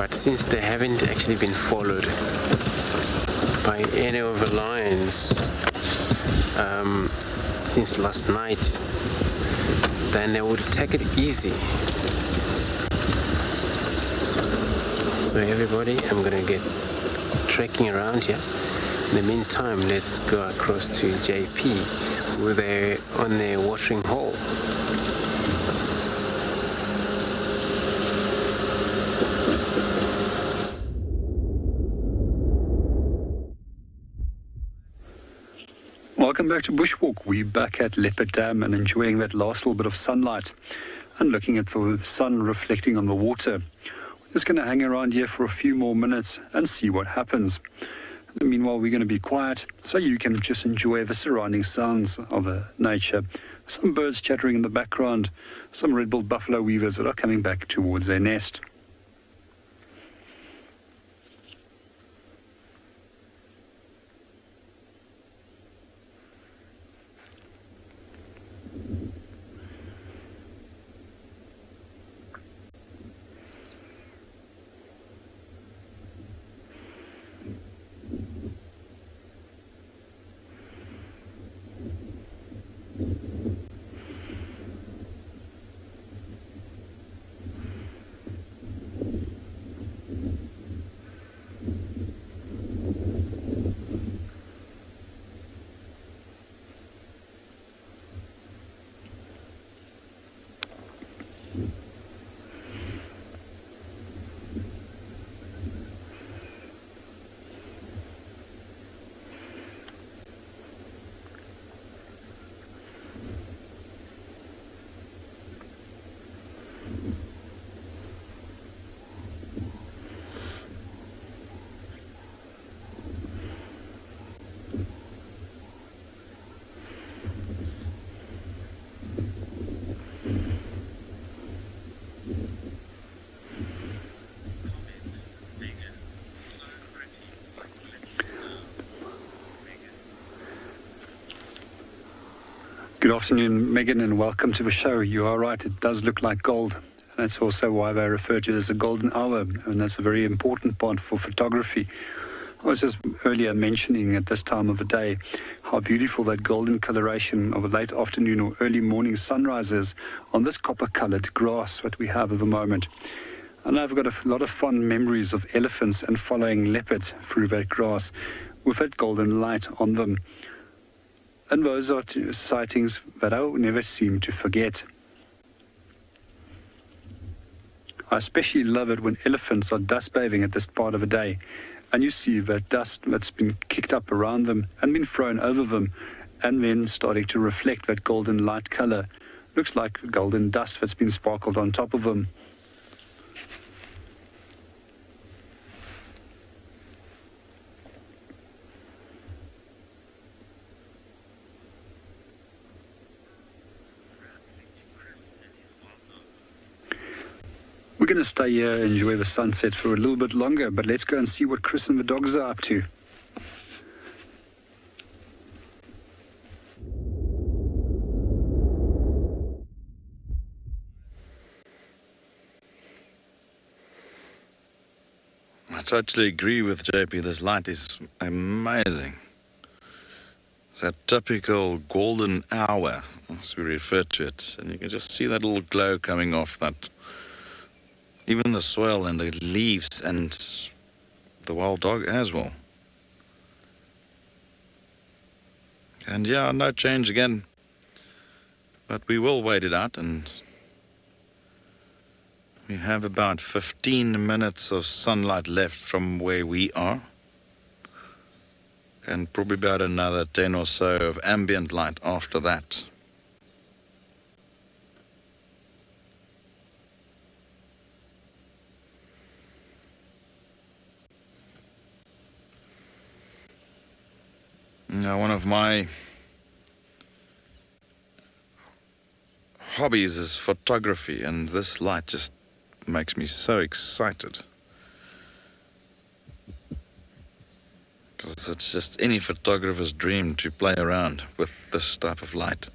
Since they haven't actually been followed by any of the lions since last night, then they would take it easy. So everybody, I'm gonna get trekking around here. In the meantime, let's go across to JP where they're on their watering hole. Welcome back to Bushwalk. We're back at Leopard Dam and enjoying that last little bit of sunlight and looking at the sun reflecting on the water. We're just going to hang around here for a few more minutes and see what happens. And meanwhile, we're going to be quiet so you can just enjoy the surrounding sounds of nature. Some birds chattering in the background, some red-billed buffalo weavers that are coming back towards their nest. Good afternoon, Megan, and welcome to the show. You are right, it does look like gold. And that's also why they refer to it as a golden hour, and that's a very important part for photography. I was just earlier mentioning at this time of the day how beautiful that golden coloration of a late afternoon or early morning sunrise is on this copper-coloured grass that we have at the moment. And I've got a lot of fond memories of elephants and following leopards through that grass with that golden light on them. And those are two sightings that I will never seem to forget. I especially love it when elephants are dust bathing at this part of the day, and you see that dust that's been kicked up around them and been thrown over them, and then starting to reflect that golden light color. Looks like golden dust that's been sparkled on top of them. We're going to stay here and enjoy the sunset for a little bit longer, but let's go and see what Chris and the dogs are up to. I totally agree with JP. This light is amazing. It's that typical golden hour, as we refer to it. And you can just see that little glow coming off that. Even the soil and the leaves and the wild dog as well. And yeah, no change again. But we will wait it out and We have about 15 minutes of sunlight left from where we are, and probably about another 10 or so of ambient light after that. Now, one of my hobbies is photography, and this light just makes me so excited. Because it's just any photographer's dream to play around with this type of light.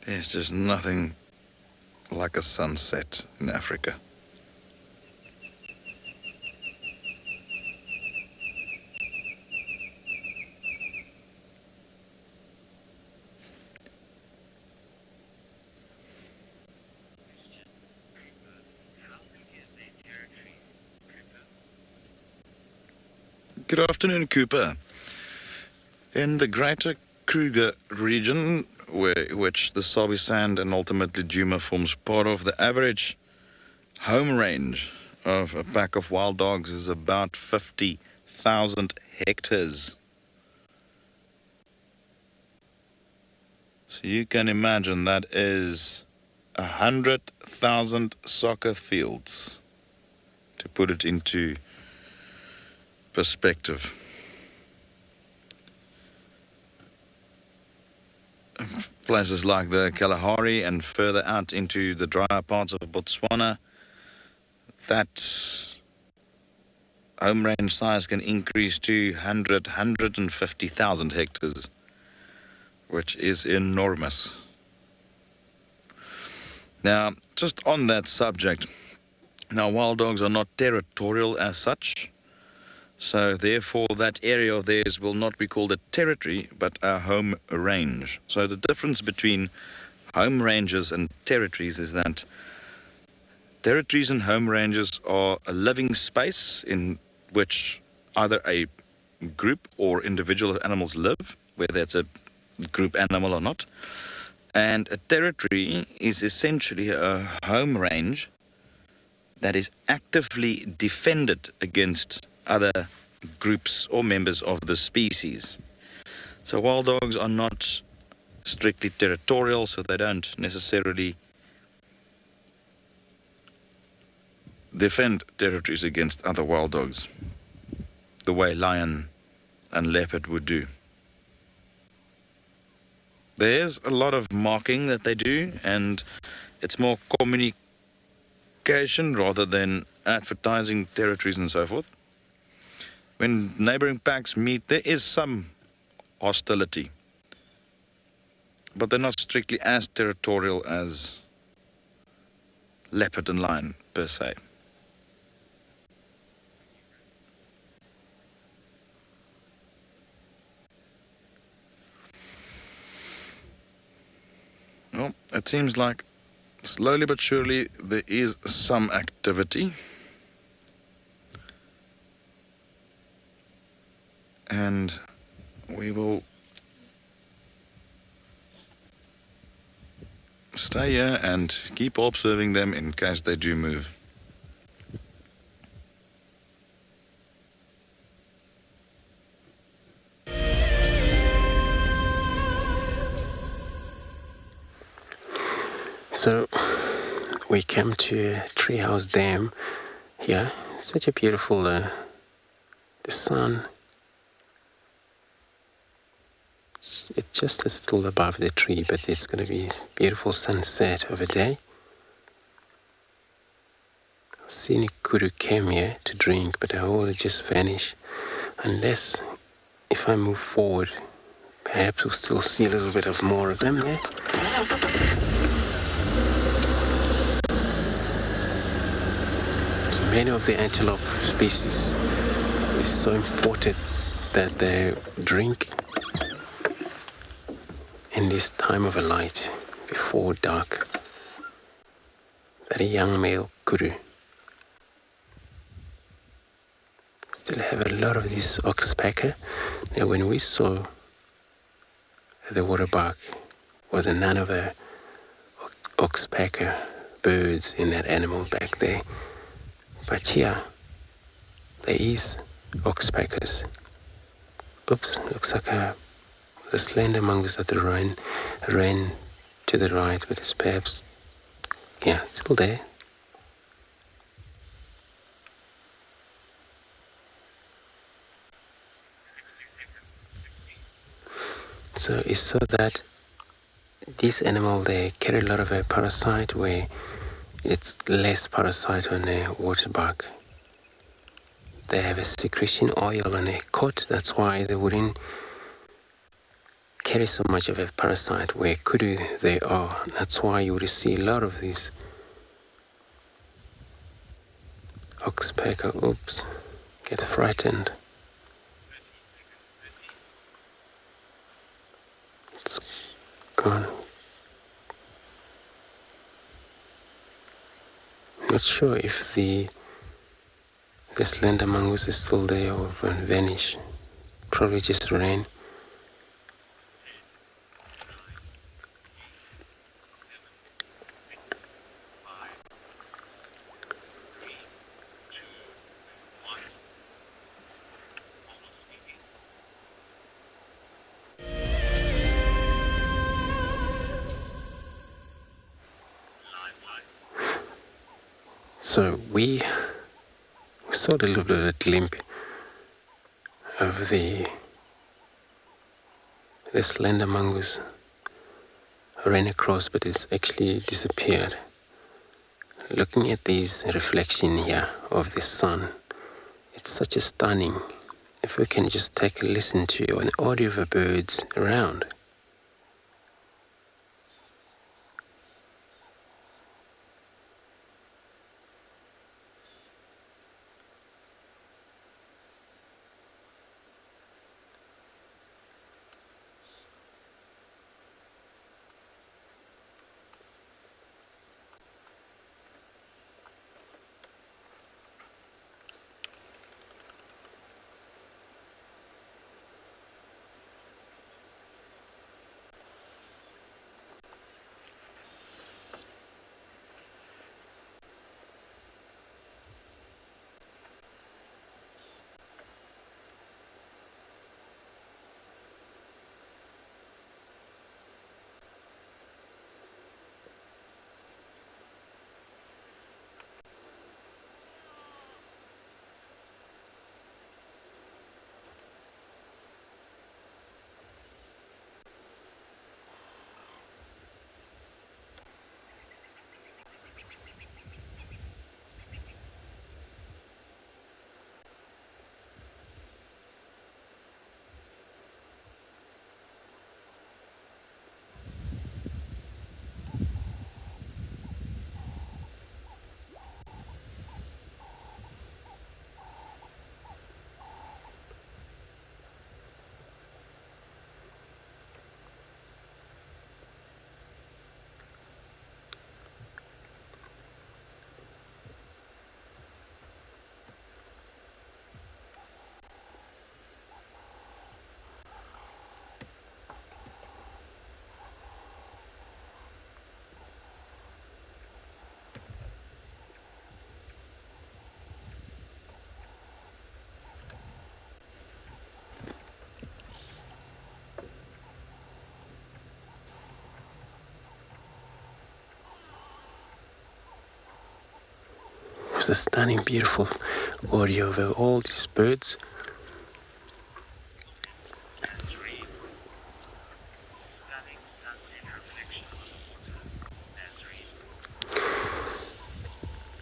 There's just nothing like a sunset in Africa. Good afternoon, Cooper. In the greater Kruger region, which the Sabi sand and ultimately Djuma forms part of, the average home range of a pack of wild dogs is about 50,000 hectares. So you can imagine that is 100,000 soccer fields, to put it into perspective. Places like the Kalahari and further out into the drier parts of Botswana, that home range size can increase to 150,000 hectares, which is enormous. Now, just on that subject, now wild dogs are not territorial as such, so therefore that area of theirs will not be called a territory, but a home range. So the difference between home ranges and territories is that territories and home ranges are a living space in which either a group or individual animals live, whether it's a group animal or not. And a territory is essentially a home range that is actively defended against other groups or members of the species. So wild dogs are not strictly territorial, so they don't necessarily defend territories against other wild dogs the way lion and leopard would do. There's a lot of marking that they do, and it's more communication rather than advertising territories and so forth. When neighboring packs meet, there is some hostility, but they're not strictly as territorial as leopard and lion per se. Well, it seems like slowly but surely there is some activity. And we will stay here and keep observing them in case they do move. So we came to Treehouse Dam here. Such a beautiful, the sun, it's just still above the tree, but it's going to be a beautiful sunset of a day. I've seen a kudu came here to drink, but I will just vanish unless if I move forward Perhaps we'll still see a little bit of more of them there. So many of the antelope species is so important that they drink in this time of a light before dark, that a young male kuru still have a lot of this oxpecker. Now when we saw the waterbuck, was none of the oxpecker birds in that animal back there, but here there is oxpeckers. Oops, looks like the slender mongoose that ran to the right, but it's perhaps, yeah, it's still there. So it's so that this animal, they carry a lot of a parasite where it's less parasite on a waterbuck. They have a secretion oil on their coat, that's why they wouldn't carry so much of a parasite where kudu they are. That's why you would see a lot of these oxpecker, oops, get frightened. It's gone. I'm not sure if the slender mongoose is still there or vanished. Probably just ran. So we saw a little bit of a glimpse of the slender mongoose ran across, but it's actually disappeared. Looking at these reflection here of the sun, it's such a stunning. If we can just take a listen to an audio of the birds around. It was a stunning, beautiful audio of all these birds.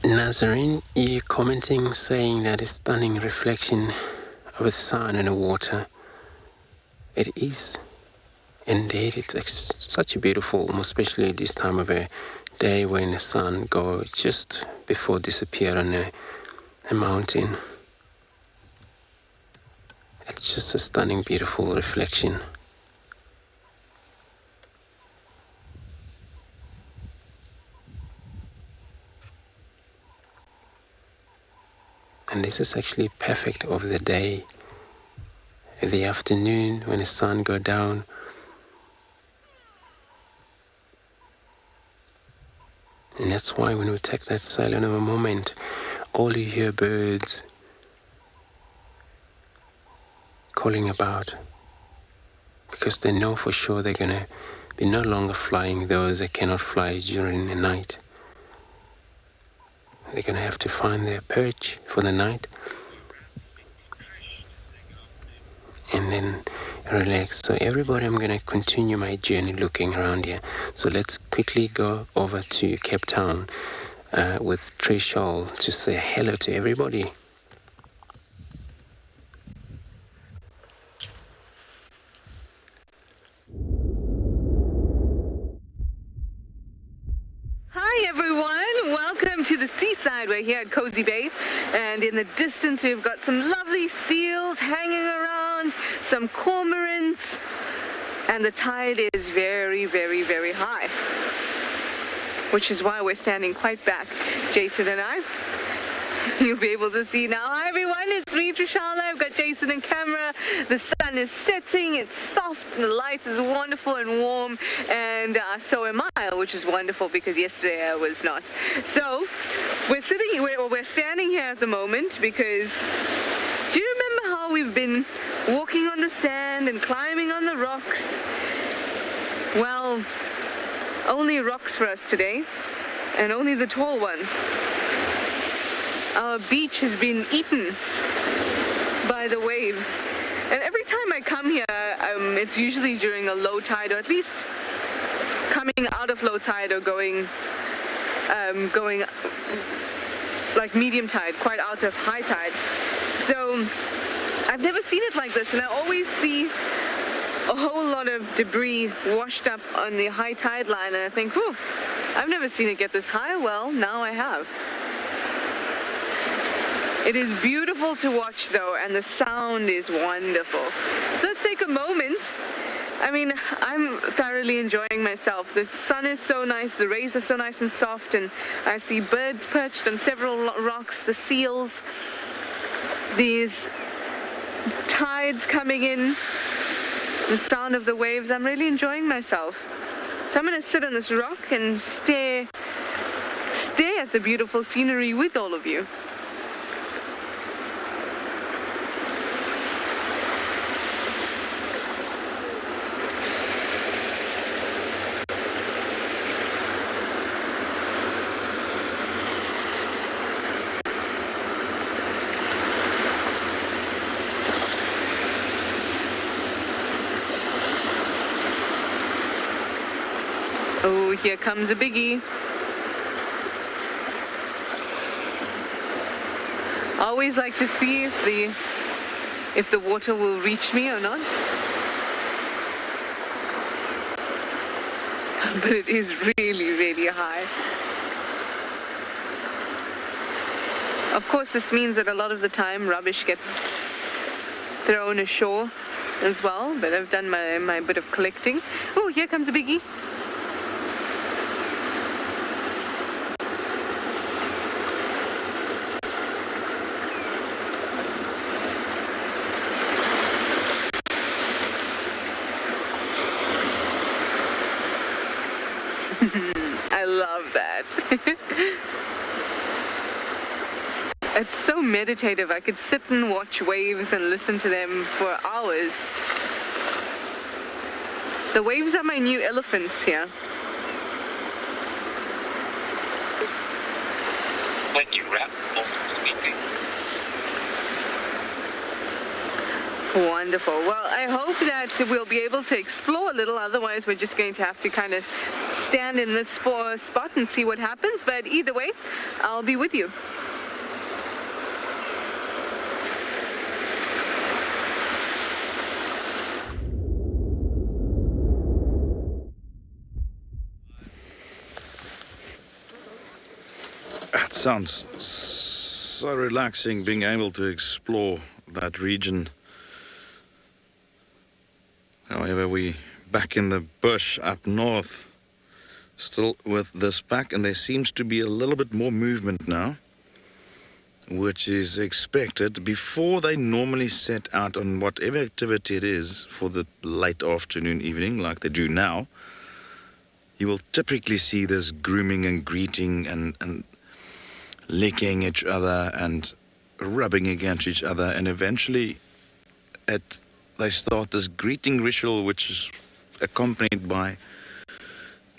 Nazarene, you commenting, saying that a stunning reflection of the sun in the water. It is Indeed, it's such a beautiful, especially this time of a day when the sun goes just before disappear on a mountain. It's just a stunning, beautiful reflection. And this is actually perfect over the day. In the afternoon, when the sun goes down, and that's why when we take that silent of a moment, all you hear birds calling about, because they know for sure they're going to be no longer flying those that cannot fly during the night. They're going to have to find their perch for the night and then relax. So everybody, I'm going to continue my journey looking around here. So let's quickly go over to Cape Town with Trishal to say hello to everybody. Hi everyone, welcome to the seaside. We're here at Cozy Bay, and in the distance we've got some lovely seals hanging around, some cormorants, and the tide is very, very, very high, which is why we're standing quite back, Jason and I. You'll be able to see now. Hi everyone, it's me, Trishana. I've got Jason on camera. The sun is setting, it's soft, and the light is wonderful and warm, and so am I, which is wonderful because yesterday I was not. So we're standing here at the moment because, do you remember how we've been walking on the sand and climbing on the rocks? Well, only rocks for us today, and only the tall ones. Our beach has been eaten by the waves, and every time I come here, it's usually during a low tide, or at least coming out of low tide or going like medium tide, quite out of high tide. So I've never seen it like this, and I always see a whole lot of debris washed up on the high tide line, and I think, whew, I've never seen it get this high. Well, now I have. It is beautiful to watch though, and the sound is wonderful. So let's take a moment. I mean, I'm thoroughly enjoying myself. The sun is so nice, the rays are so nice and soft, and I see birds perched on several rocks, the seals, these tides coming in, the sound of the waves. I'm really enjoying myself. So I'm going to sit on this rock and stare at the beautiful scenery with all of you. Oh, here comes a biggie. I always like to see if the water will reach me or not. But it is really, really high. Of course, this means that a lot of the time rubbish gets thrown ashore as well, but I've done my bit of collecting. Oh, here comes a biggie. I love that. It's so meditative. I could sit and watch waves and listen to them for hours. The waves are my new elephants here. When you wrap speaking. Wonderful. Well, I hope that we'll be able to explore a little. Otherwise, we're just going to have to kind of stand in this spot and see what happens. But either way, I'll be with you. sounds so relaxing being able to explore that region. However, we back in the bush up north, still with this pack, and there seems to be a little bit more movement now, which is expected before they normally set out on whatever activity it is for the late afternoon, evening, like they do now. You will typically see this grooming and greeting and licking each other and rubbing against each other, and eventually they start this greeting ritual, which is accompanied by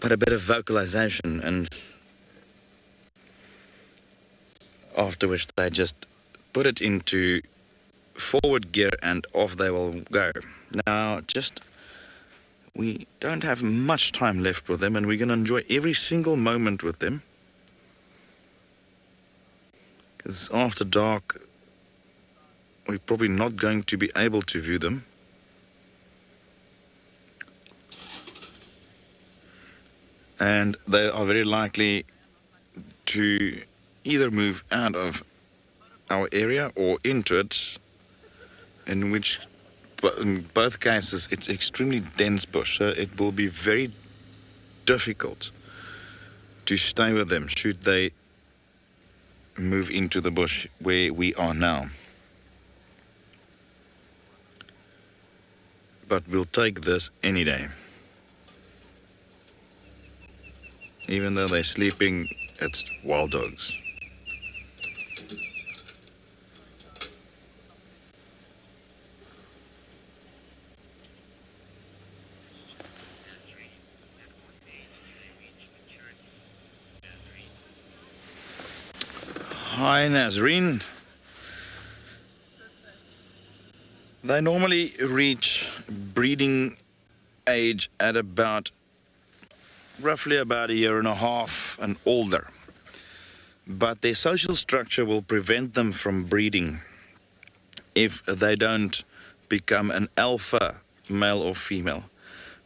a bit of vocalization, and after which they just put it into forward gear and off they will go. Now, we don't have much time left with them, and we're going to enjoy every single moment with them, because after dark we're probably not going to be able to view them. And they are very likely to either move out of our area or into it, in both cases it's extremely dense bush, so it will be very difficult to stay with them should they move into the bush where we are now. But we'll take this any day. Even though they're sleeping, it's wild dogs. Hi, Nazreen. They normally reach breeding age at roughly about a year and a half and older. But their social structure will prevent them from breeding if they don't become an alpha male or female.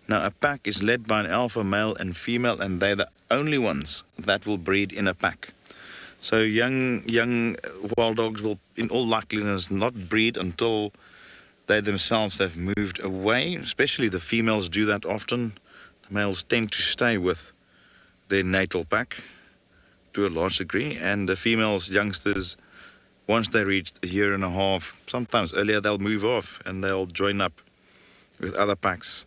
Now, a pack is led by an alpha male and female, and they're the only ones that will breed in a pack. So young wild dogs will, in all likeliness, not breed until they themselves have moved away. Especially the females do that often. The males tend to stay with their natal pack to a large degree, and the females, youngsters, once they reach a year and a half, sometimes earlier, they'll move off and they'll join up with other packs.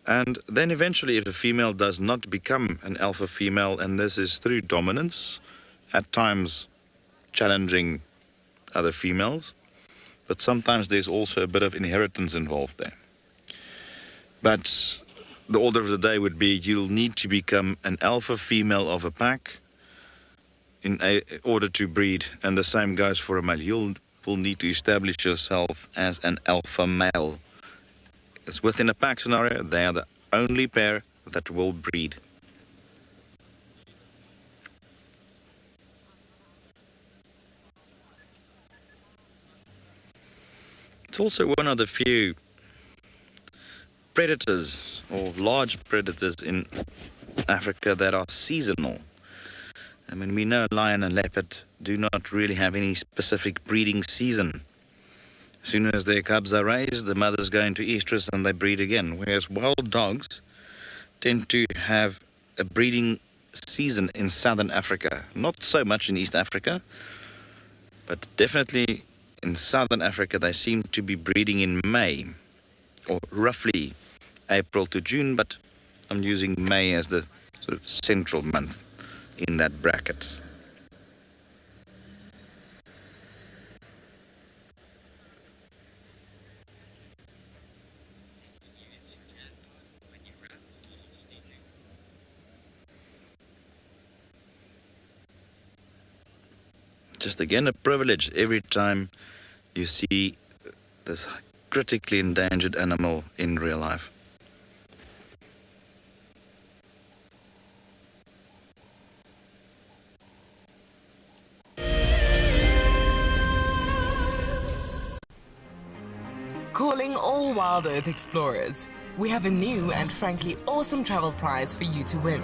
And then eventually, if a female does not become an alpha female, and this is through dominance, at times challenging other females, but sometimes there's also a bit of inheritance involved there. But the order of the day would be you'll need to become an alpha female of a pack in order to breed, and the same goes for a male. You'll need to establish yourself as an alpha male. Because within a pack scenario, they are the only pair that will breed. It's also one of the few predators or large predators in Africa that are seasonal. I mean, we know lion and leopard do not really have any specific breeding season. As soon as their cubs are raised, the mothers go into estrus and they breed again. Whereas wild dogs tend to have a breeding season in southern Africa. Not so much in East Africa, but definitely in southern Africa they seem to be breeding in May, or roughly April to June, but I'm using May as the sort of central month in that bracket. Just again a privilege every time you see this critically endangered animal in real life. Calling all WildEarth explorers, we have a new and frankly awesome travel prize for you to win.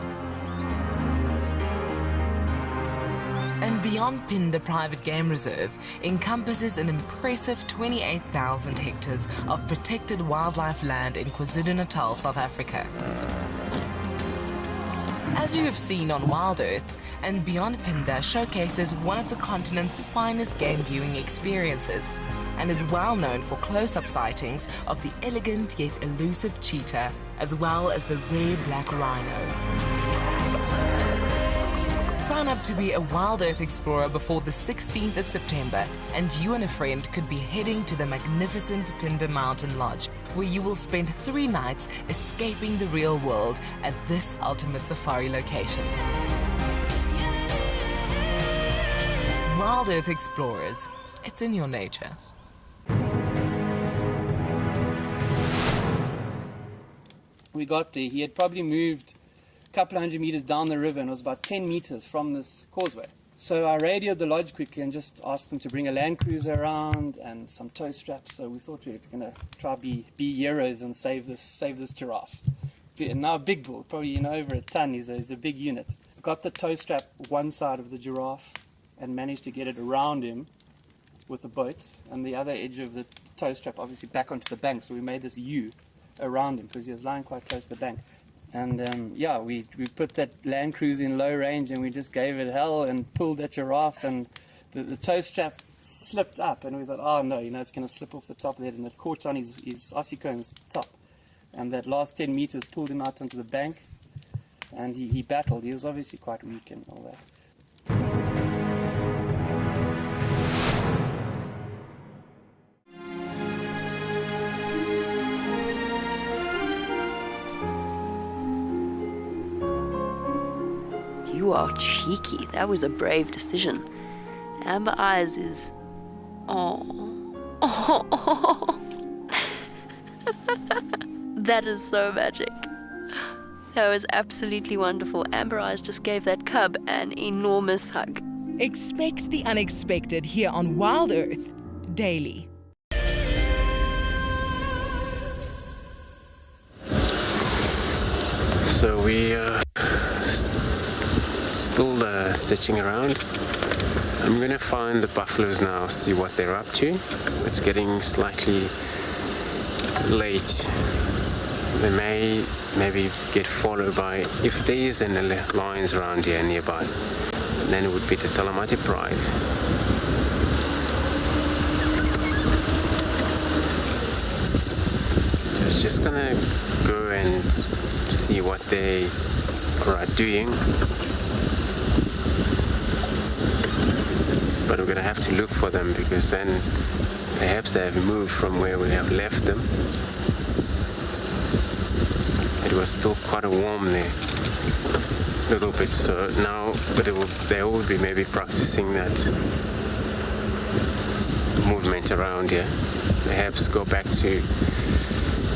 And andBeyond Phinda Private Game Reserve encompasses an impressive 28,000 hectares of protected wildlife land in KwaZulu-Natal, South Africa. As you have seen on WildEarth, andBeyond Phinda showcases one of the continent's finest game viewing experiences and is well known for close-up sightings of the elegant yet elusive cheetah, as well as the rare black rhino. Sign up to be a WildEarth explorer before the 16th of September, and you and a friend could be heading to the magnificent Phinda Mountain Lodge, where you will spend 3 nights escaping the real world at this ultimate safari location. WildEarth Explorers, it's in your nature. We got there, he had probably moved a couple of 100 meters down the river and was about 10 meters from this causeway. So I radioed the lodge quickly and just asked them to bring a land cruiser around and some tow straps. So we thought we were going to try be heroes and save this giraffe. And now a big bull, probably over a ton, he's a big unit. Got the tow strap one side of the giraffe and managed to get it around him with the boat, and the other edge of the tow strap obviously back onto the bank. So we made this U around him because he was lying quite close to the bank. And yeah, we put that land cruise in low range and we just gave it hell and pulled that giraffe, and the tow strap slipped up and we thought, oh no, it's going to slip off the top of the head, and it caught on his ossicones top. And that last 10 meters pulled him out onto the bank, and he battled. He was obviously quite weak and all that. You are cheeky. That was a brave decision. Amber Eyes is... Oh. That is so magic. That was absolutely wonderful. Amber Eyes just gave that cub an enormous hug. Expect the unexpected here on WildEarth daily. So we still stitching around. I'm gonna find the buffaloes now, see what they're up to. It's getting slightly late. They may maybe get followed by, if there is any lions around here nearby, then it would be the Djuma Pride. So it's just gonna go and see what they are doing. But we're gonna have to look for them, because then perhaps they have moved from where we have left them. It was still quite warm there, a little bit, so now, but they will be maybe practicing that movement around here. Perhaps go back to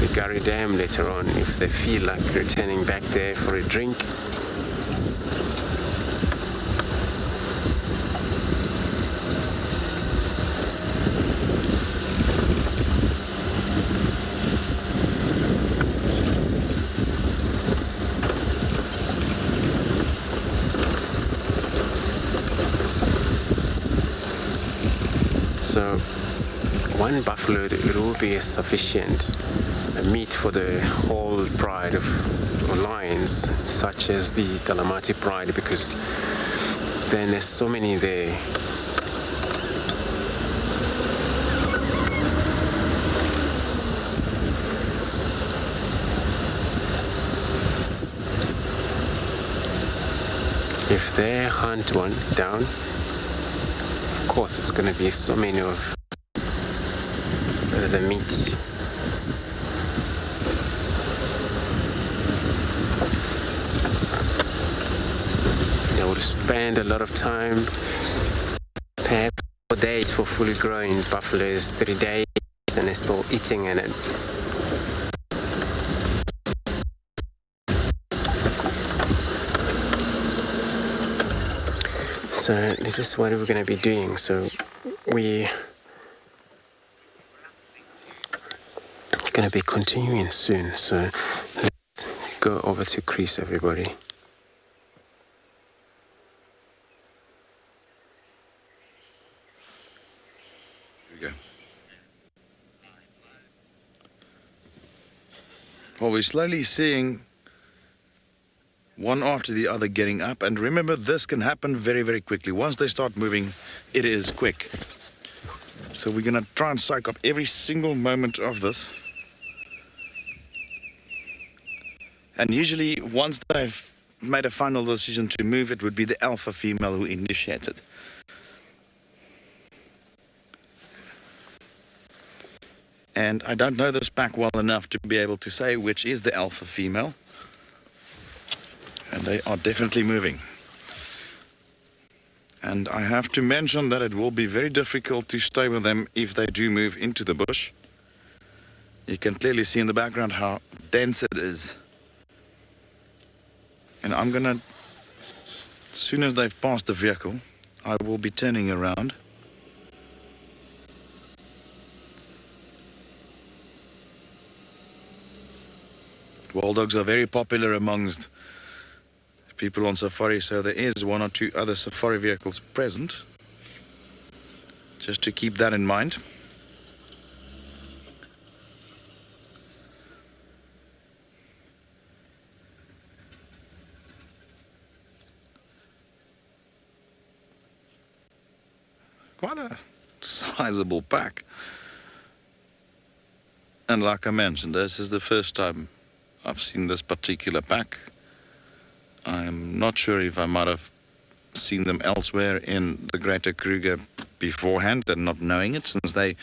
the Gary Dam later on if they feel like returning back there for a drink. So one buffalo, it will be sufficient meat for the whole pride of lions, such as the Djuma Pride, because then there's so many there. If they hunt one down, of course it's going to be so many of the meat. They would spend a lot of time, perhaps 4 days for fully grown buffaloes, 3 days, and they're still eating in it. So this is what we're going to be doing. So we're going to be continuing soon. So let's go over to Chris, everybody. we go. Well, we're slowly seeing one after the other getting up, and remember, this can happen very, very quickly. Once they start moving, it is quick. So we're going to try and soak up every single moment of this. And usually, once they've made a final decision to move, it would be the alpha female who initiates it. And I don't know this pack well enough to be able to say which is the alpha female. And they are definitely moving. And I have to mention that it will be very difficult to stay with them if they do move into the bush. You can clearly see in the background how dense it is. And I'm gonna, as soon as they've passed the vehicle, I will be turning around. Wild dogs are very popular amongst people on safari, so there is one or two other safari vehicles present. Just to keep that in mind. Quite a sizable pack. And like I mentioned, this is the first time I've seen this particular pack. I'm not sure if I might have seen them elsewhere in the Greater Kruger beforehand and not knowing it, since they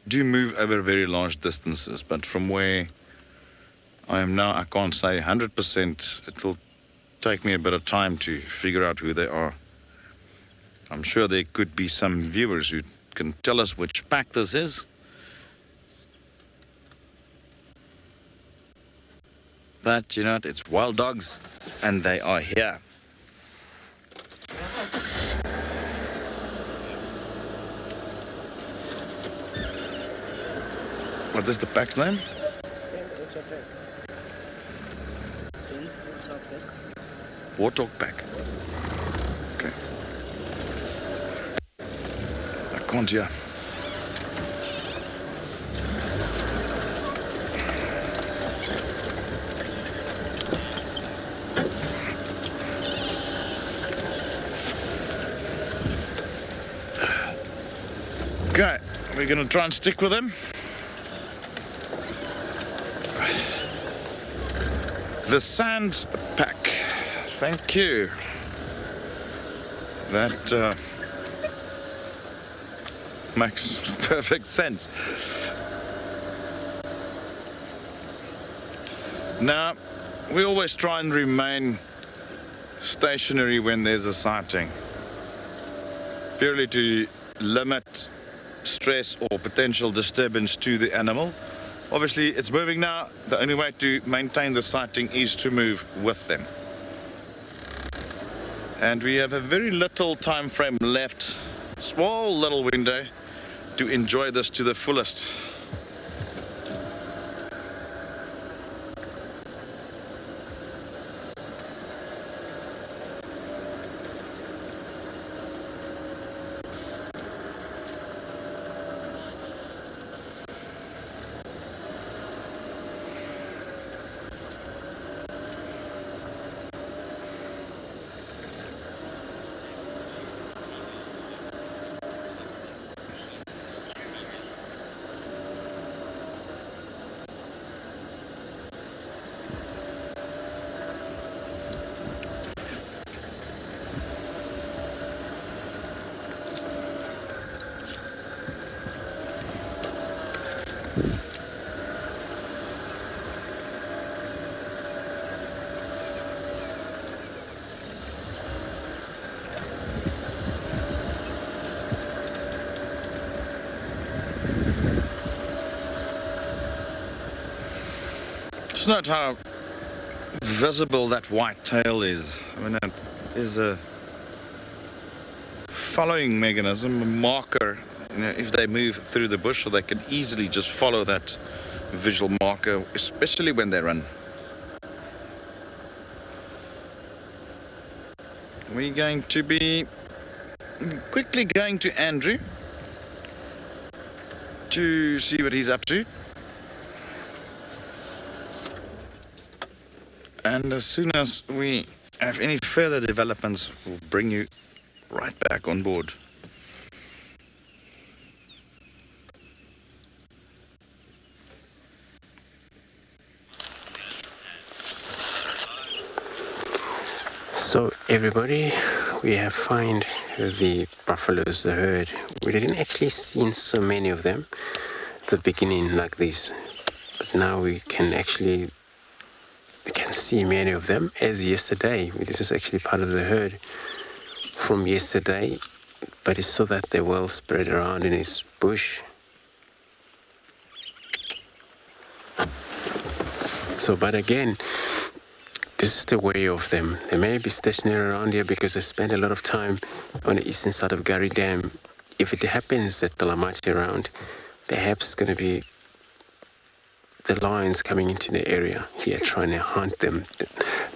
do move over very large distances. But from where I am now, I can't say 100%. It will take me a bit of time to figure out who they are. I'm sure there could be some viewers who can tell us which pack this is. But you know what, it's wild dogs, and they are here. What is the pack's name? Warthog pack. Okay. I can't hear. Okay, we're going to try and stick with him. The sand pack. Thank you. That makes perfect sense. Now, we always try and remain stationary when there's a sighting, purely to limit stress or potential disturbance to the animal. Obviously, it's moving now. The only way to maintain the sighting is to move with them. And we have a very little time frame left, small little window, to enjoy this to the fullest. Just note how visible that white tail is. I mean, that is a following mechanism, a marker. You know, if they move through the bush, so they can easily just follow that visual marker, especially when they run. We're going to be quickly going to Andrew. to see what he's up to. And as soon as we have any further developments, we'll bring you right back on board. So everybody, we have found the buffaloes, the herd. We didn't actually see so many of them at the beginning like this, but now we can see many of them as yesterday. This is actually part of the herd from yesterday, but it's so that they're well spread around in this bush. So, but again, this is the way of them. They may be stationary around here because they spend a lot of time on the eastern side of Gary Dam. If it happens that termite around, perhaps it's going to be the lions coming into the area here trying to hunt them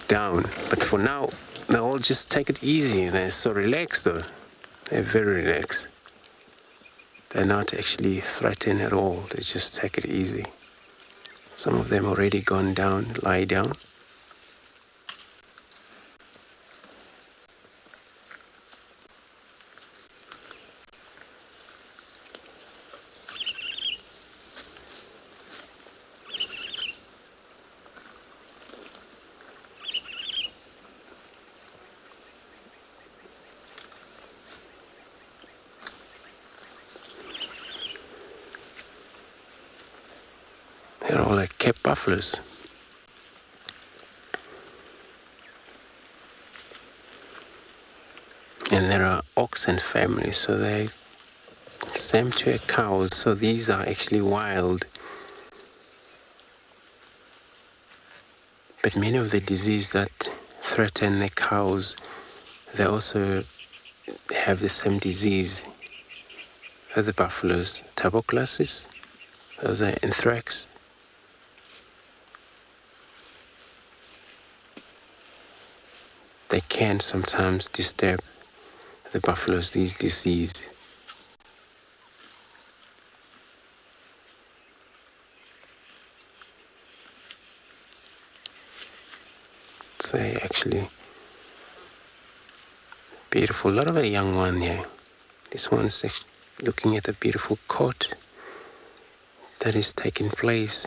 down. But for now, they all just take it easy. They're so relaxed though. They're very relaxed. They're not actually threatened at all. They just take it easy. Some of them already gone down, lie down. They're all like kept buffaloes. And there are oxen families, so they same to cows. So these are actually wild. But many of the diseases that threaten the cows, they also have the same disease as the buffaloes. Tuberculosis, those are anthrax. They can sometimes disturb the buffaloes, these diseases. So actually beautiful. A lot of a young one here. This one's actually looking at a beautiful coat that is taking place.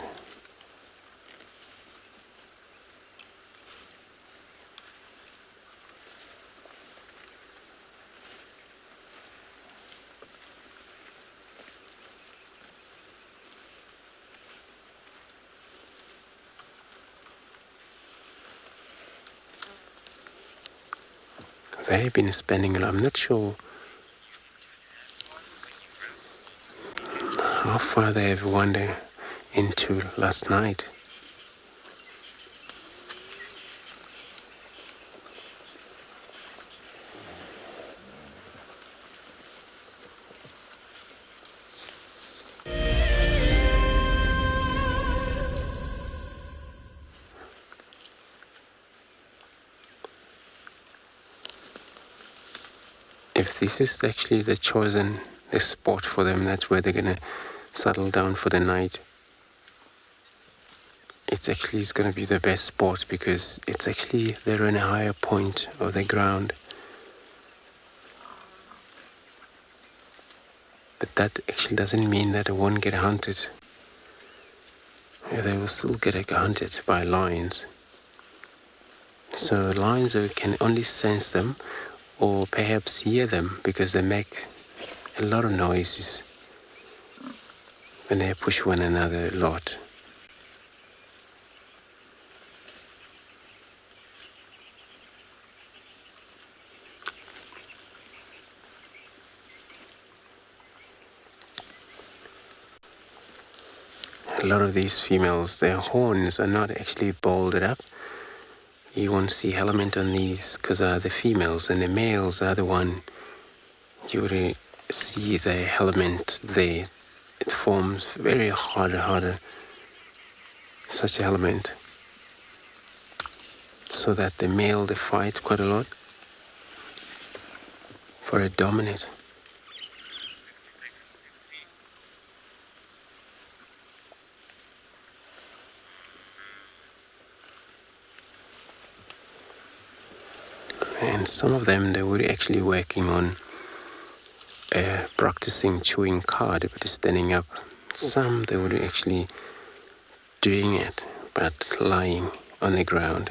They've been spending a lot. I'm not sure how far they've wandered into last night. If this is actually the spot for them, that's where they're gonna settle down for the night. It's gonna be the best spot because they're in a higher point of the ground. But that actually doesn't mean that they won't get hunted. They will still get hunted by lions. So lions can only sense them or perhaps hear them because they make a lot of noises when they push one another a lot. A lot of these females, their horns are not actually balded up. You won't see element on these because the females, and the males are the one you would see the element there. It forms very harder, such element. So that the male, they fight quite a lot for a dominant. and some of them, they were actually working on practicing chewing cud, but standing up. Some, they were actually doing it, but lying on the ground.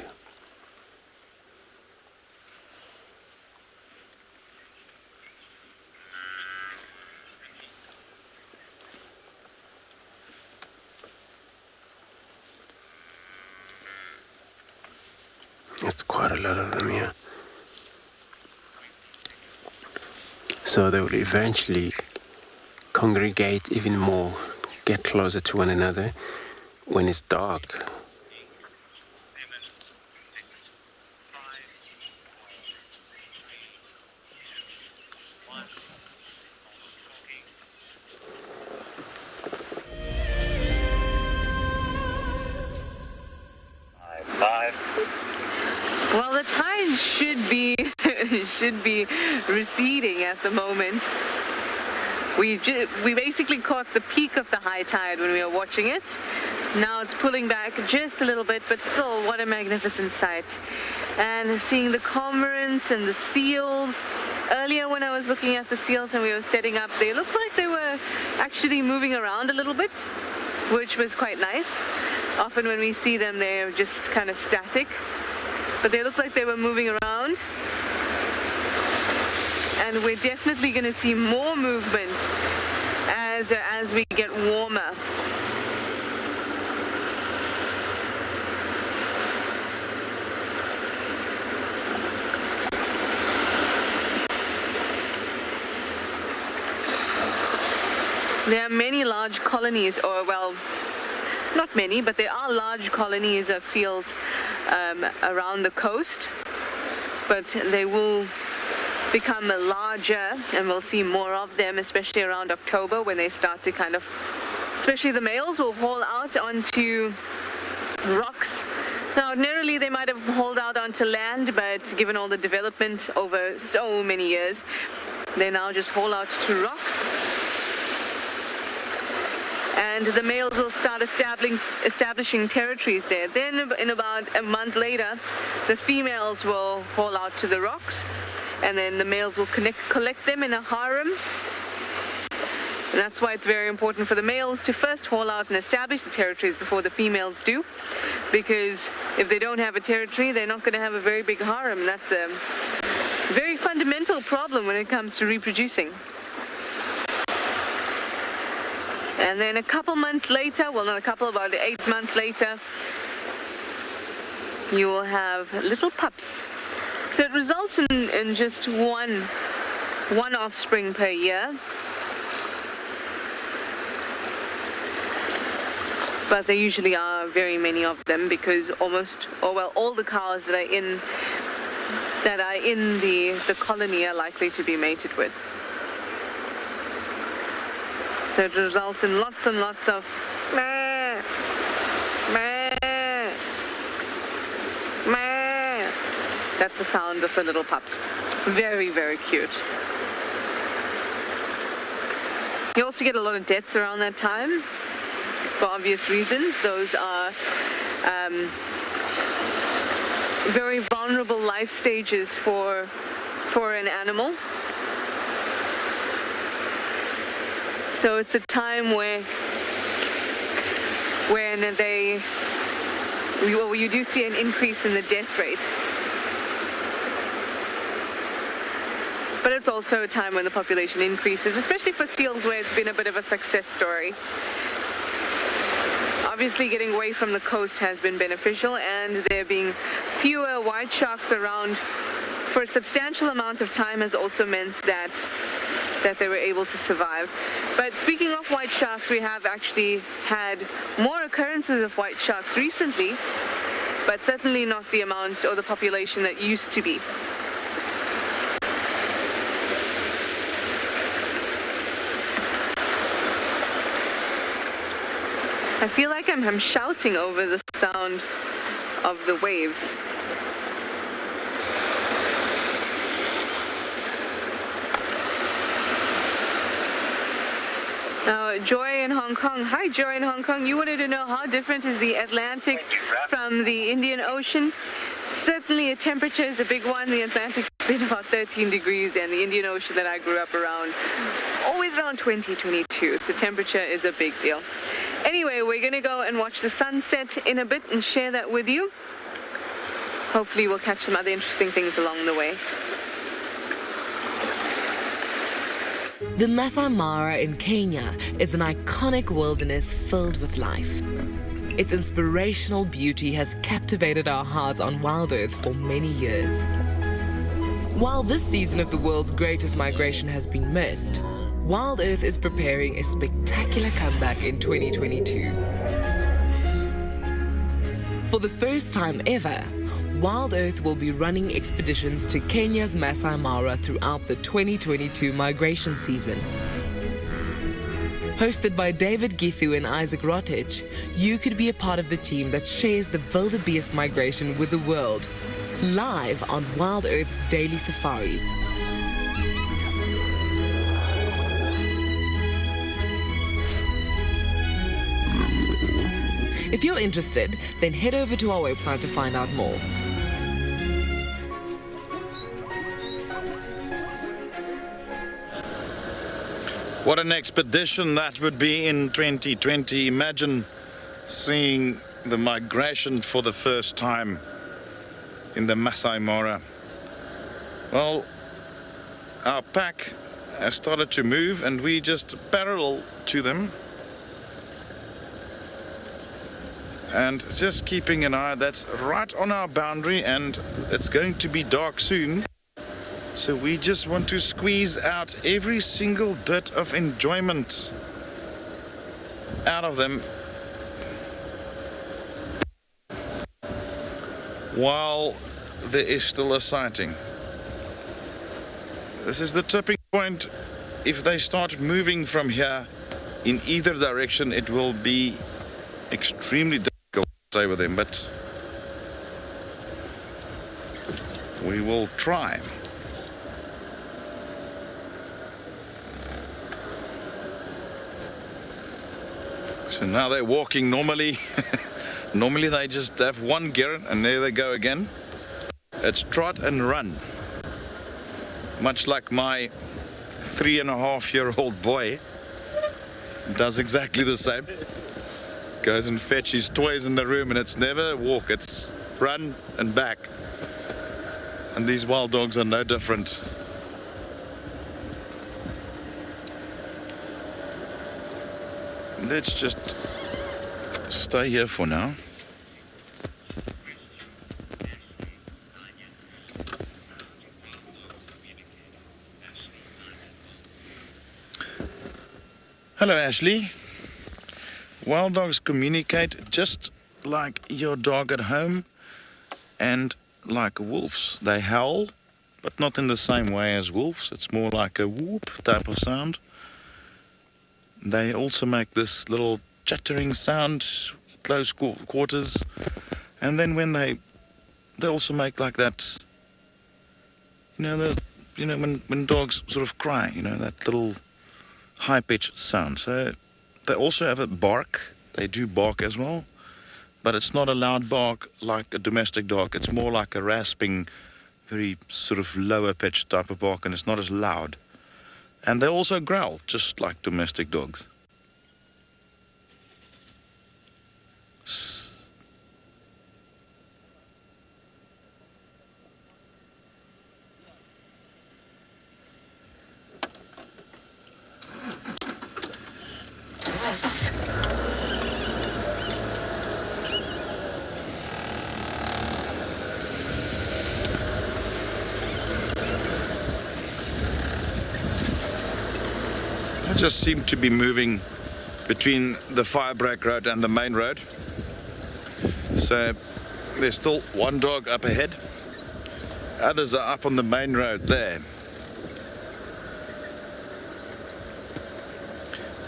It's quite a lot of them here. So they will eventually congregate even more, get closer to one another when it's dark. Well, the tide should be receding at the moment. We basically caught the peak of the high tide when we were watching it. Now it's pulling back just a little bit, but still, what a magnificent sight. And seeing the cormorants and the seals. Earlier when I was looking at the seals and we were setting up, they looked like they were actually moving around a little bit, which was quite nice. Often when we see them, they're just kind of static, but they looked like they were moving around. And we're definitely going to see more movement as we get warmer. There are many large colonies, or well, not many, but there are large colonies of seals around the coast, but they will become larger and we'll see more of them, especially around October when they start to kind of, especially the males will haul out onto rocks. Now ordinarily they might have hauled out onto land, but given all the development over so many years, they now just haul out to rocks. And the males will start establishing territories there. Then in about a month later, the females will haul out to the rocks, and then the males will collect them in a harem. And that's why it's very important for the males to first haul out and establish the territories before the females do, because if they don't have a territory, they're not going to have a very big harem. That's a very fundamental problem when it comes to reproducing. And then a couple months later, well not a couple, about 8 months later, you will have little pups. So it results in just one offspring per year. But there usually are very many of them, because all the cows that are in the colony are likely to be mated with. So it results in lots and lots of meh, meh, meh. That's the sound of the little pups. Very, very cute. You also get a lot of deaths around that time, for obvious reasons. Those are very vulnerable life stages for an animal. So it's a time when you do see an increase in the death rates. But it's also a time when the population increases, especially for seals, where it's been a bit of a success story. Obviously, getting away from the coast has been beneficial, and there being fewer white sharks around for a substantial amount of time has also meant that they were able to survive. But speaking of white sharks, we have actually had more occurrences of white sharks recently, but certainly not the amount or the population that used to be. I feel like I'm shouting over the sound of the waves. Now, Joy in Hong Kong. Hi, Joy in Hong Kong. You wanted to know how different is the Atlantic from the Indian Ocean? Certainly a temperature is a big one. The Atlantic's been about 13 degrees and the Indian Ocean that I grew up around, always around 20, 22. So temperature is a big deal. Anyway, we're going to go and watch the sunset in a bit and share that with you. Hopefully we'll catch some other interesting things along the way. The Masai Mara in Kenya is an iconic wilderness filled with life. Its inspirational beauty has captivated our hearts on WildEarth for many years. While this season of the world's greatest migration has been missed, WildEarth is preparing a spectacular comeback in 2022. For the first time ever, WildEarth will be running expeditions to Kenya's Masai Mara throughout the 2022 migration season. Hosted by David Githu and Isaac Rotich, you could be a part of the team that shares the wildebeest migration with the world, live on WildEarth's daily safaris. If you're interested, then head over to our website to find out more. What an expedition that would be in 2020. Imagine seeing the migration for the first time in the Masai Mara. Well, our pack has started to move and we just parallel to them. And just keeping an eye, that's right on our boundary and it's going to be dark soon. So we just want to squeeze out every single bit of enjoyment out of them while there is still a sighting. This is the tipping point. If they start moving from here in either direction, it will be extremely difficult to stay with them, but we will try. So now they're walking normally. Normally they just have one gear and there they go again. It's trot and run. Much like my 3.5-year-old boy does exactly the same. Goes and fetch his toys in the room and it's never a walk, it's run and back. And these wild dogs are no different. Let's just stay here for now. Hello, Ashley. Wild dogs communicate just like your dog at home and like wolves. They howl, but not in the same way as wolves. It's more like a whoop type of sound. They also make this little chattering sound, close quarters, and then when they also make like that, when dogs sort of cry, that little high-pitched sound. So they also have a bark. They do bark as well, but it's not a loud bark like a domestic dog. It's more like a rasping, very sort of lower-pitched type of bark, and it's not as loud. And they also growl, just like domestic dogs. Just seem to be moving between the firebreak road and the main road. So there's still one dog up ahead. Others are up on the main road there.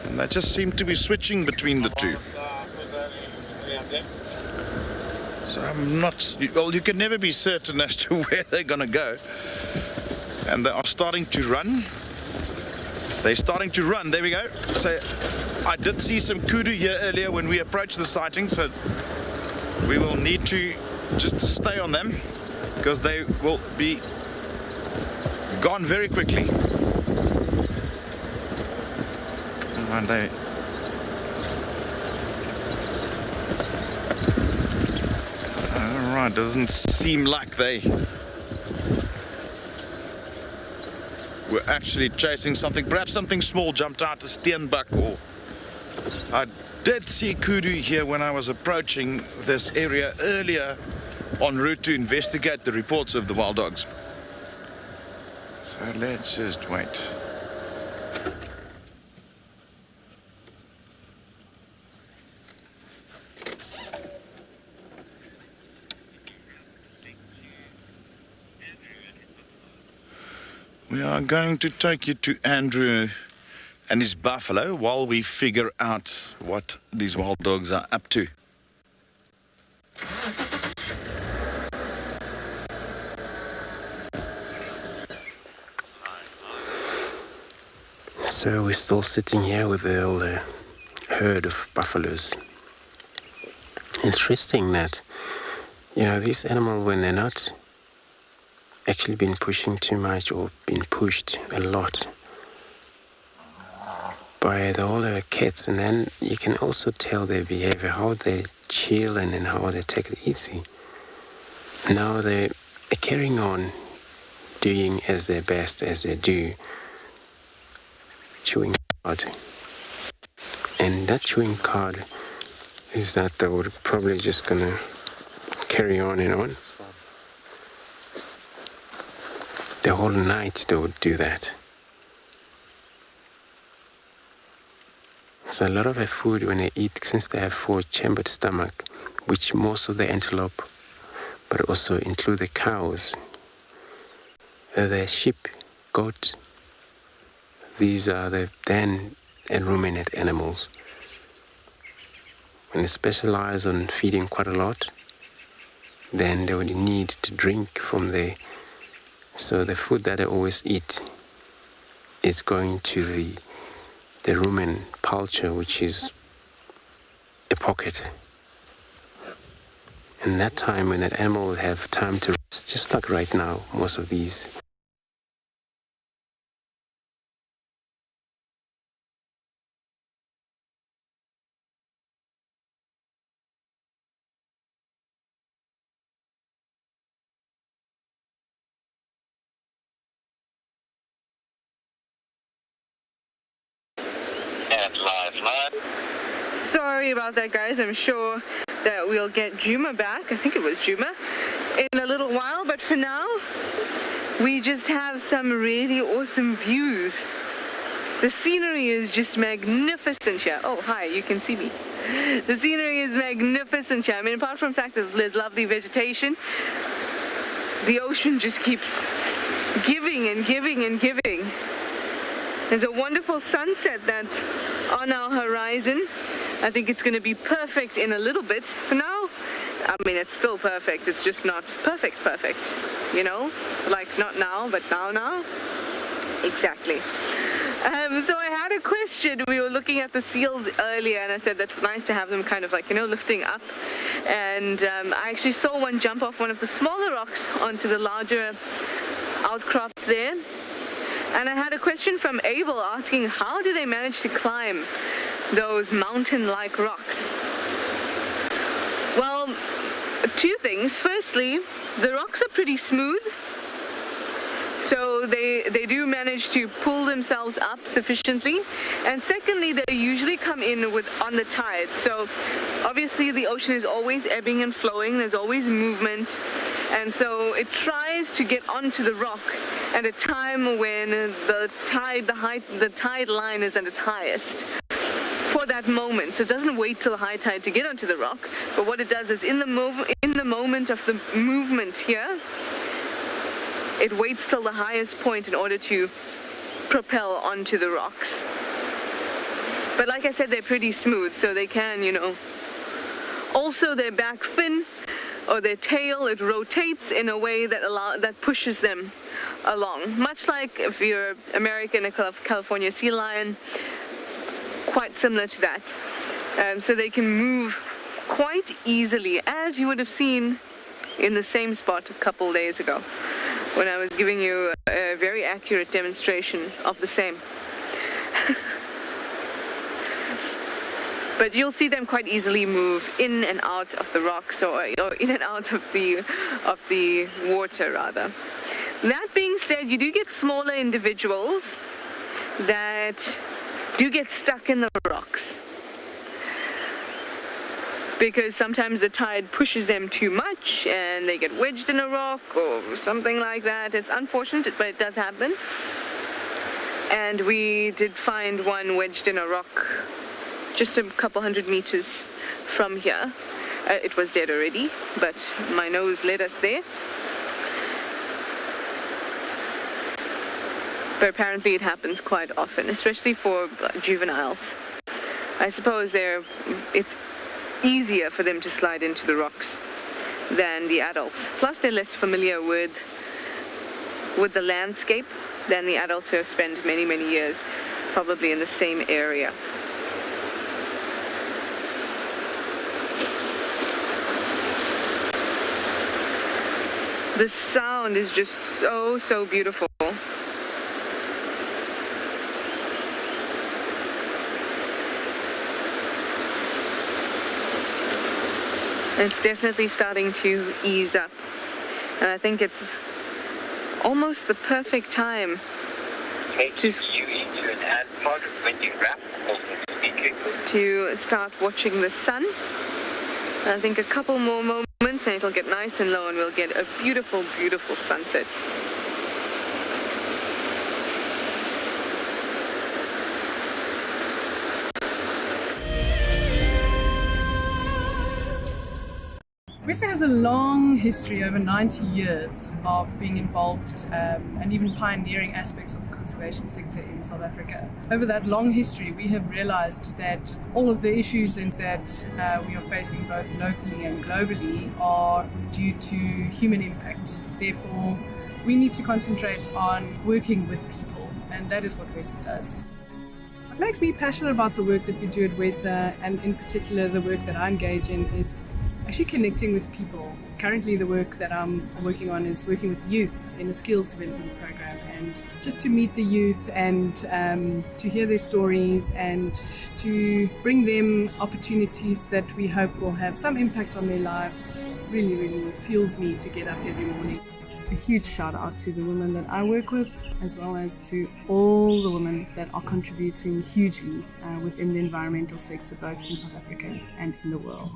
And they just seem to be switching between the two. So I'm not, well, you can never be certain as to where they're going to go. And they are starting to run. They're starting to run. There we go. So I did see some kudu here earlier when we approached the sighting, so we will need to just to stay on them, because they will be gone very quickly. And they alright, doesn't seem like they were actually chasing something. Perhaps something small jumped out, a steenbuck, or I did see kudu here when I was approaching this area earlier en route to investigate the reports of the wild dogs. So let's just wait. We are going to take you to Andrew and his buffalo while we figure out what these wild dogs are up to. So we're still sitting here with the herd of buffaloes. Interesting that, you know, these animals, when they're not actually been pushing too much or been pushed a lot by the older cats, and then you can also tell their behavior, how they chill and how they take it easy. Now they're carrying on doing as their best as they do, chewing cud. And that chewing cud is that they would probably just gonna carry on and on. The whole night they would do that. So a lot of their food when they eat, since they have 4-chambered stomach, which most of the antelope, but also include the cows, the sheep, goat, these are the den and ruminant animals. When they specialize on feeding quite a lot, then they would need to drink from there. So the food that they always eat is going to the rumen culture, which is a pocket. And that time when that animal will have time to rest, just like right now, most of these. Sorry about that, guys. I'm sure that we'll get Djuma back. I think it was Djuma in a little while, but for now we just have some really awesome views. The scenery is just magnificent here. Oh, hi, you can see me. The scenery is magnificent here. I mean, apart from the fact that there's lovely vegetation, the ocean just keeps giving and giving and giving. There's a wonderful sunset that's on our horizon. I think it's going to be perfect in a little bit. For now, I mean, it's still perfect. It's just not perfect, you know? Like, not now, but now. Exactly. So I had a question. We were looking at the seals earlier, and I said that's nice to have them kind of like, you know, lifting up. And I actually saw one jump off one of the smaller rocks onto the larger outcrop there. And I had a question from Abel asking, how do they manage to climb those mountain-like rocks? Well, two things. Firstly, the rocks are pretty smooth, so they do manage to pull themselves up sufficiently. And secondly, they usually come in on the tide. So obviously the ocean is always ebbing and flowing. There's always movement. And so it tries to get onto the rock at a time when the tide line is at its highest for that moment. So it doesn't wait till high tide to get onto the rock, but what it does is in the moment of the movement here, it waits till the highest point in order to propel onto the rocks. But like I said, they're pretty smooth, so they can, you know. Also, their back fin or their tail, it rotates in a way that pushes them along. Much like if you're American, a California sea lion, quite similar to that. So they can move quite easily, as you would have seen in the same spot a couple days ago when I was giving you a very accurate demonstration of the same. But you'll see them quite easily move in and out of the rocks, or in and out of the water, rather. That being said, you do get smaller individuals that do get stuck in the rocks, because sometimes the tide pushes them too much and they get wedged in a rock or something like that. It's unfortunate, but it does happen. And we did find one wedged in a rock just a couple hundred meters from here. It was dead already, but my nose led us there. But apparently it happens quite often, especially for juveniles. I suppose it's easier for them to slide into the rocks than the adults. Plus they're less familiar with the landscape than the adults who have spent many, many years probably in the same area. The sound is just so beautiful. It's definitely starting to ease up. And I think it's almost the perfect time to start watching the sun. I think a couple more moments and it'll get nice and low and we'll get a beautiful, beautiful sunset. RSA has a long history, over 90 years, of being involved and even pioneering aspects of the conservation sector in South Africa. Over that long history, we have realized that all of the issues that we are facing both locally and globally are due to human impact. Therefore, we need to concentrate on working with people, and that is what WESA does. What makes me passionate about the work that we do at WESA, and in particular the work that I engage in, is actually connecting with people. Currently the work that I'm working on is working with youth in a skills development program, and just to meet the youth and to hear their stories and to bring them opportunities that we hope will have some impact on their lives really, really fuels me to get up every morning. A huge shout out to the women that I work with, as well as to all the women that are contributing hugely within the environmental sector, both in South Africa and in the world.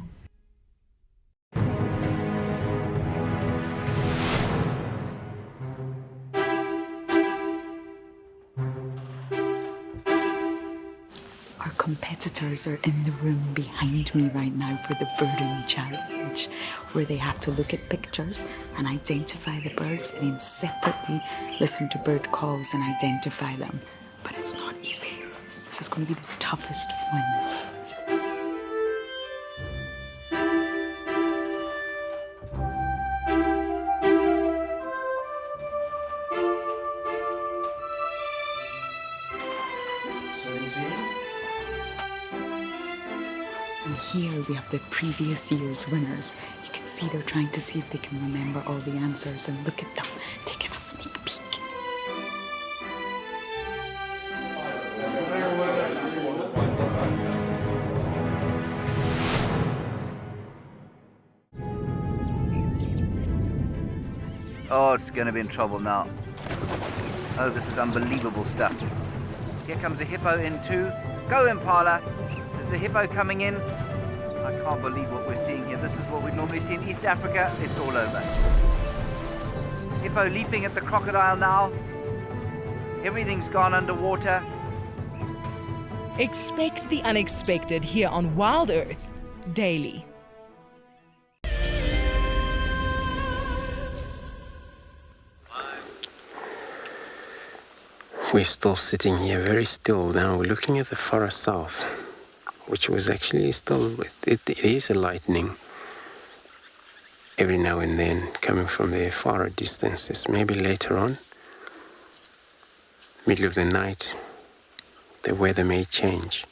Our competitors are in the room behind me right now for the birding challenge, where they have to look at pictures and identify the birds and then separately listen to bird calls and identify them. But it's not easy. This is going to be the toughest one. Here we have the previous year's winners. You can see they're trying to see if they can remember all the answers, and look at them taking a sneak peek. Oh, it's going to be in trouble now. Oh, this is unbelievable stuff. Here comes a hippo in too. Go, Impala. There's a hippo coming in. I can't believe what we're seeing here. This is what we normally see in East Africa. It's all over. Hippo leaping at the crocodile now. Everything's gone underwater. Expect the unexpected here on WildEarth daily. We're still sitting here very still now. We're looking at the far south, which was actually still, it is a lightning every now and then coming from the far distances. Maybe later on, middle of the night, the weather may change.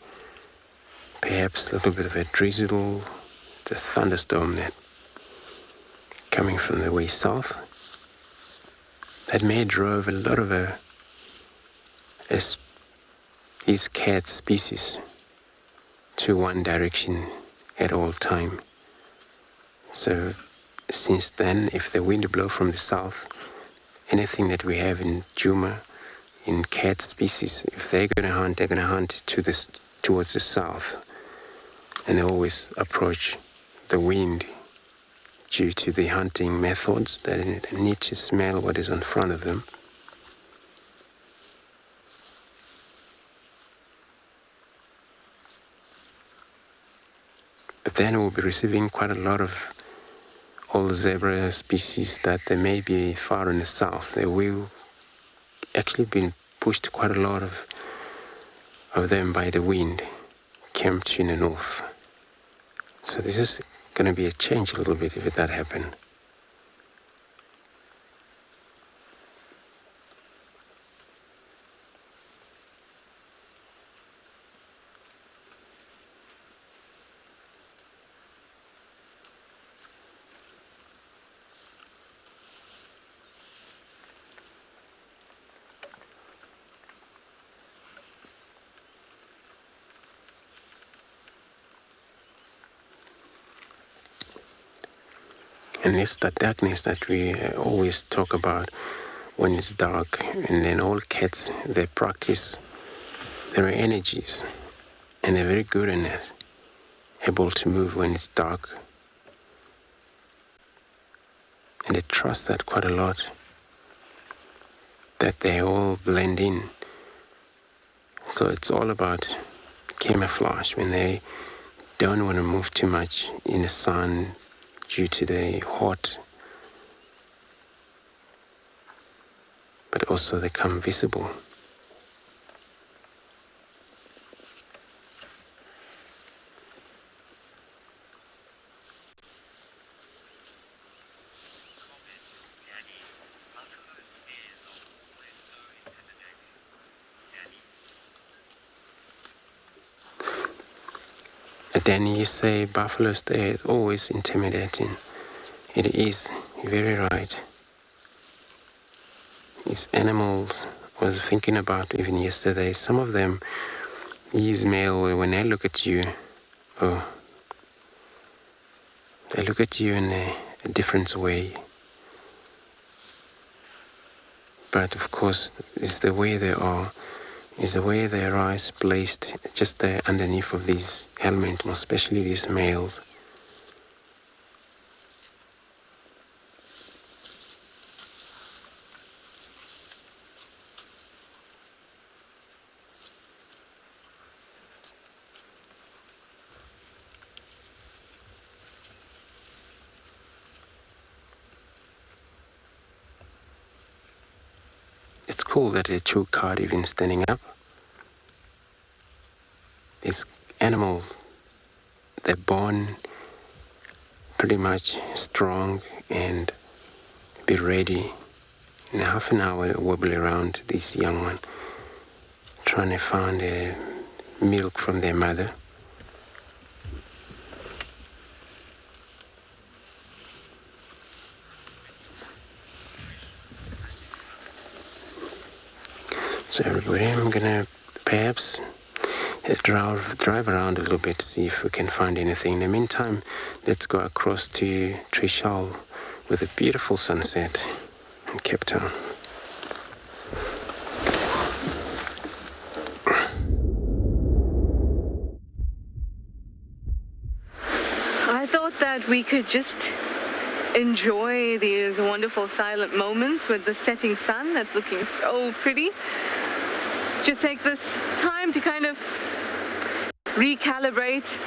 Perhaps a little bit of a drizzle, the thunderstorm that coming from the way south that may drove a lot of these cat species to one direction at all time. So since then, if the wind blows from the south, anything that we have in Djuma, in cat species, if they're going to hunt towards the south, and they always approach the wind due to the hunting methods that they need to smell what is in front of them. But then we'll be receiving quite a lot of all the zebra species that they may be far in the south. They will actually been pushed quite a lot of them by the wind, camped in the north. So this is going to be a change a little bit if that happen. And it's that darkness that we always talk about when it's dark. And then all cats, they practice their energies. And they're very good in it, able to move when it's dark. And they trust that quite a lot, that they all blend in. So it's all about camouflage when they don't want to move too much in the sun due to the hot, but also they come visible. Danny, you say buffaloes, they're always intimidating. It is, you're very right. These animals, I was thinking about even yesterday, some of them, these male, when they look at you, they look at you in a different way. But of course, it's the way they are. Is the way their eyes placed just there underneath of these helmets, especially these males. It's cool that they chew cud even standing up. These animals, they're born pretty much strong and be ready in half an hour to wobble around this young one, trying to find milk from their mother. So everybody, I'm gonna perhaps drive around a little bit to see if we can find anything. In the meantime, let's go across to Trishal with a beautiful sunset in Cape Town. I thought that we could just enjoy these wonderful silent moments with the setting sun that's looking so pretty. Just take this time to kind of recalibrate,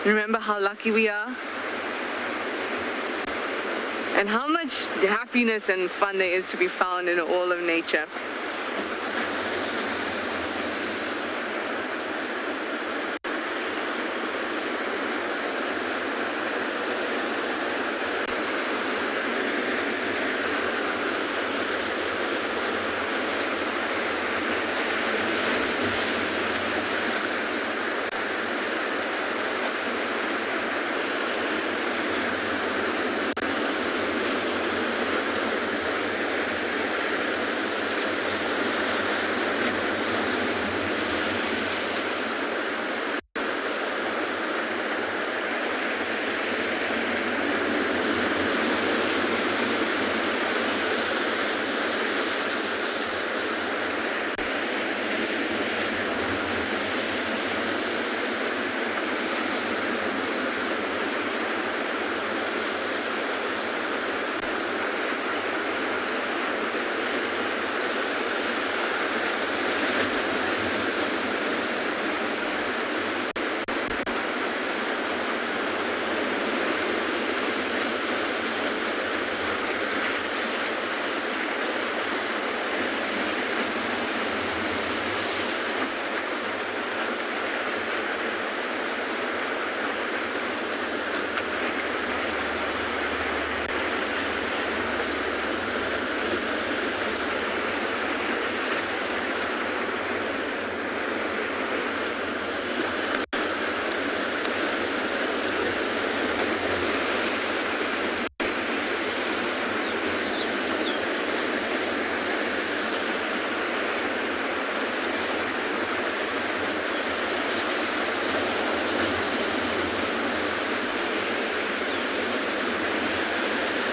remember how lucky we are and how much happiness and fun there is to be found in all of nature.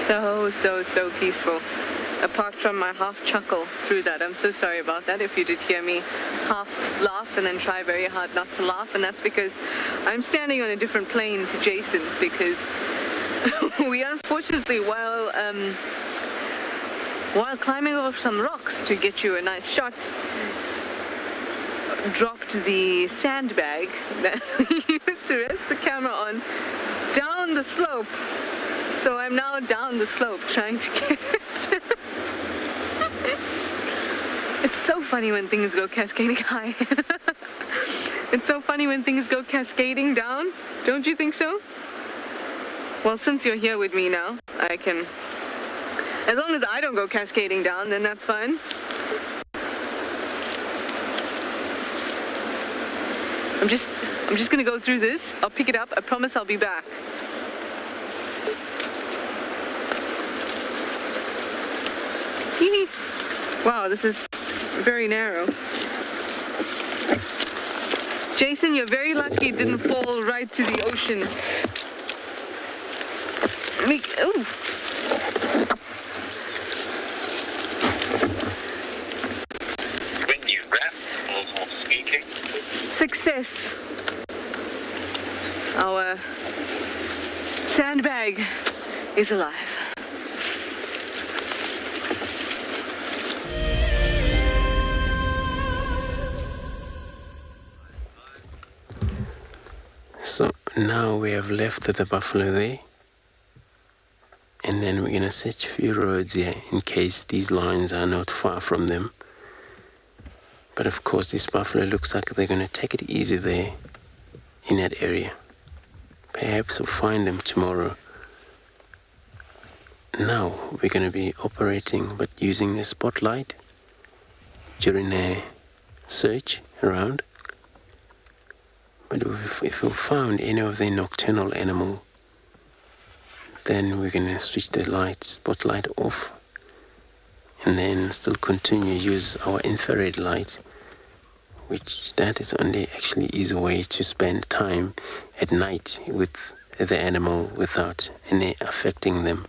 So peaceful. Apart from my half chuckle through that. I'm so sorry about that if you did hear me half laugh and then try very hard not to laugh, and that's because I'm standing on a different plane to Jason, because we unfortunately, while climbing over some rocks to get you a nice shot, dropped the sandbag that we used to rest the camera on down the slope. So I'm now down the slope trying to get it. It's so funny when things go cascading high. It's so funny when things go cascading down. Don't you think so? Well, since you're here with me now, I can... As long as I don't go cascading down, then that's fine. I'm just gonna go through this. I'll pick it up. I promise I'll be back. Wow, this is very narrow. Jason, you're very lucky it didn't fall right to the ocean. Ooh. When you rap, almost speaking. Success. Our sandbag is alive. So now we have left the buffalo there, and then we're going to search a few roads here in case these lines are not far from them. But of course this buffalo looks like they're going to take it easy there in that area. Perhaps we'll find them tomorrow. Now we're going to be operating but using the spotlight during a search around. But if we found any of the nocturnal animal, then we're going to switch the spotlight off, and then still continue use our infrared light, which that is only actually easy way to spend time at night with the animal without any affecting them.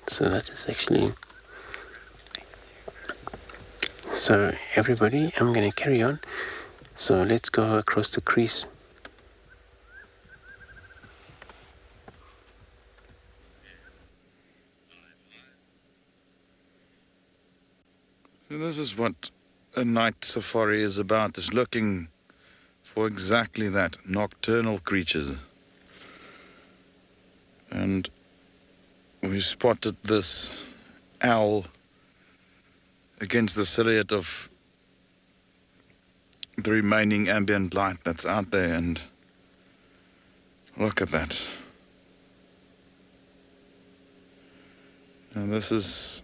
So that is actually... So everybody, I'm going to carry on. So let's go across the crease. So this is what a night safari is about, is looking for exactly that, nocturnal creatures. And we spotted this owl against the silhouette of the remaining ambient light that's out there, and look at that. And this is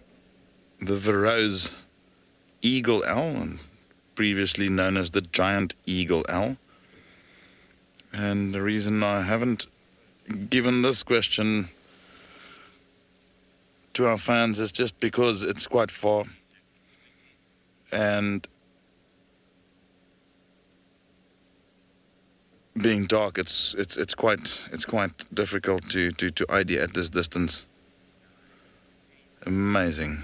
the Verreaux's eagle owl, and previously known as the giant eagle owl. And the reason I haven't given this question to our fans is just because it's quite far, and being dark, it's quite difficult to ID at this distance. Amazing.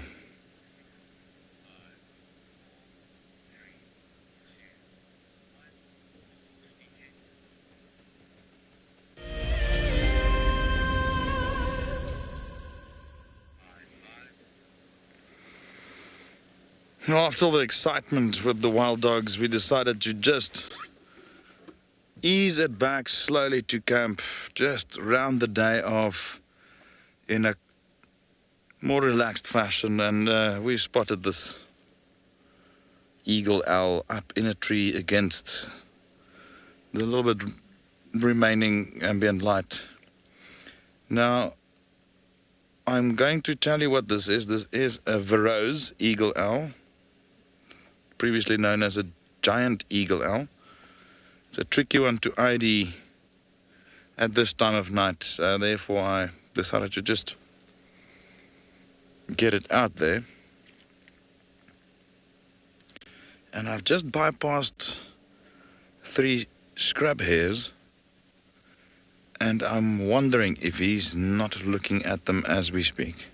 After the excitement with the wild dogs, we decided to just ease it back slowly to camp, just round the day off in a more relaxed fashion, and we spotted this eagle owl up in a tree against the little bit remaining ambient light. Now, I'm going to tell you what this is. This is a Verreaux's eagle owl, previously known as a giant eagle owl. It's a tricky one to ID at this time of night, therefore I decided to just get it out there. And I've just bypassed 3 scrub hares, and I'm wondering if he's not looking at them as we speak.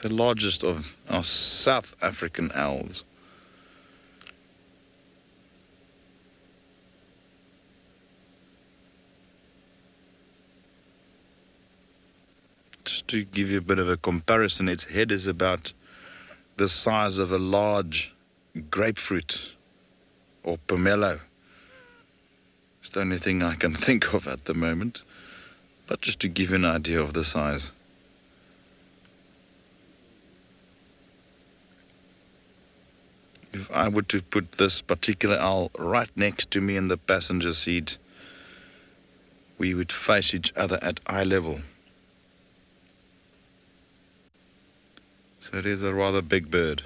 The largest of our South African owls. Just to give you a bit of a comparison, its head is about the size of a large grapefruit or pomelo. It's the only thing I can think of at the moment, but just to give you an idea of the size. If I were to put this particular owl right next to me in the passenger seat, we would face each other at eye level. So it is a rather big bird.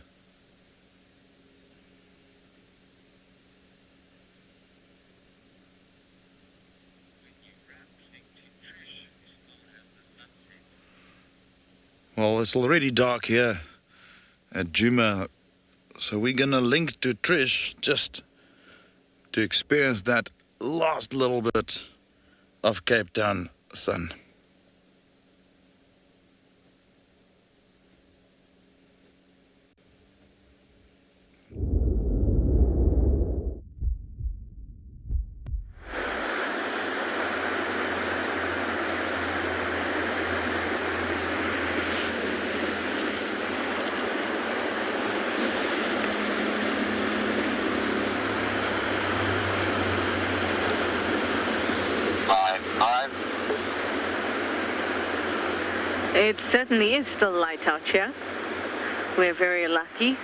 Well, it's already dark here at Djuma, so we're going to link to Trish just to experience that last little bit of Cape Town sun. It certainly is still light out here. We're very lucky.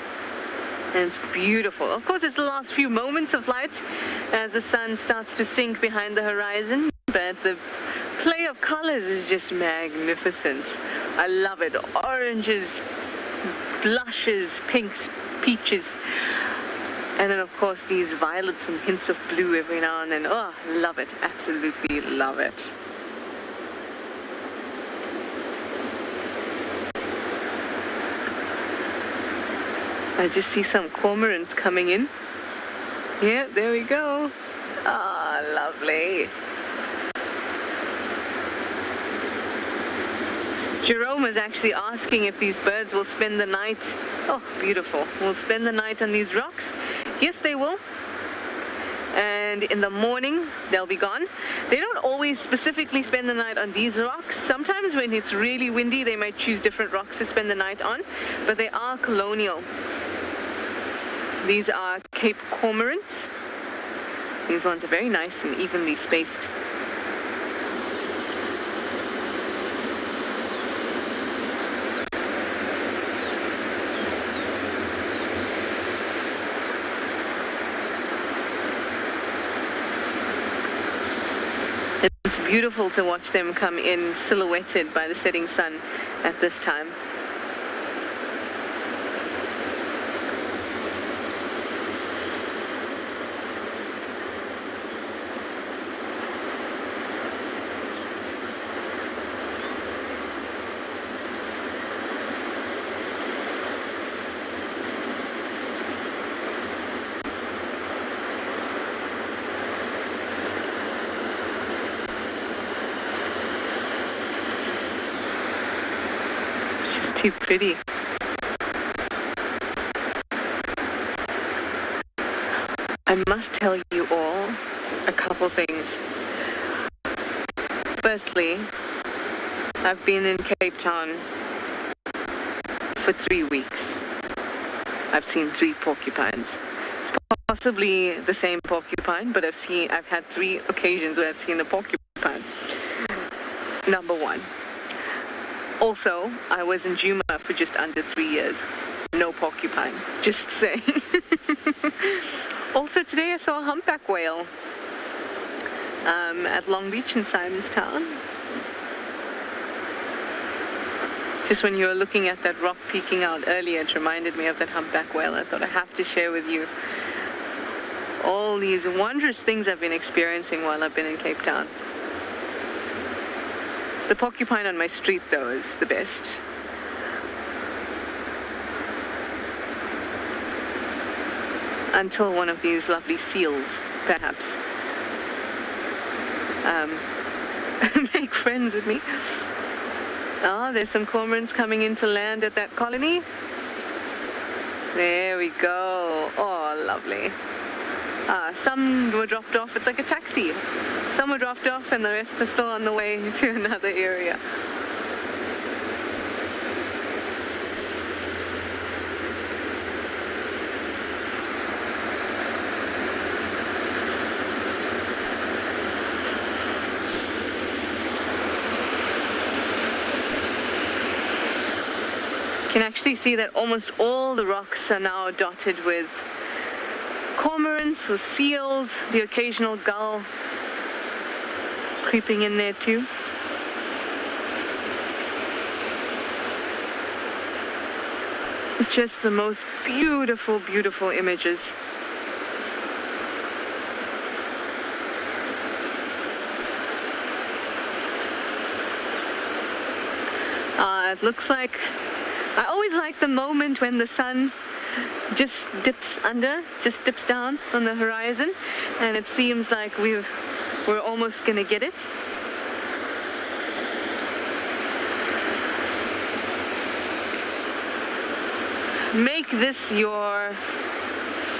And it's beautiful. Of course, it's the last few moments of light as the sun starts to sink behind the horizon, but the play of colors is just magnificent. I love it. Oranges, blushes, pinks, peaches, and then of course these violets and hints of blue every now and then. Oh, love it. Absolutely love it. I just see some cormorants coming in. Yeah, there we go. Ah, lovely. Jerome is actually asking if these birds will spend the night. Oh, beautiful. Will spend the night on these rocks? Yes, they will. And in the morning, they'll be gone. They don't always specifically spend the night on these rocks. Sometimes when it's really windy, they might choose different rocks to spend the night on, but they are colonial. These are Cape cormorants. These ones are very nice and evenly spaced. It's beautiful to watch them come in silhouetted by the setting sun at this time. Too pretty. I must tell you all a couple things. Firstly, I've been in Cape Town for 3 weeks. I've seen 3 porcupines. It's possibly the same porcupine, but I've had 3 occasions where I've seen a porcupine. Number 1. Also, I was in Djuma for just under 3 years. No porcupine, just saying. Also, today I saw a humpback whale at Long Beach in Simonstown. Just when you were looking at that rock peeking out earlier, it reminded me of that humpback whale. I thought I have to share with you. all these wondrous things I've been experiencing while I've been in Cape Town. The porcupine on my street, though, is the best. Until one of these lovely seals, perhaps, make friends with me. Oh, there's some cormorants coming into land at that colony. There we go. Oh, lovely. Some were dropped off. It's like a taxi. Some were dropped off and the rest are still on the way to another area. You can actually see that almost all the rocks are now dotted with cormorants or seals, the occasional gull creeping in there too. Just the most beautiful, beautiful images. It looks like, I always like the moment when the sun just dips down on the horizon, and it seems like we're almost gonna get it. Make this your,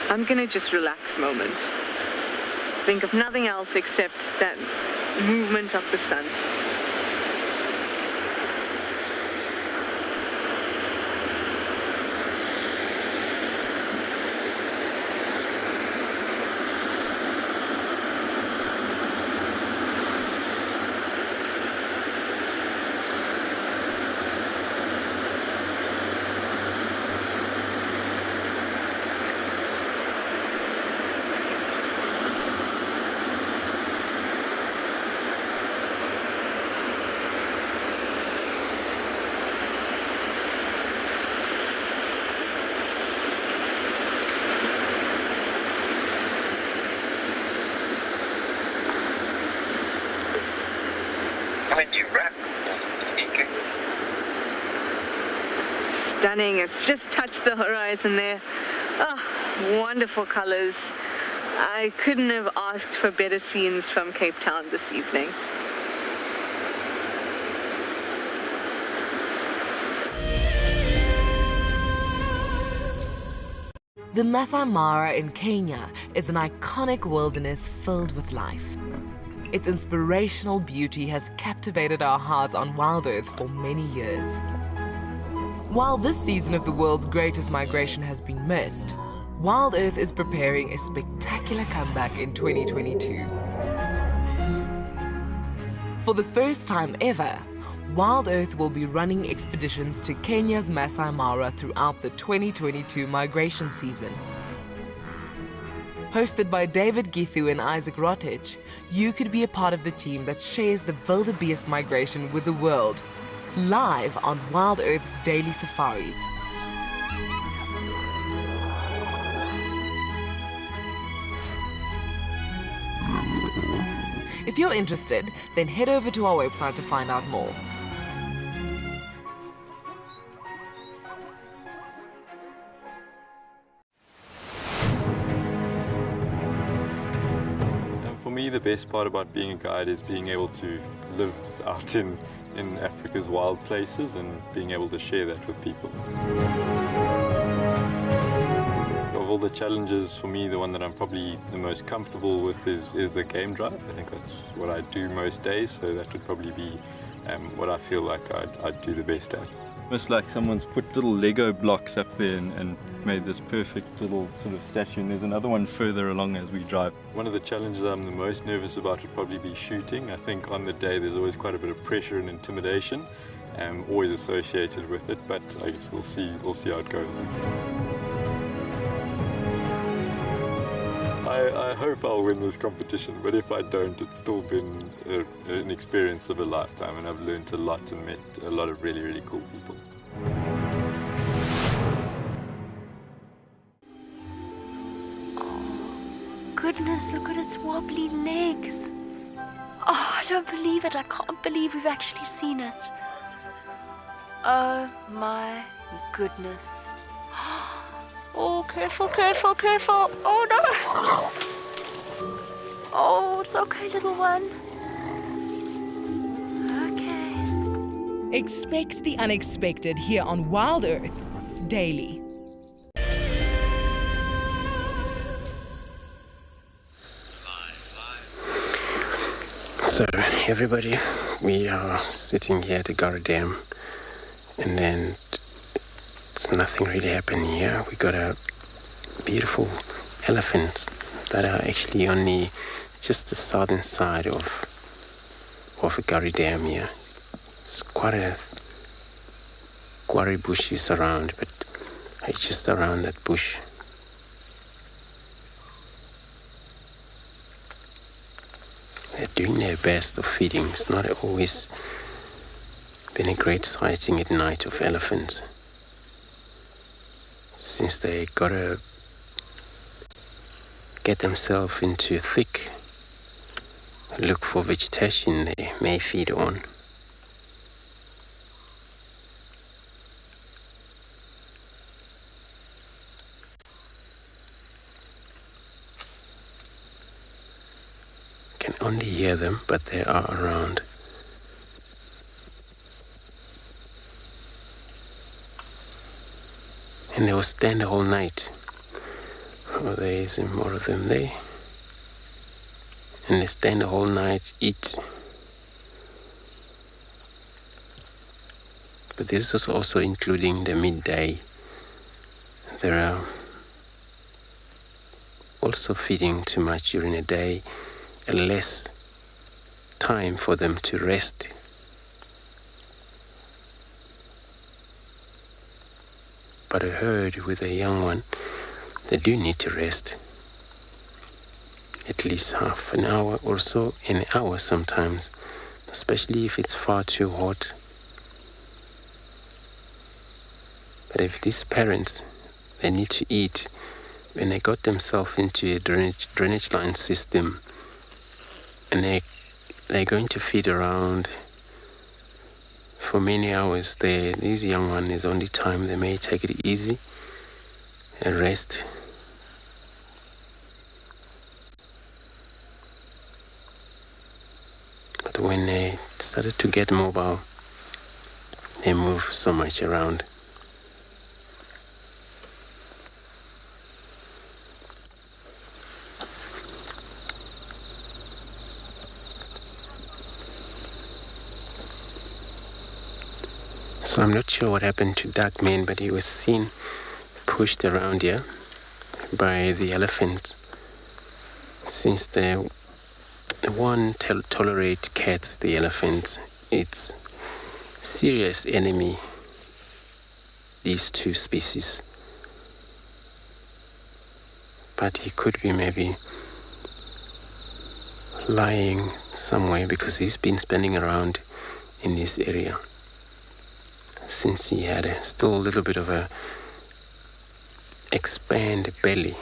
I'm gonna just relax moment. Think of nothing else except that movement of the sun. Stunning, it's just touched the horizon there. Oh, wonderful colors. I couldn't have asked for better scenes from Cape Town this evening. The Masai Mara in Kenya is an iconic wilderness filled with life. Its inspirational beauty has captivated our hearts on WildEarth for many years. While this season of the world's greatest migration has been missed, WildEarth is preparing a spectacular comeback in 2022. For the first time ever, WildEarth will be running expeditions to Kenya's Masai Mara throughout the 2022 migration season. Hosted by David Githu and Isaac Rotich, you could be a part of the team that shares the wildebeest migration with the world, live on WildEarth's daily safaris. If you're interested, then head over to our website to find out more. For me, the best part about being a guide is being able to live out in Africa's wild places and being able to share that with people. Of all the challenges, for me, the one that I'm probably the most comfortable with is the game drive. I think that's what I do most days, so that would probably be what I feel like I'd do the best at. It's like someone's put little Lego blocks up there and made this perfect little sort of statue, and there's another one further along as we drive. One of the challenges I'm the most nervous about would probably be shooting. I think on the day there's always quite a bit of pressure and intimidation, always associated with it, but I guess we'll see how it goes. I hope I'll win this competition, but if I don't, it's still been an experience of a lifetime, and I've learned a lot and met a lot of really, really cool people. goodness, look at its wobbly legs. Oh, I don't believe it. I can't believe we've actually seen it. Oh my goodness. Oh, careful, careful, careful. Oh no. Oh, it's okay, little one. Okay. Expect the unexpected here on WildEarth daily. So everybody, we are sitting here at the Gara Dam, and then it's nothing really happening here. We got a beautiful elephants that are actually on just the southern side of a Gara Dam here. It's quite a quarry bushes around, but it's just around that bush. They're doing their best of feeding. It's not always been a great sighting at night of elephants, since they gotta get themselves into thick, look for vegetation they may feed on. Can only hear them, but they are around. And they will stand the whole night. Oh, there is more of them there. And they stand the whole night, eat. But this is also including the midday. There are also feeding too much during the day, and less time for them to rest. But a herd with a young one, they do need to rest. At least half an hour or so, an hour sometimes, especially if it's far too hot. But if these parents, they need to eat, when they got themselves into a drainage line system, and they're going to feed around for many hours, these young ones is only time they may take it easy and rest. But when they started to get mobile, they move so much around. So I'm not sure what happened to Duckman, but he was seen pushed around here by the elephant, since the one tolerate cats, the elephant. It's serious enemy, these two species. But he could be maybe lying somewhere, because he's been spending around in this area since he had still a little bit of a expand belly.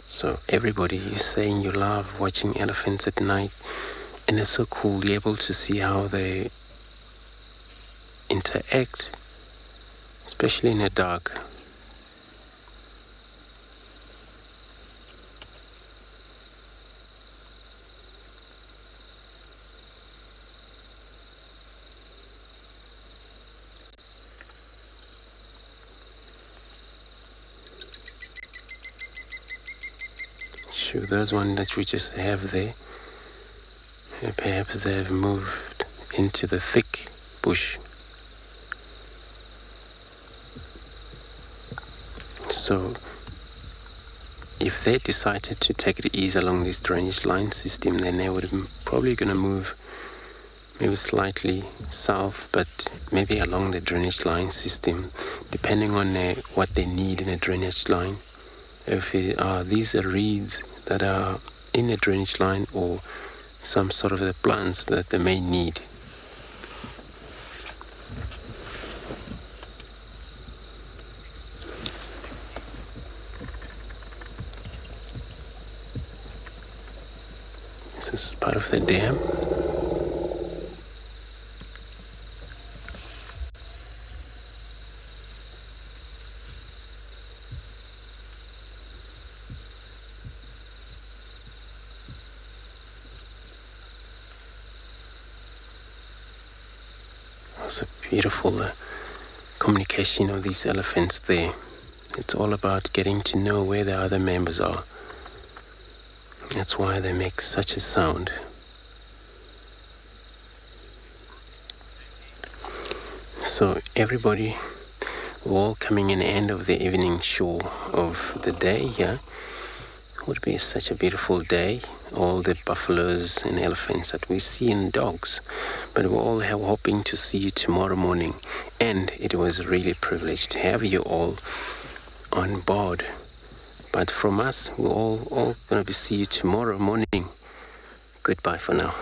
So everybody is saying you love watching elephants at night, and it's so cool. You're able to see how they interact, especially in the dark. Sure, those ones that we just have there, perhaps they have moved into the thick bush. So if they decided to take it easy along this drainage line system, then they would have probably going to move maybe slightly south, but maybe along the drainage line system, depending on what they need in a drainage line. If these are reeds that are in a drainage line, or some sort of the plants that they may need. This is part of the dam. It's a beautiful communication of these elephants there. It's all about getting to know where the other members are. That's why they make such a sound. So everybody, we're all coming in the end of the evening show of the day, yeah? Would be such a beautiful day. All the buffaloes and elephants that we see and dogs. But we're all hoping to see you tomorrow morning. And it was really a privilege to have you all on board. But from us, we're all going to see you tomorrow morning. Goodbye for now.